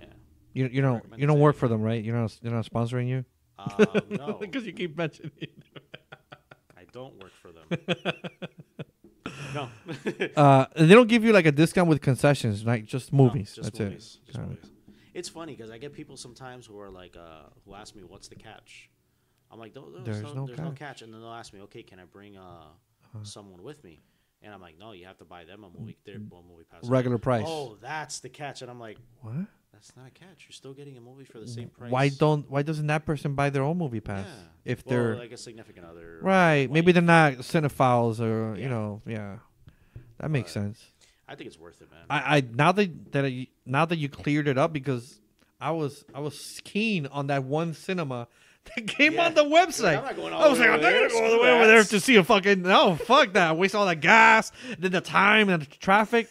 Yeah. You don't work for them, right? You're not sponsoring you. No, Because you keep mentioning it. I don't work for them. No. They don't give you like a discount with concessions, like just movies. No, just That's movies. it. Just movies. It's funny because I get people sometimes who are like, who ask me, "What's the catch?" I'm like, "There's no catch," and then they'll ask me, "Okay, can I bring someone with me?" And I'm like, "No, you have to buy them a movie. They're one movie pass. Regular price. Oh, that's the catch." And I'm like, What? That's not a catch. You're still getting a movie for the same price. Why doesn't that person buy their own movie pass? Yeah. If they're like a significant other. right, maybe wife. they're not cinephiles or Yeah. that makes sense. I think it's worth it, man. I now that you cleared it up, because I was keen on that one cinema that came on the website. I'm not going all I was the like, way I'm not over gonna there. go all the way over there to see a fucking fuck that. Waste all that gas, then the time and the traffic.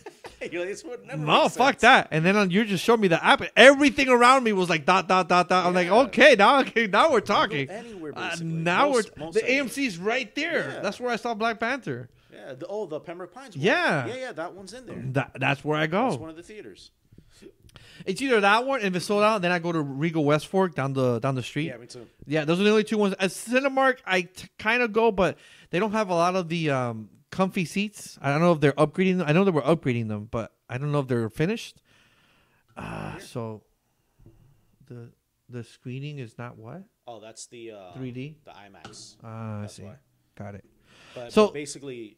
You're like, this would never No, make fuck sense. that. And then you just showed me the app. Everything around me was like dot dot dot dot. I'm like, okay, now we're talking. Anywhere, basically. Now Most the anywhere. AMC's right there. Yeah. That's where I saw Black Panther. Yeah. The Pembroke Pines one. Yeah. Yeah, that one's in there. That's where I go. That's one of the theaters. It's either that one, and if it's sold out, then I go to Regal West Fork down the street. Yeah, me too. Yeah, those are the only two ones. At Cinemark, I kind of go, but they don't have a lot of the comfy seats. I don't know if they're upgrading them. I know they were upgrading them, but I don't know if they're finished. So the screening is not what? Oh, that's the 3D? the IMAX. I That's see. why. Got it. But basically,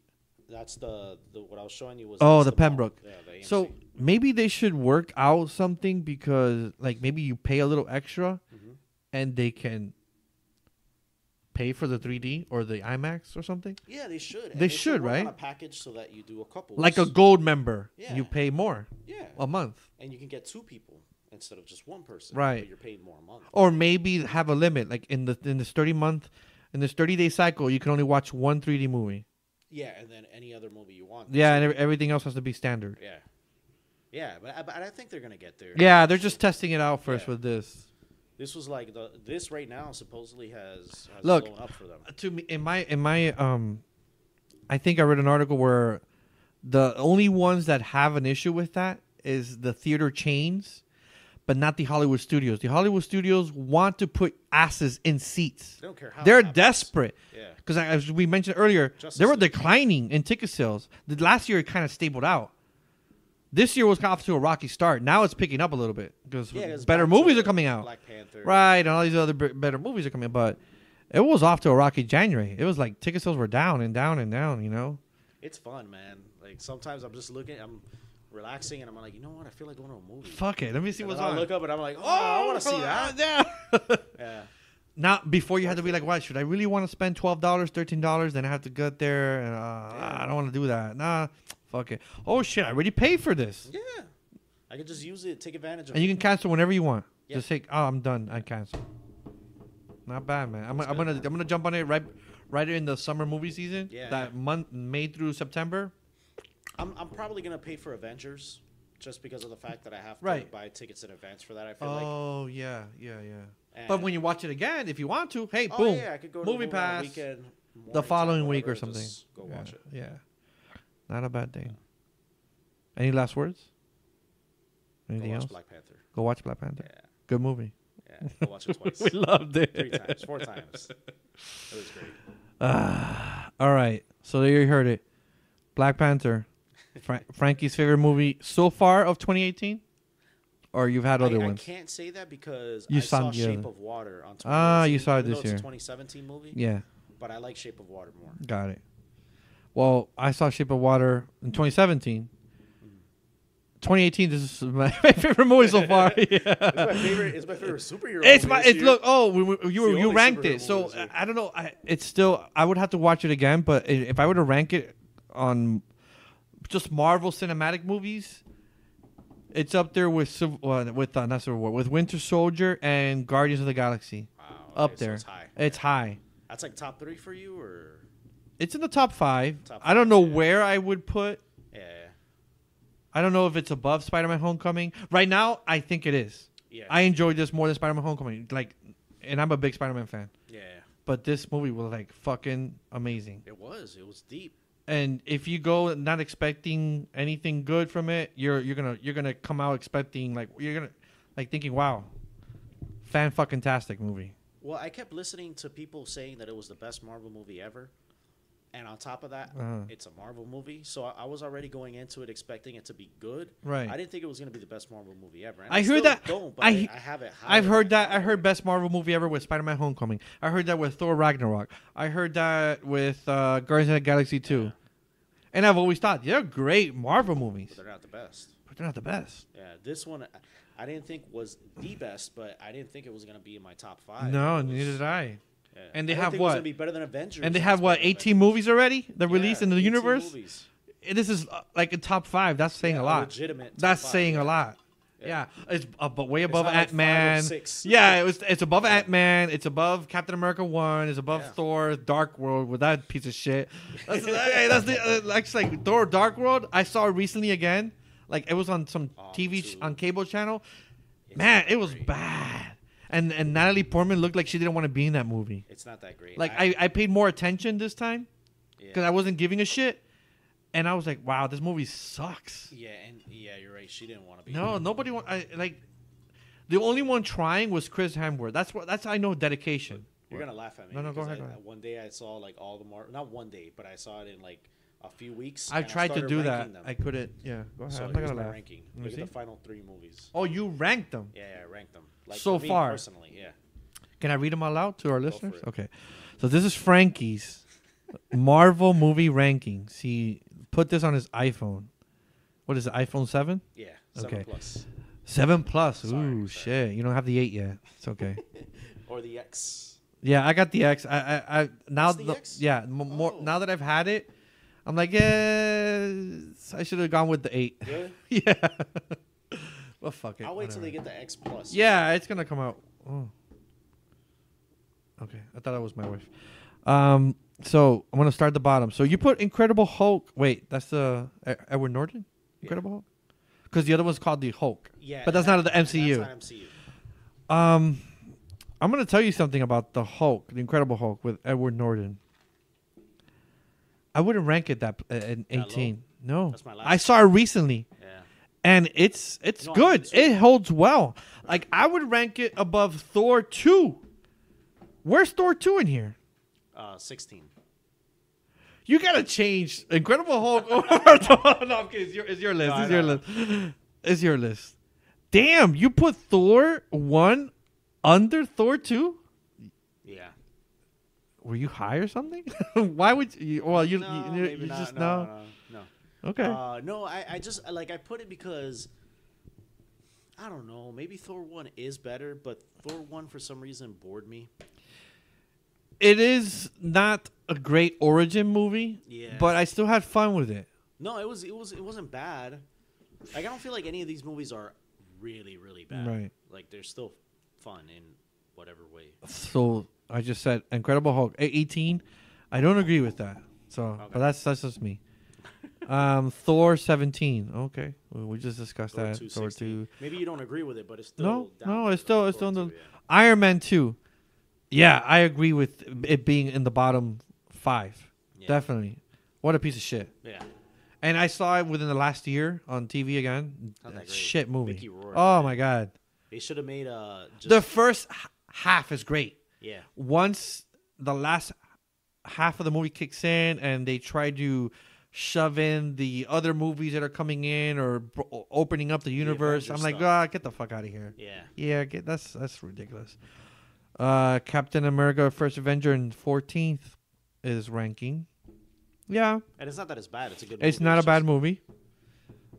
that's the what I was showing you was. Oh, that's the mall. Pembroke. Yeah, the AMC. So maybe they should work out something, because like maybe you pay a little extra, and they can pay for the 3D or the IMAX or something. Yeah, they should. And They should, work right? On a package so that you do a couple. Like a gold member, Yeah. you pay more Yeah. a month. And you can get two people instead of just one person. Right. But you're paying more a month. Or maybe have a limit, like in this 30-day cycle, you can only watch one 3D movie. Yeah, and then any other movie you want. Yeah, and everything else has to be standard. Yeah. Yeah, but I think they're gonna get there. Yeah, they're just testing it out first Yeah. with this. This was like this right now supposedly has Look, blown up for them. To me, in my I think I read an article where the only ones that have an issue with that is the theater chains, but not the Hollywood studios. The Hollywood studios want to put asses in seats. They don't care how. They're it happens. desperate. Yeah. Because as we mentioned earlier, Justice they were League. declining in ticket sales. The last year it kind of stabled out. This year was off to a rocky start. Now it's picking up a little bit because Yeah, it's better back to movies are coming out. Black Panther. Right, and all these other better movies are coming. But it was off to a rocky January. It was like ticket sales were down and down and down, you know? It's fun, man. Like sometimes I'm just looking, I'm relaxing, and I'm like, you know what? I feel like going to a movie. Fuck it. Let me see And what's then on. I look up and I'm like, oh, I want to see that. Yeah. Yeah. Not before you had to be like, "What should I really want to spend $12, $13? Then I have to get there, and I don't want to do that. Nah, fuck it. Oh shit, I already paid for this, Yeah. I could just use it, take advantage of and you it. can cancel whenever you want. Yeah. Just say, "Oh, I'm done. I cancel." Not bad, man. I'm gonna jump on it right in the summer movie season. Yeah. That month, May through September. I'm probably gonna pay for Avengers just because of the fact that I have to Right. buy tickets in advance for that. I feel like. Oh yeah. And- But when you watch it again, if you want to, hey, Oh, boom, yeah, I could go to movie the movie on a pass weekend, the morning following time, week or whatever, something. just Go watch it. Yeah, not a bad thing. Any last words? Anything Go watch else? Black Panther. Go watch Black Panther. Yeah, Good movie. yeah. Go watch it twice. We loved it. 3 times, 4 times. It was great. All right. So there you heard it. Black Panther. Frankie's favorite movie so far of 2018? Or you've had other ones? I can't say that because You I saw saw the Shape other. of Water on 2018. Ah, you saw it even this though it's year. a 2017 movie. Yeah, But I like Shape of Water more. got it. Well, I saw Shape of Water in 2017. 2018, this is my favorite movie so far. Yeah. It's my favorite superhero. It's movie my. this It's year. look. Oh, the you only ranked superhero it. So movie this year. I don't know. It's still. I would have to watch it again. But if I were to rank it on just Marvel cinematic movies, it's up there with not Civil War, with Winter Soldier and Guardians of the Galaxy. Wow, Up okay, so there. it's high. It's high. That's like top 3 for you, or It's in the top 5. Top I don't 5, know yeah. where I would put. yeah, I don't know if it's above Spider-Man: Homecoming. Right now, I think it is. yeah, I enjoyed this more than Spider-Man: Homecoming. Like, and I'm a big Spider-Man fan. yeah. But this movie was like fucking amazing. It was deep. And if you go not expecting anything good from it, you're gonna come out expecting thinking, wow, fan fucking tastic movie. Well, I kept listening to people saying that it was the best Marvel movie ever. And on top of that, it's a Marvel movie. So I was already going into it expecting it to be good. Right. I didn't think it was going to be the best Marvel movie ever. And I heard still that- Don't, but I- I have it high. I've heard that. I heard best Marvel movie ever with Spider-Man: Homecoming. I heard that with Thor: Ragnarok. I heard that with Guardians of the Galaxy 2. Yeah. And I've always thought they're great Marvel movies, But they're not the best. but they're not the best. Yeah, this one I didn't think was the best, but I didn't think it was going to be in my top 5. No, It was- neither did I. yeah. And they I didn't have think it was what? gonna be better than Avengers. And they It have was what, better than 18 Avengers. movies already? They're Yeah, released in the 18 universe. movies. This is like in top 5. That's saying Yeah, a lot. legitimate top That's 5, saying yeah. a lot. Yeah. Yeah, it's but way above not like 5 or Ant-Man. 6. Yeah, it's above Ant-Man. It's above Captain America 1. It's above Yeah. Thor: Dark World with that piece of shit. That's the actually like Thor: Dark World. I saw it recently again. Like it was on some TV too. on cable channel. It's Man, not it was great. bad. And Natalie Portman looked like she didn't want to be in that movie. It's not that great. Like I paid more attention this time yeah. because I wasn't giving a shit. And I was like, wow, this movie sucks. Yeah, and you're right. She didn't want to be. No, nobody want. The only one trying was Chris Hemsworth. That's I know dedication. You're gonna laugh at me. No, go because ahead, go ahead. One day I saw like all the not one day, but I saw it in like a few weeks. I and tried to started do that. ranking them. I couldn't. Yeah, go ahead. So I'm not here's gonna my laugh. ranking. Let me Look at see. the final 3 movies. Oh, you ranked them. Yeah, I ranked them. Like So for me far. personally, yeah. Can I read them out loud to our for listeners? it. Okay. So this is Frankie's Marvel movie rankings. He put this on his iPhone. What is it? iPhone 7? Yeah. Okay. 7 plus 7 Plus. Sorry, Ooh, sorry. shit. You don't have the 8 yet. It's okay. or the X. Yeah, I got the X. I now It's the X? yeah, more Oh. now that I've had it, I'm like, yeah, I should have gone with the 8. Really? Yeah. Well, fuck it. I'll wait till whatever. they get the X plus. Yeah, it's gonna come out. Oh. Okay, I thought that was my wife. So I'm gonna start at the bottom. So you put Incredible Hulk. Wait, that's the Edward Norton Incredible Hulk, because the other one's called the Hulk. Yeah. But that's and not the MCU. That's not MCU. I'm gonna tell you something about the Hulk, the Incredible Hulk with Edward Norton. I wouldn't rank it that in That 18. No, That's my last I saw it recently. Yeah. And it's No, I good. did too. It holds well. Like I would rank it above Thor 2. Where's Thor 2 in here? 16. You gotta change Incredible Hulk over Thor. No, I'm kidding. It's your list. No, It's I your know. list. It's your list. Damn, you put Thor 1 under Thor 2? Yeah. Were you high or something? Why would you? Well, you maybe not. just no. Okay. No, I just like I put it because I don't know. Maybe Thor 1 is better, but Thor 1 for some reason bored me. It is not a great origin movie, Yeah. but I still had fun with it. No, it wasn't bad. Like, I don't feel like any of these movies are really, really bad. Right. Like, they're still fun in whatever way. So I just said Incredible Hulk 18. I don't agree with that. So, Okay. but that's just me. Thor 17. Okay, we just discussed Thor that. 2, Thor 16. 2. Maybe you don't agree with it, but it's still No, down no, there. it's still Thor in the 2, yeah. Iron Man 2. Yeah, I agree with it being in the bottom 5. Yeah. Definitely. What a piece of shit. Yeah. And I saw it within the last year on TV again. Not that great. Shit movie. Mickey Rourke, Oh man. my god. They should have made just The first half is great. yeah. Once the last half of the movie kicks in and they try to shove in the other movies that are coming in or opening up the universe, I'm Avengers like, stuff. get the fuck out of here. Yeah. Yeah, that's ridiculous. Captain America: First Avenger and 14th is ranking. Yeah, And it's not that it's bad. It's a good movie. it's not a bad movie.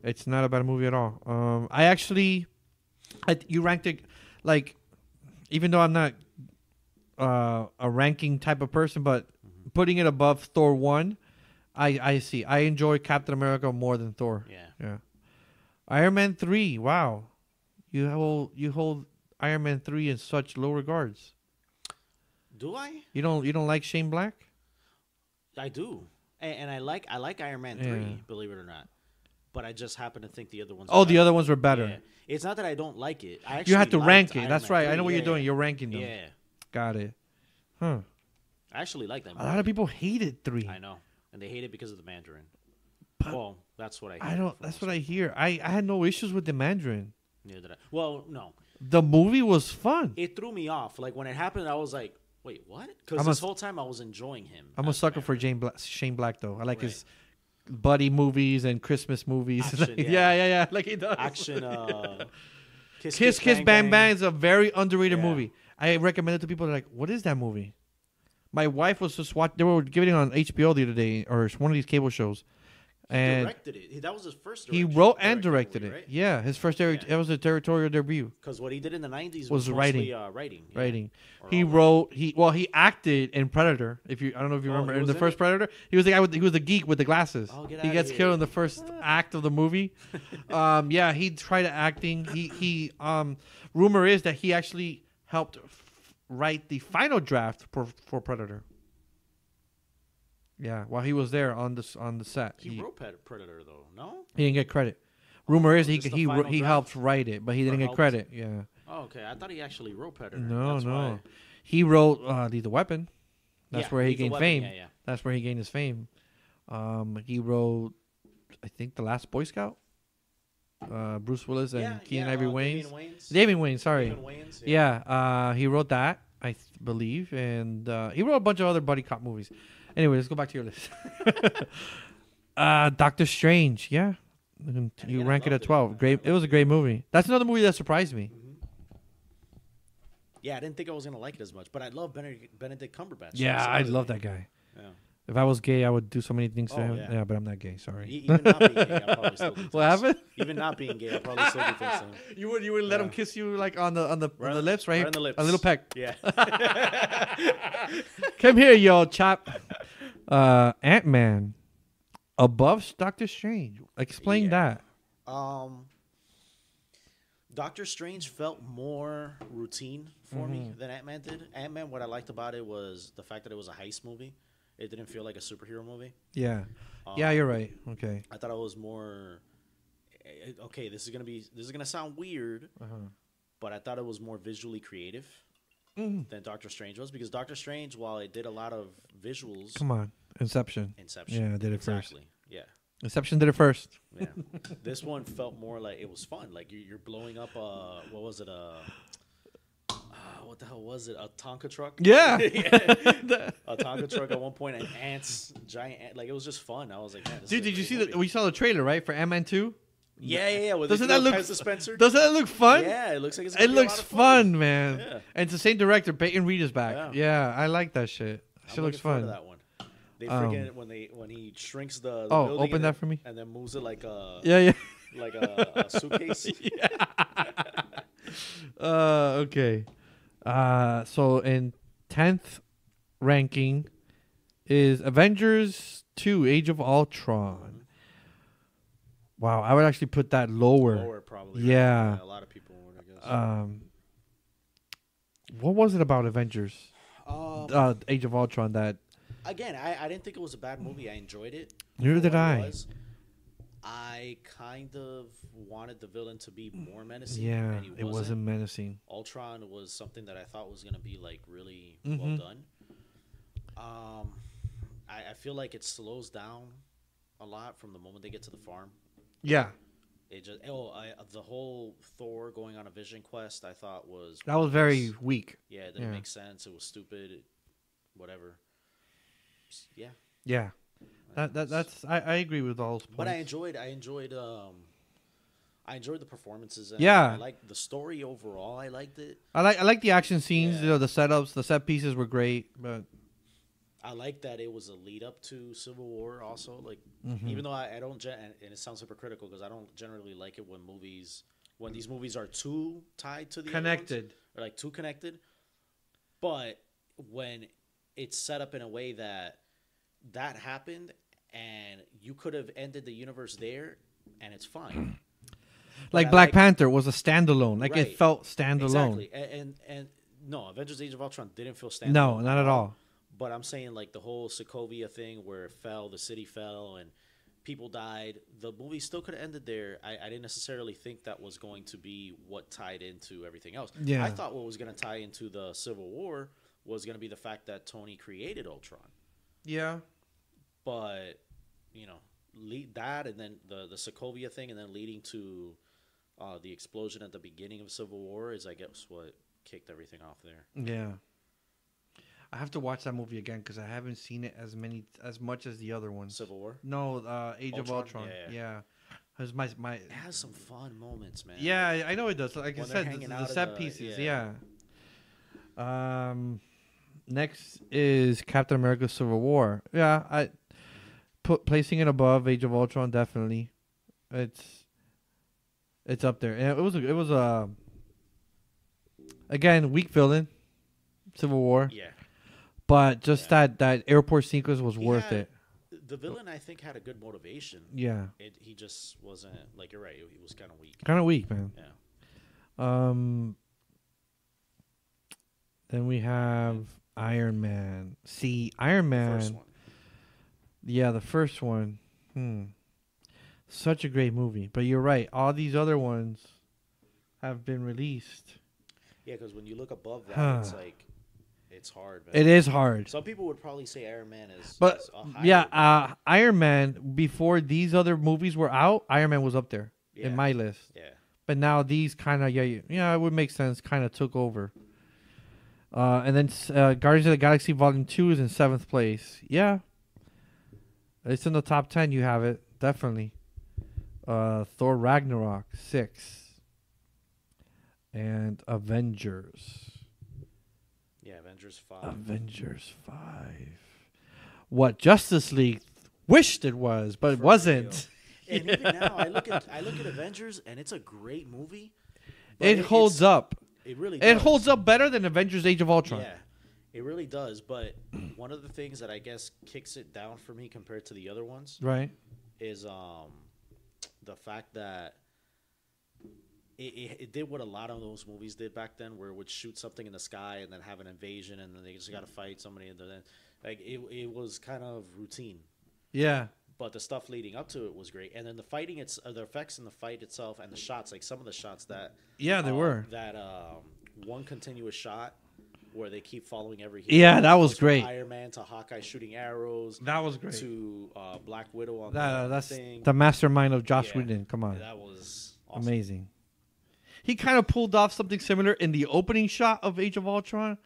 It's not a bad movie at all. You ranked it like, even though I'm not a ranking type of person, but putting it above Thor 1, I see. I enjoy Captain America more than Thor. Yeah. Iron Man 3. Wow, you hold Iron Man 3 in such low regards. Do I? You don't like Shane Black? I do. And I like Iron Man 3, Yeah. believe it or not. But I just happen to think the other ones Oh, are the better. other ones were better. Yeah. It's not that I don't like it. I You had to actually rank liked it. Iron That's Man right. 3. I know what you're Yeah, doing. You're ranking them. Yeah. Got it. Huh. I actually like that A movie. lot of people hated 3. I know. And they hate it because of the Mandarin. But Well, that's what I hear. I don't. That's what I hear. I had no issues with the Mandarin. Neither did I. Well, no. The movie was fun. It threw me off. Like, when it happened, I was like, wait, what? Because I'm this a- whole time I was enjoying him. I'm a as the sucker for Mandarin. Shane Black though. I like Right. his buddy movies and Christmas movies. Action, yeah. yeah. Like he does. Action. Kiss Bang Bang is a very underrated Yeah. movie. I recommend it to people. They're like, what is that movie? My wife was just watching. They were giving it on HBO the other day, or it's one of these cable shows. He And directed it. That was his first he direction- wrote and directed movie, it. right? Yeah, his first Yeah. that was a territorial debut. Because what he did in the 90s Was was writing. mostly writing. Yeah. Writing. Or He all wrote. He acted in Predator. I don't know if you Oh, remember he in was the in first it? Predator. He was the guy he was the geek with the glasses. Oh, get He outta gets here. killed in the first act of the movie. Yeah, he tried acting. He rumor is that he actually helped write the final draft for Predator. Yeah, while he was there on the set, He wrote Predator, though, no? he didn't get credit. Rumor is Just the he final he draft? helped write it, but he didn't get helped? credit. Yeah. Oh, okay. I thought he actually wrote Predator. No, That's no. why. He wrote Lethal Weapon. That's Yeah, where he Lethal gained Weapon, fame. Yeah, yeah. That's where he gained his fame. He wrote, I think, The Last Boy Scout. Bruce Willis and Keenen Ivory Wayans. David Wayne, sorry. David Wayans, Yeah, he wrote that, I believe, and he wrote a bunch of other buddy cop movies. Anyway, let's go back to your list. Doctor Strange, yeah. You again, I rank it loved at 12. Great. It was a great movie. That's another movie that surprised me. Yeah, I didn't think I was gonna like it as much, but I love Benedict Cumberbatch. Yeah, That's I another love thing. that guy. Yeah. If I was gay, I would do so many things to Oh, him. yeah. Yeah, but I'm not gay. Sorry. Even not being gay, I'll probably still do things. What happened? Even not being gay, I'll probably still do things to him. You would let him Yeah. kiss you like on the Right lips, right? Here? on the lips. A little peck. Yeah. Come here, yo, chop. Ant-Man above Doctor Strange. Explain Yeah. that. Doctor Strange felt more routine for me than Ant-Man did. Ant-Man, what I liked about it was the fact that it was a heist movie. It didn't feel like a superhero movie. Yeah. Yeah, you're right. Okay. I thought it was more. Okay, this is gonna sound weird, but I thought it was more visually creative than Doctor Strange was, because Doctor Strange, while it did a lot of visuals, Come on. Inception. Inception, Yeah, I did it first. exactly. Yeah. Inception did it first. Yeah, this one felt more like it was fun. Like you're blowing up what was it? What the hell was it? A Tonka truck? Yeah. A Tonka truck at one point, and ants, giant ant. Like, it was just fun. I was like, man, this Dude, is a did you great see movie. we saw the trailer, right, for Ant-Man 2? Yeah. With Doesn't the that look Pez dispenser? Doesn't that look fun? Yeah, it looks like it's. It Gonna be a looks lot of fun, man. Yeah. And it's the same director, Peyton Reed is back. Yeah. Yeah, I like that shit. I'm Shit looks looking forward fun. to that one. They freaking when he shrinks the Oh, building open and that then- for me. and then moves it like a Yeah. suitcase. Okay. So in 10th ranking is Avengers 2: Age of Ultron. Wow, I would actually put that lower. Lower, probably. Yeah. Right? A lot of people would, I guess. What was it about Avengers? Age of Ultron that... Again, I didn't think it was a bad movie. I enjoyed it. Neither for did what it I. was. I kind of wanted the villain to be more menacing. Yeah, and he it wasn't menacing. Ultron was something that I thought was going to be like really Mm-hmm. well done. I feel like it slows down a lot from the moment they get to the farm. Yeah, It just the whole Thor going on a vision quest I thought was that was very weak. yeah, it didn't make sense. It was stupid. Whatever. Yeah. Yeah, that's I agree with all those points. But I enjoyed the performances. And Yeah. I liked the story overall. I liked it. I like the action scenes. Yeah. You know, the setups, the set pieces were great. But I like that it was a lead up to Civil War. Also, like Mm-hmm. even though I don't, and it sounds hypocritical because I don't generally like it when these movies are too tied to the other ones, connected. or like too connected. But when it's set up in a way that happened and you could have ended the universe there and it's fine. Like I Black like- Panther was a standalone. Like Right. it felt standalone. Exactly. And no, Avengers Age of Ultron didn't feel standalone. No, not at all. But I'm saying like the whole Sokovia thing where it fell, the city fell, and people died. The movie still could have ended there. I didn't necessarily think that was going to be what tied into everything else. Yeah. I thought what was going to tie into the Civil War was going to be the fact that Tony created Ultron. Yeah. But, lead that and then the Sokovia thing and then leading to the explosion at the beginning of Civil War is, I guess, what kicked everything off there. Yeah. I have to watch that movie again because I haven't seen it as much as the other ones. Civil War? No, Age of Ultron? Ultron. Yeah. Yeah. Cause my It has some fun moments, man. yeah, I know it does. Like I When they're said, hanging the out in set the- pieces. yeah. Yeah. Next is Captain America: Civil War. Yeah, I placing it above Age of Ultron definitely. It's up there, and it was a again weak villain, Civil War. Yeah. But just that airport sequence was worth had- it. The villain, I think, had a good motivation. Yeah, He just wasn't, like, you're right, he was kind of weak. kind of weak, man. Yeah. Then we have Iron Man. See, Iron Man. First one. Yeah, the first one. Such a great movie. But you're right. All these other ones have been released. Yeah, because when you look above that, it's like, it's hard, man. It is hard. Some people would probably say Iron Man is But is a higher, yeah, Iron Man, before these other movies were out, Iron Man was up there Yeah. in my list. Yeah. But now these kind of, yeah, it would make sense, kind of took over. And then Guardians of the Galaxy Volume 2 is in 7th place. Yeah. It's in the top 10. You have it. Definitely. Thor Ragnarok, 6. And Avengers. Yeah, Avengers 5. Avengers 5. What Justice League wished it was, but it For wasn't. And even now, I look at Avengers, and it's a great movie. but It holds it's- up. It really It does. holds up better than Avengers Age of Ultron. Yeah, it really does. But one of the things that I guess kicks it down for me compared to the other ones Right? is the fact that it did what a lot of those movies did back then, where it would shoot something in the sky and then have an invasion, and then they just got to fight somebody, and then like it was kind of routine. Yeah. But the stuff leading up to it was great, and then the fighting, the effects in the fight itself, and the shots, like some of the shots that Yeah, they were. that one continuous shot where they keep following every Yeah, that was goes from great. Iron Man to Hawkeye shooting arrows That was great. to Black Widow on That's the thing. the mastermind of Josh Yeah. Whedon. Come on. That was awesome. Amazing. He kind of pulled off something similar in the opening shot of Age of Ultron,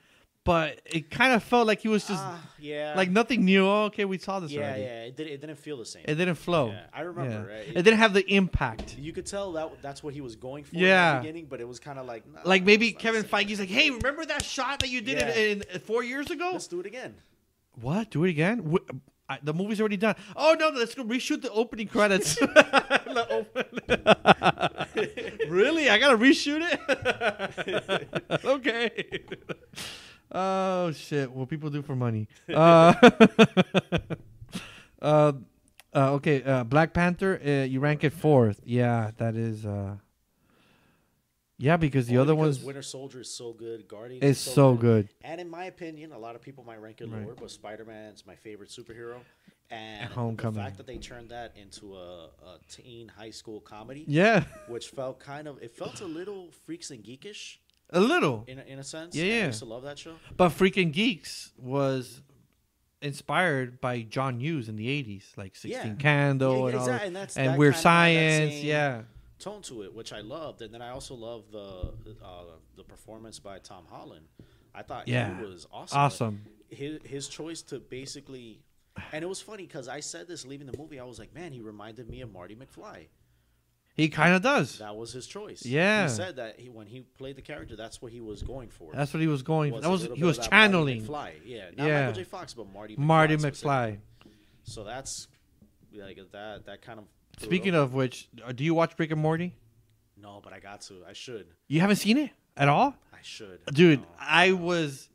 but it kind of felt like he was just Yeah, like nothing new. Oh, okay, we saw this yeah, already. yeah. It didn't feel the same. It didn't flow. Yeah, I remember. Right? It didn't have the impact. You could tell that's what he was going for Yeah. in the beginning, but it was kind of like, nah, Like maybe it's not Kevin the same. Feige's like, hey, remember that shot that you did Yeah. in 4 years ago? Let's do it again. What? Do it again? The movie's already done. Oh no, let's go reshoot the opening credits. Really? I gotta reshoot it? Okay. Oh shit! What people do for money. Okay. Black Panther. You rank it fourth. Yeah, that is. Yeah, because the other ones Winter Soldier is so good. Guardians is is so good. And in my opinion, a lot of people might rank it lower, but Spider-Man's my favorite superhero. And Homecoming. the fact that they turned that into a teen high school comedy, Yeah, which felt it felt a little Freaks and Geekish a little. in a sense. Yeah, And yeah. I used to love that show. But Freaking Geeks was inspired by John Hughes in the 80s, like 16 Yeah. Candle Yeah, and all exactly. that. And And that Weird kinda had that Science, same yeah. tone to it, which I loved. And then I also loved the performance by Tom Holland. I thought he was awesome. Awesome. His choice to basically, and it was funny because I said this leaving the movie. I was like, man, he reminded me of Marty McFly. He kind of does. That was his choice. Yeah. He said that when he played the character, that's what he was going for. That's what he was going. Was That a was little he bit was of that channeling Marty McFly. Yeah, not Yeah. Michael J. Fox, but Marty Marty specifically. McFly. So that's like that kind of. Speaking of which, do you watch Rick and Morty? No, but I got to. I should. You haven't seen it at all, I should. dude. No. I was.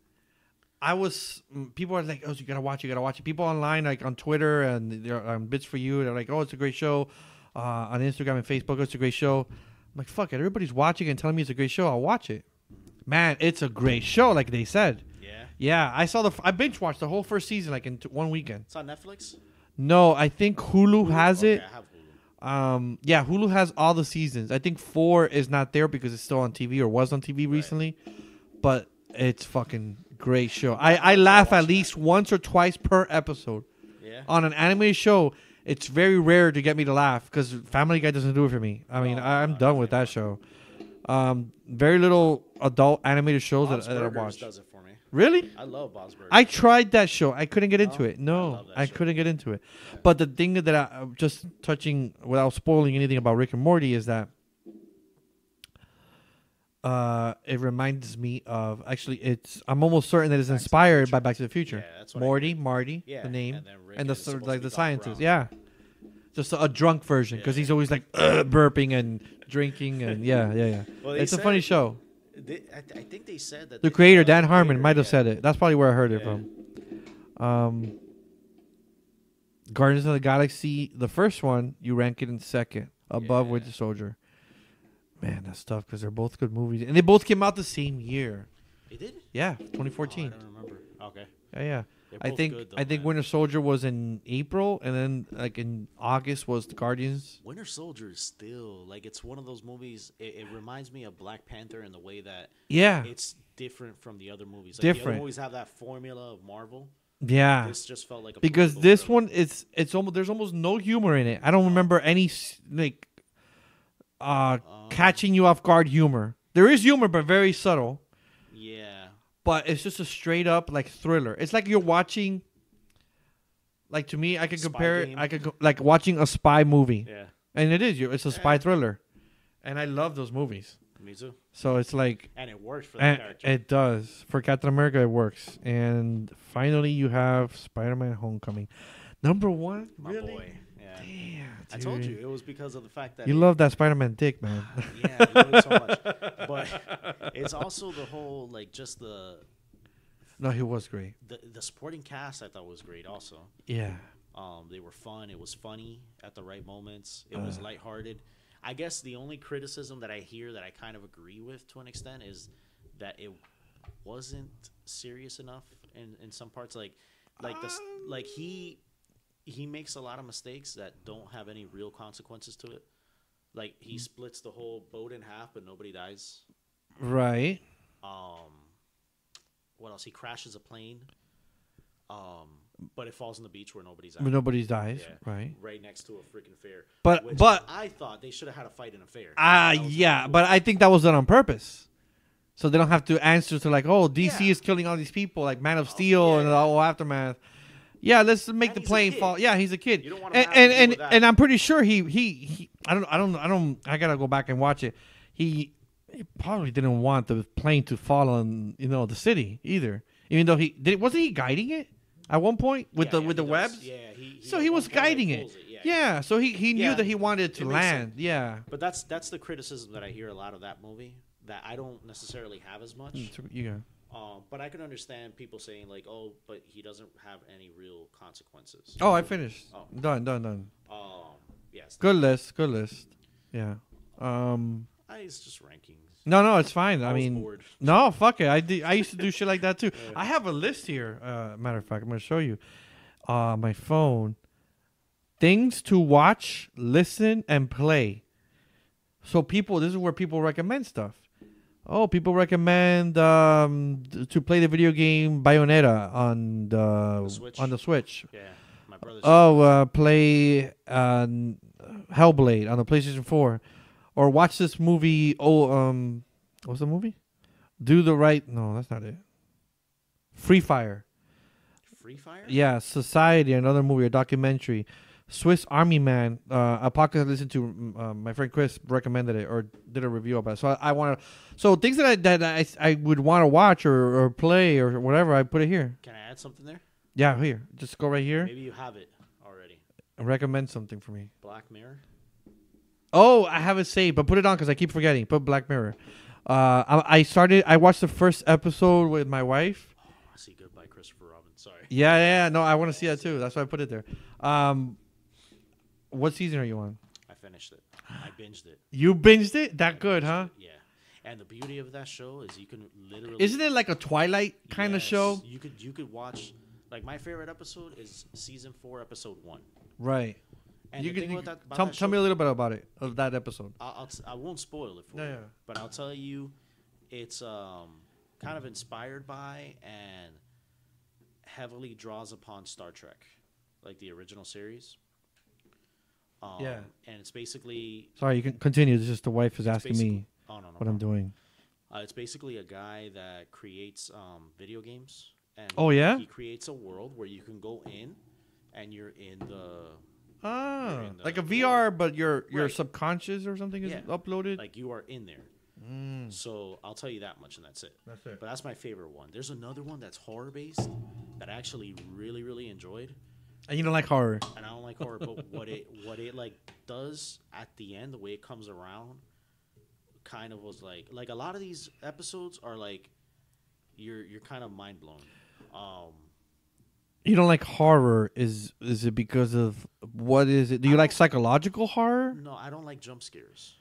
People are like, "Oh, you gotta watch it. You gotta watch it." People online, like on Twitter and they're on Bits for You, they're like, "Oh, it's a great show." On Instagram and Facebook, it's a great show. I'm like, "Fuck it." Everybody's watching and telling me it's a great show. I'll watch it. Man, it's a great show, like they said. Yeah. Yeah, I binge watched the whole first season like in one weekend. It's on Netflix. No, I think Hulu has Okay, it. I have Hulu. Yeah, Hulu has all the seasons. I think 4 is not there because it's still on TV or was on TV recently, but it's fucking great show. I laugh at least once or twice per episode. Yeah. On an animated show, it's very rare to get me to laugh because Family Guy doesn't do it for me. I mean, I'm done with that show. Very little adult animated shows Bob's that I Burgers watch. does it for me. Really? I love Bob's Burgers. I tried that show. I couldn't get into it. I No, love that I show. couldn't get into it. But the thing that I just touching without spoiling anything about Rick and Morty is that it reminds me of I'm almost certain that it's inspired by Back to the Future. Yeah, that's what Marty, Yeah, the name, and then Rick and is supposed to like be the Doc scientist. Brown. Yeah, just a drunk version because he's always like burping and drinking and yeah. Well, they It's a funny said- show. I think they said that The they- creator Dan the Harmon creator, might have yeah. said it. That's probably where I heard it Yeah. from. Guardians of the Galaxy, the first one, you rank it in second, above Yeah. Winter Soldier. Man, that's tough because they're both good movies, and they both came out the same year. They did? Yeah, Oh, 2014. I don't remember. Okay. Yeah. They're I both think good, though, I think man. Winter Soldier was in April, and then like in August was the Guardians. Winter Soldier is still like it's one of those movies. It reminds me of Black Panther in the way that Yeah, it's different from the other movies. Like The Different. other movies have that formula of Marvel. yeah. This just felt like a Because political this thriller. one, it's almost there's almost no humor in it. I don't remember any like catching you off guard humor. There is humor, but very subtle. Yeah. But it's just a straight up like thriller. It's like you're watching. Like to me, I could Spy compare it. game. Like watching a spy movie, Yeah. and it is. It's a spy thriller, and I love those movies. Me too. So it's like, And it worked for that and character. it does for Captain America. It works, and finally you have Spider-Man: Homecoming, number one. My Really? boy. Yeah. Damn, I told dude. you it was because of the fact that You love that Spider-Man dick, man. Yeah, I love it so much. But it's also the whole like just the No, he was great. the supporting cast I thought was great also. Yeah. They were fun. It was funny at the right moments. It was lighthearted. I guess the only criticism that I hear that I kind of agree with to an extent is that it wasn't serious enough in some parts. Like this, like he makes a lot of mistakes that don't have any real consequences to it. Like he splits the whole boat in half, but nobody dies. Right. What else? He crashes a plane. But it falls on the beach where nobody's at. But nobody dies. Yeah. Right. Right next to a freaking fair. But- Which but- I thought they should have had a fight in a fair. Yeah, but I think that was done on purpose. So they don't have to answer to like, oh, DC Yeah. is killing all these people, like Man of Steel and the whole aftermath. Yeah, let's make the he's a plane kid. fall. Yeah, he's a kid. You don't want him and having to deal and with that. and I'm pretty sure he I don't I gotta go back and watch it. He probably didn't want the plane to fall on the city either. Even though wasn't he guiding it at one point with the he webs? does. Yeah, So at he one was point guiding it. pulls Yeah, so he knew Yeah, that he wanted it to it makes land. sense. Yeah. But that's the criticism that I hear a lot of that movie that I don't necessarily have as much. You go. But I can understand people saying like, "Oh, but he doesn't have any real consequences." Oh, I finished. Oh. Done. Yes. Good list. Yeah. It's just rankings. No, it's fine. I was mean, bored. no, fuck it. I used to do shit like that too. I have a list here. Matter of fact, I'm gonna show you. My phone. Things to watch, listen, and play. So this is where people recommend stuff. Oh, people recommend to play the video game Bayonetta on the Switch. Yeah, my brother's. Play Hellblade on the PlayStation 4, or watch this movie. What's the movie? Do the right. No, that's not it. Free Fire. Free Fire. Yeah, Society, another movie, a documentary. Swiss Army Man, a podcast I listened to. My friend Chris recommended it or did a review about it. So I want to. So things that I would want to watch or play or whatever, I put it here. Can I add something there? Yeah, here. Just go right here. Maybe you have it already. And recommend something for me. Black Mirror. Oh, I have it saved, but put it on because I keep forgetting. Put Black Mirror. I watched the first episode with my wife. Oh, I see Goodbye Christopher Robin. Sorry. Yeah. No, I want to see that too. That's why I put it there. What season are you on? I finished it. I binged it. You binged it? That good, huh? Yeah. And the beauty of that show is you can literally. Isn't it like a Twilight kind of Yes, show? You could watch. Like my favorite episode is season 4, episode 1. Right. And You the can, thing you, about that tell show, me a little bit about it, of that episode. I won't spoil it for Yeah, you, yeah. but I'll tell you, it's kind of inspired by and heavily draws upon Star Trek, like the original series. Yeah. And it's basically Sorry, you can continue. It's just the wife is asking me no what I'm doing. It's basically a guy that creates video games. And Oh, yeah? he creates a world where you can go in, and you're in the in the Like a VR, but your Right. subconscious or something is Yeah. uploaded. like you are in there. So I'll tell you that much, and that's it. That's it. But that's my favorite one. There's another one that's horror based that I actually really really enjoyed, And you don't like horror. and I don't like horror, but what it like does at the end, the way it comes around, kind of was like a lot of these episodes are like you're kind of mind blown. You don't like horror. Is it because of what is it? Do you like psychological horror? No, I don't like jump scares.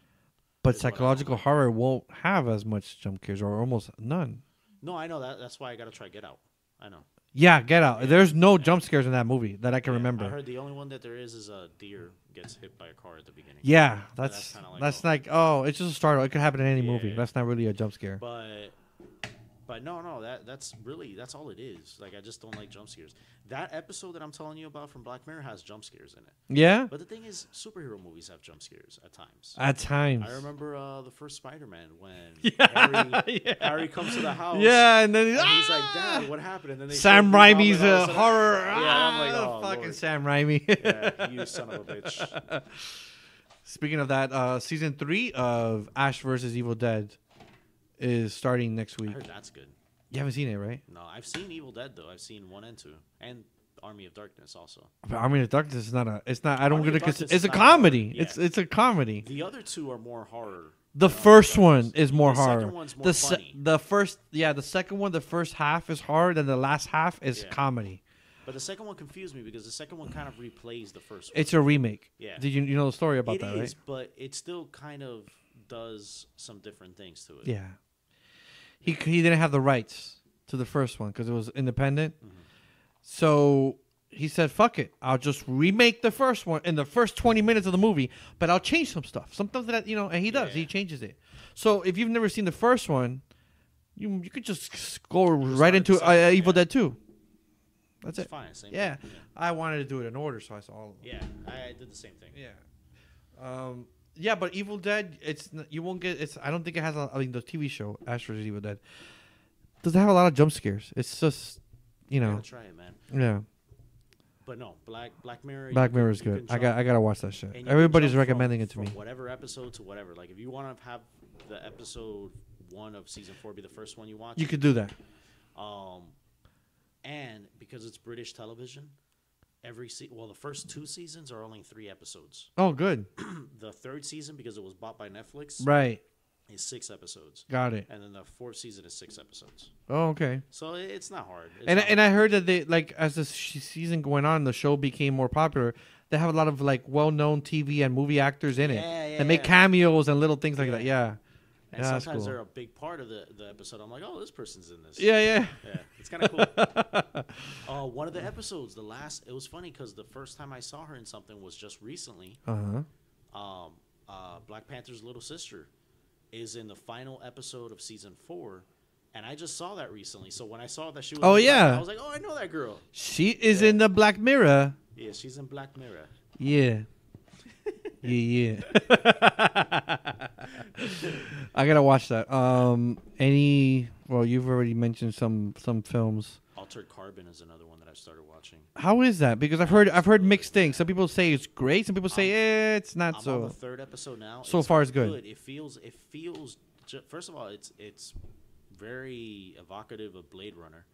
But Is what I don't psychological like. horror won't have as much jump scares or almost none. No, I know that. That's why I gotta try Get Out. I know. Yeah, Get Out. There's no jump scares in that movie that I can Yeah, remember. I heard the only one that there is a deer gets hit by a car at the beginning. Yeah, that's that's kinda like it's just a startle. It could happen in any movie. Yeah. That's not really a jump scare. But no, that's all it is. Like I just don't like jump scares. That episode that I'm telling you about from Black Mirror has jump scares in it. Yeah, But the thing is, superhero movies have jump scares at times. at times. I remember the first Spider-Man when Yeah. Harry comes to the house. Yeah, and then And he's like, "Dad, what happened?" And then they Sam show him Raimi's all of a sudden- horror. Yeah, I'm like, oh, fucking Lord. Sam Raimi. Yeah, you son of a bitch. Speaking of that, season 3 of Ash vs. Evil Dead is starting next I week. heard that's good. You haven't seen it, right? No, I've seen Evil Dead though. I've seen 1 and 2, and Army of Darkness also. But Army of Darkness is not a. It's not. I don't Army of gonna. Darkness It's is a not comedy. horror. Yeah. It's a comedy. The other two are more horror. The than Army of first one Darkness. is more the horror. second one's more the funny. the second one, the first half is horror, and the last half is Yeah. comedy. But the second one confused me because the second one kind of replays the first one. It's a remake. Yeah. Did you know the story about It that, is, right? but it still kind of does some different things to it. Yeah. He didn't have the rights to the first one because it was independent. Mm-hmm. So he said, "Fuck it, I'll just remake the first one in the first 20 minutes of the movie, but I'll change some stuff, something that and he does. Yeah. He changes it. So if you've never seen the first one, you could just go right start into at the second, Evil yeah. Dead 2. That's It's it. fine. Same Yeah. thing. I wanted to do it in order, so I saw all of them. Yeah, I did the same thing. Yeah. Yeah, but Evil Dead, you won't get. I don't think it has. The TV show Ash vs. Evil Dead doesn't have a lot of jump scares. It's just, I gotta try it, man. yeah. But no, Black Mirror. Black you Mirror can- is you good. can I jump- gotta watch that shit. and you can Everybody's jump recommending it to from me. Whatever episode to whatever. Like if you want to have the episode 1 of season 4 be the first one you watch, You could do that. and because it's British television, the first 2 seasons are only 3 episodes. Oh, good. The third season, because it was bought by Netflix, Right. is 6 episodes, Got it. and then the 4th season is 6 episodes. Oh, okay. So it's not hard. It's And not and hard. I heard that they like as the season going on, the show became more popular. They have a lot of like well-known TV and movie actors in it. Yeah, They make cameos and little things like that. Yeah. And Yeah, that's sometimes cool. they're a big part of the episode. I'm like, oh, this person's in this. Yeah, yeah. Yeah, it's kind of cool. One of the episodes, it was funny because the first time I saw her in something was just recently. Uh-huh. Black Panther's little sister is in the final episode of season 4, and I just saw that recently. So when I saw that she was, Oh, in Black, yeah. I was like, oh, I know that girl. She is in the Black Mirror. Yeah, she's in Black Mirror. Yeah. Yeah. I gotta watch that. Well, you've already mentioned some films. Altered Carbon is another one that I started watching. How is that? Because I've heard mixed things. Some people say it's great. Some people say it's not I'm so. on the 3rd episode now. So far, it's good. It feels. First of all, it's very evocative of Blade Runner,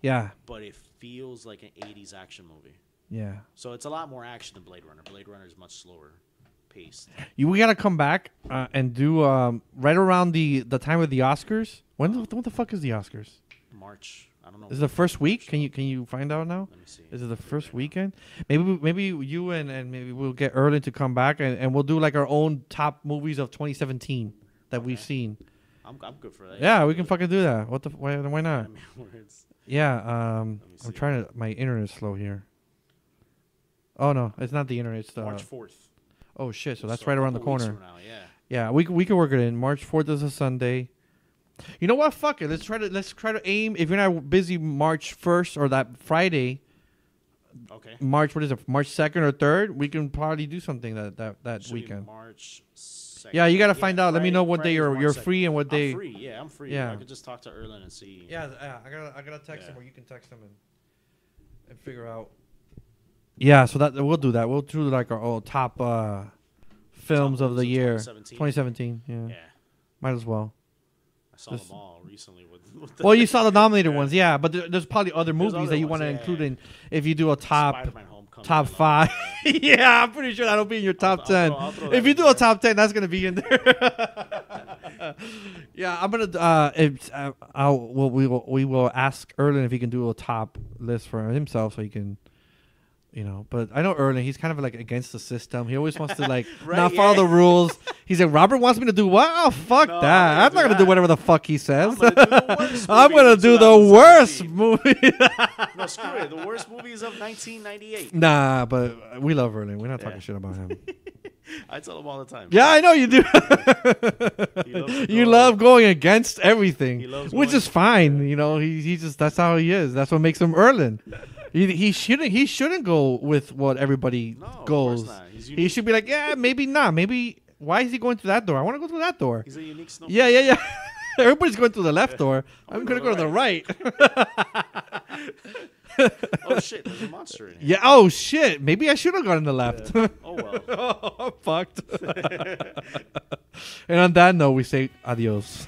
Yeah. but it feels like an 80s action movie. Yeah. So it's a lot more action than Blade Runner. Blade Runner is much slower paced. We gotta come back and do right around the time of the Oscars. When the fuck is the Oscars? March. I don't know. Is it the first week? Can you find out now? Let me see. Is it the first weekend? Maybe you and maybe we'll get Erlen to come back and we'll do like our own top movies of 2017 that we've seen. I'm good for that. Yeah, we can fucking do that. Why not? I mean, words. Yeah. me I'm see. trying to. My internet's slow here. Oh no, it's not the internet. It's the. March 4th. Oh shit! So that's So right a around the couple weeks corner. from now, yeah. Yeah, we can work it in. March 4th is a Sunday. You know what? Fuck it. Let's try to aim. If you're not busy March 1st or that Friday, Okay. March 2nd or 3rd, we can probably do something that Should be weekend. March 2nd. Yeah, you gotta find out. Let me know what day Friday's you're March 2nd. free and what day. I'm free. Yeah, I'm free. Yeah. I could just talk to Erlen and see. Yeah, I gotta text Yeah. him or you can text him and figure out. Yeah, so that we'll do that. We'll do like our own top films of the year, 2017. Yeah, Yeah. might as well. I saw them all recently with Well, you saw the nominated ones, yeah, but there's probably other movies other that you ones, want to yeah, include yeah. in if you do a top Spider-Man Homecoming. top and all 5. that. Yeah, I'm pretty sure that'll be in your top 10. I'll throw If that you in do there. a top 10, that's gonna be in there. Yeah, I'm gonna. We will ask Erlen if he can do a top list for himself, so he can. But I know Erlen, he's kind of like against the system. He always wants to like Right, not follow yeah. the rules. He's like, Robert wants me to do what? Oh, fuck No, that. I'm not going to do whatever the fuck he says. I'm gonna do the worst I'm movie going to of do the worst 2017. movie. No, screw it. The worst movies of 1998. Nah, but we love Erlen. We're not talking Yeah. shit about him. I tell him all the time. Yeah, I know you do. He loves to You go- love going against everything, He loves which going- is fine. He just that's how he is. That's what makes him Erlen. He shouldn't go with what everybody No, of course goes. not. He's He unique. should be like, yeah, maybe not. Maybe why is he going through that door? I want to go through that door. He's a unique snowflake. Yeah. Everybody's going through the left door. I'm gonna gonna go go to the right. Oh shit, there's a monster in here. Yeah. Oh shit. Maybe I should have gone in the left. Oh well. Oh, I'm fucked. And on that note, we say adios.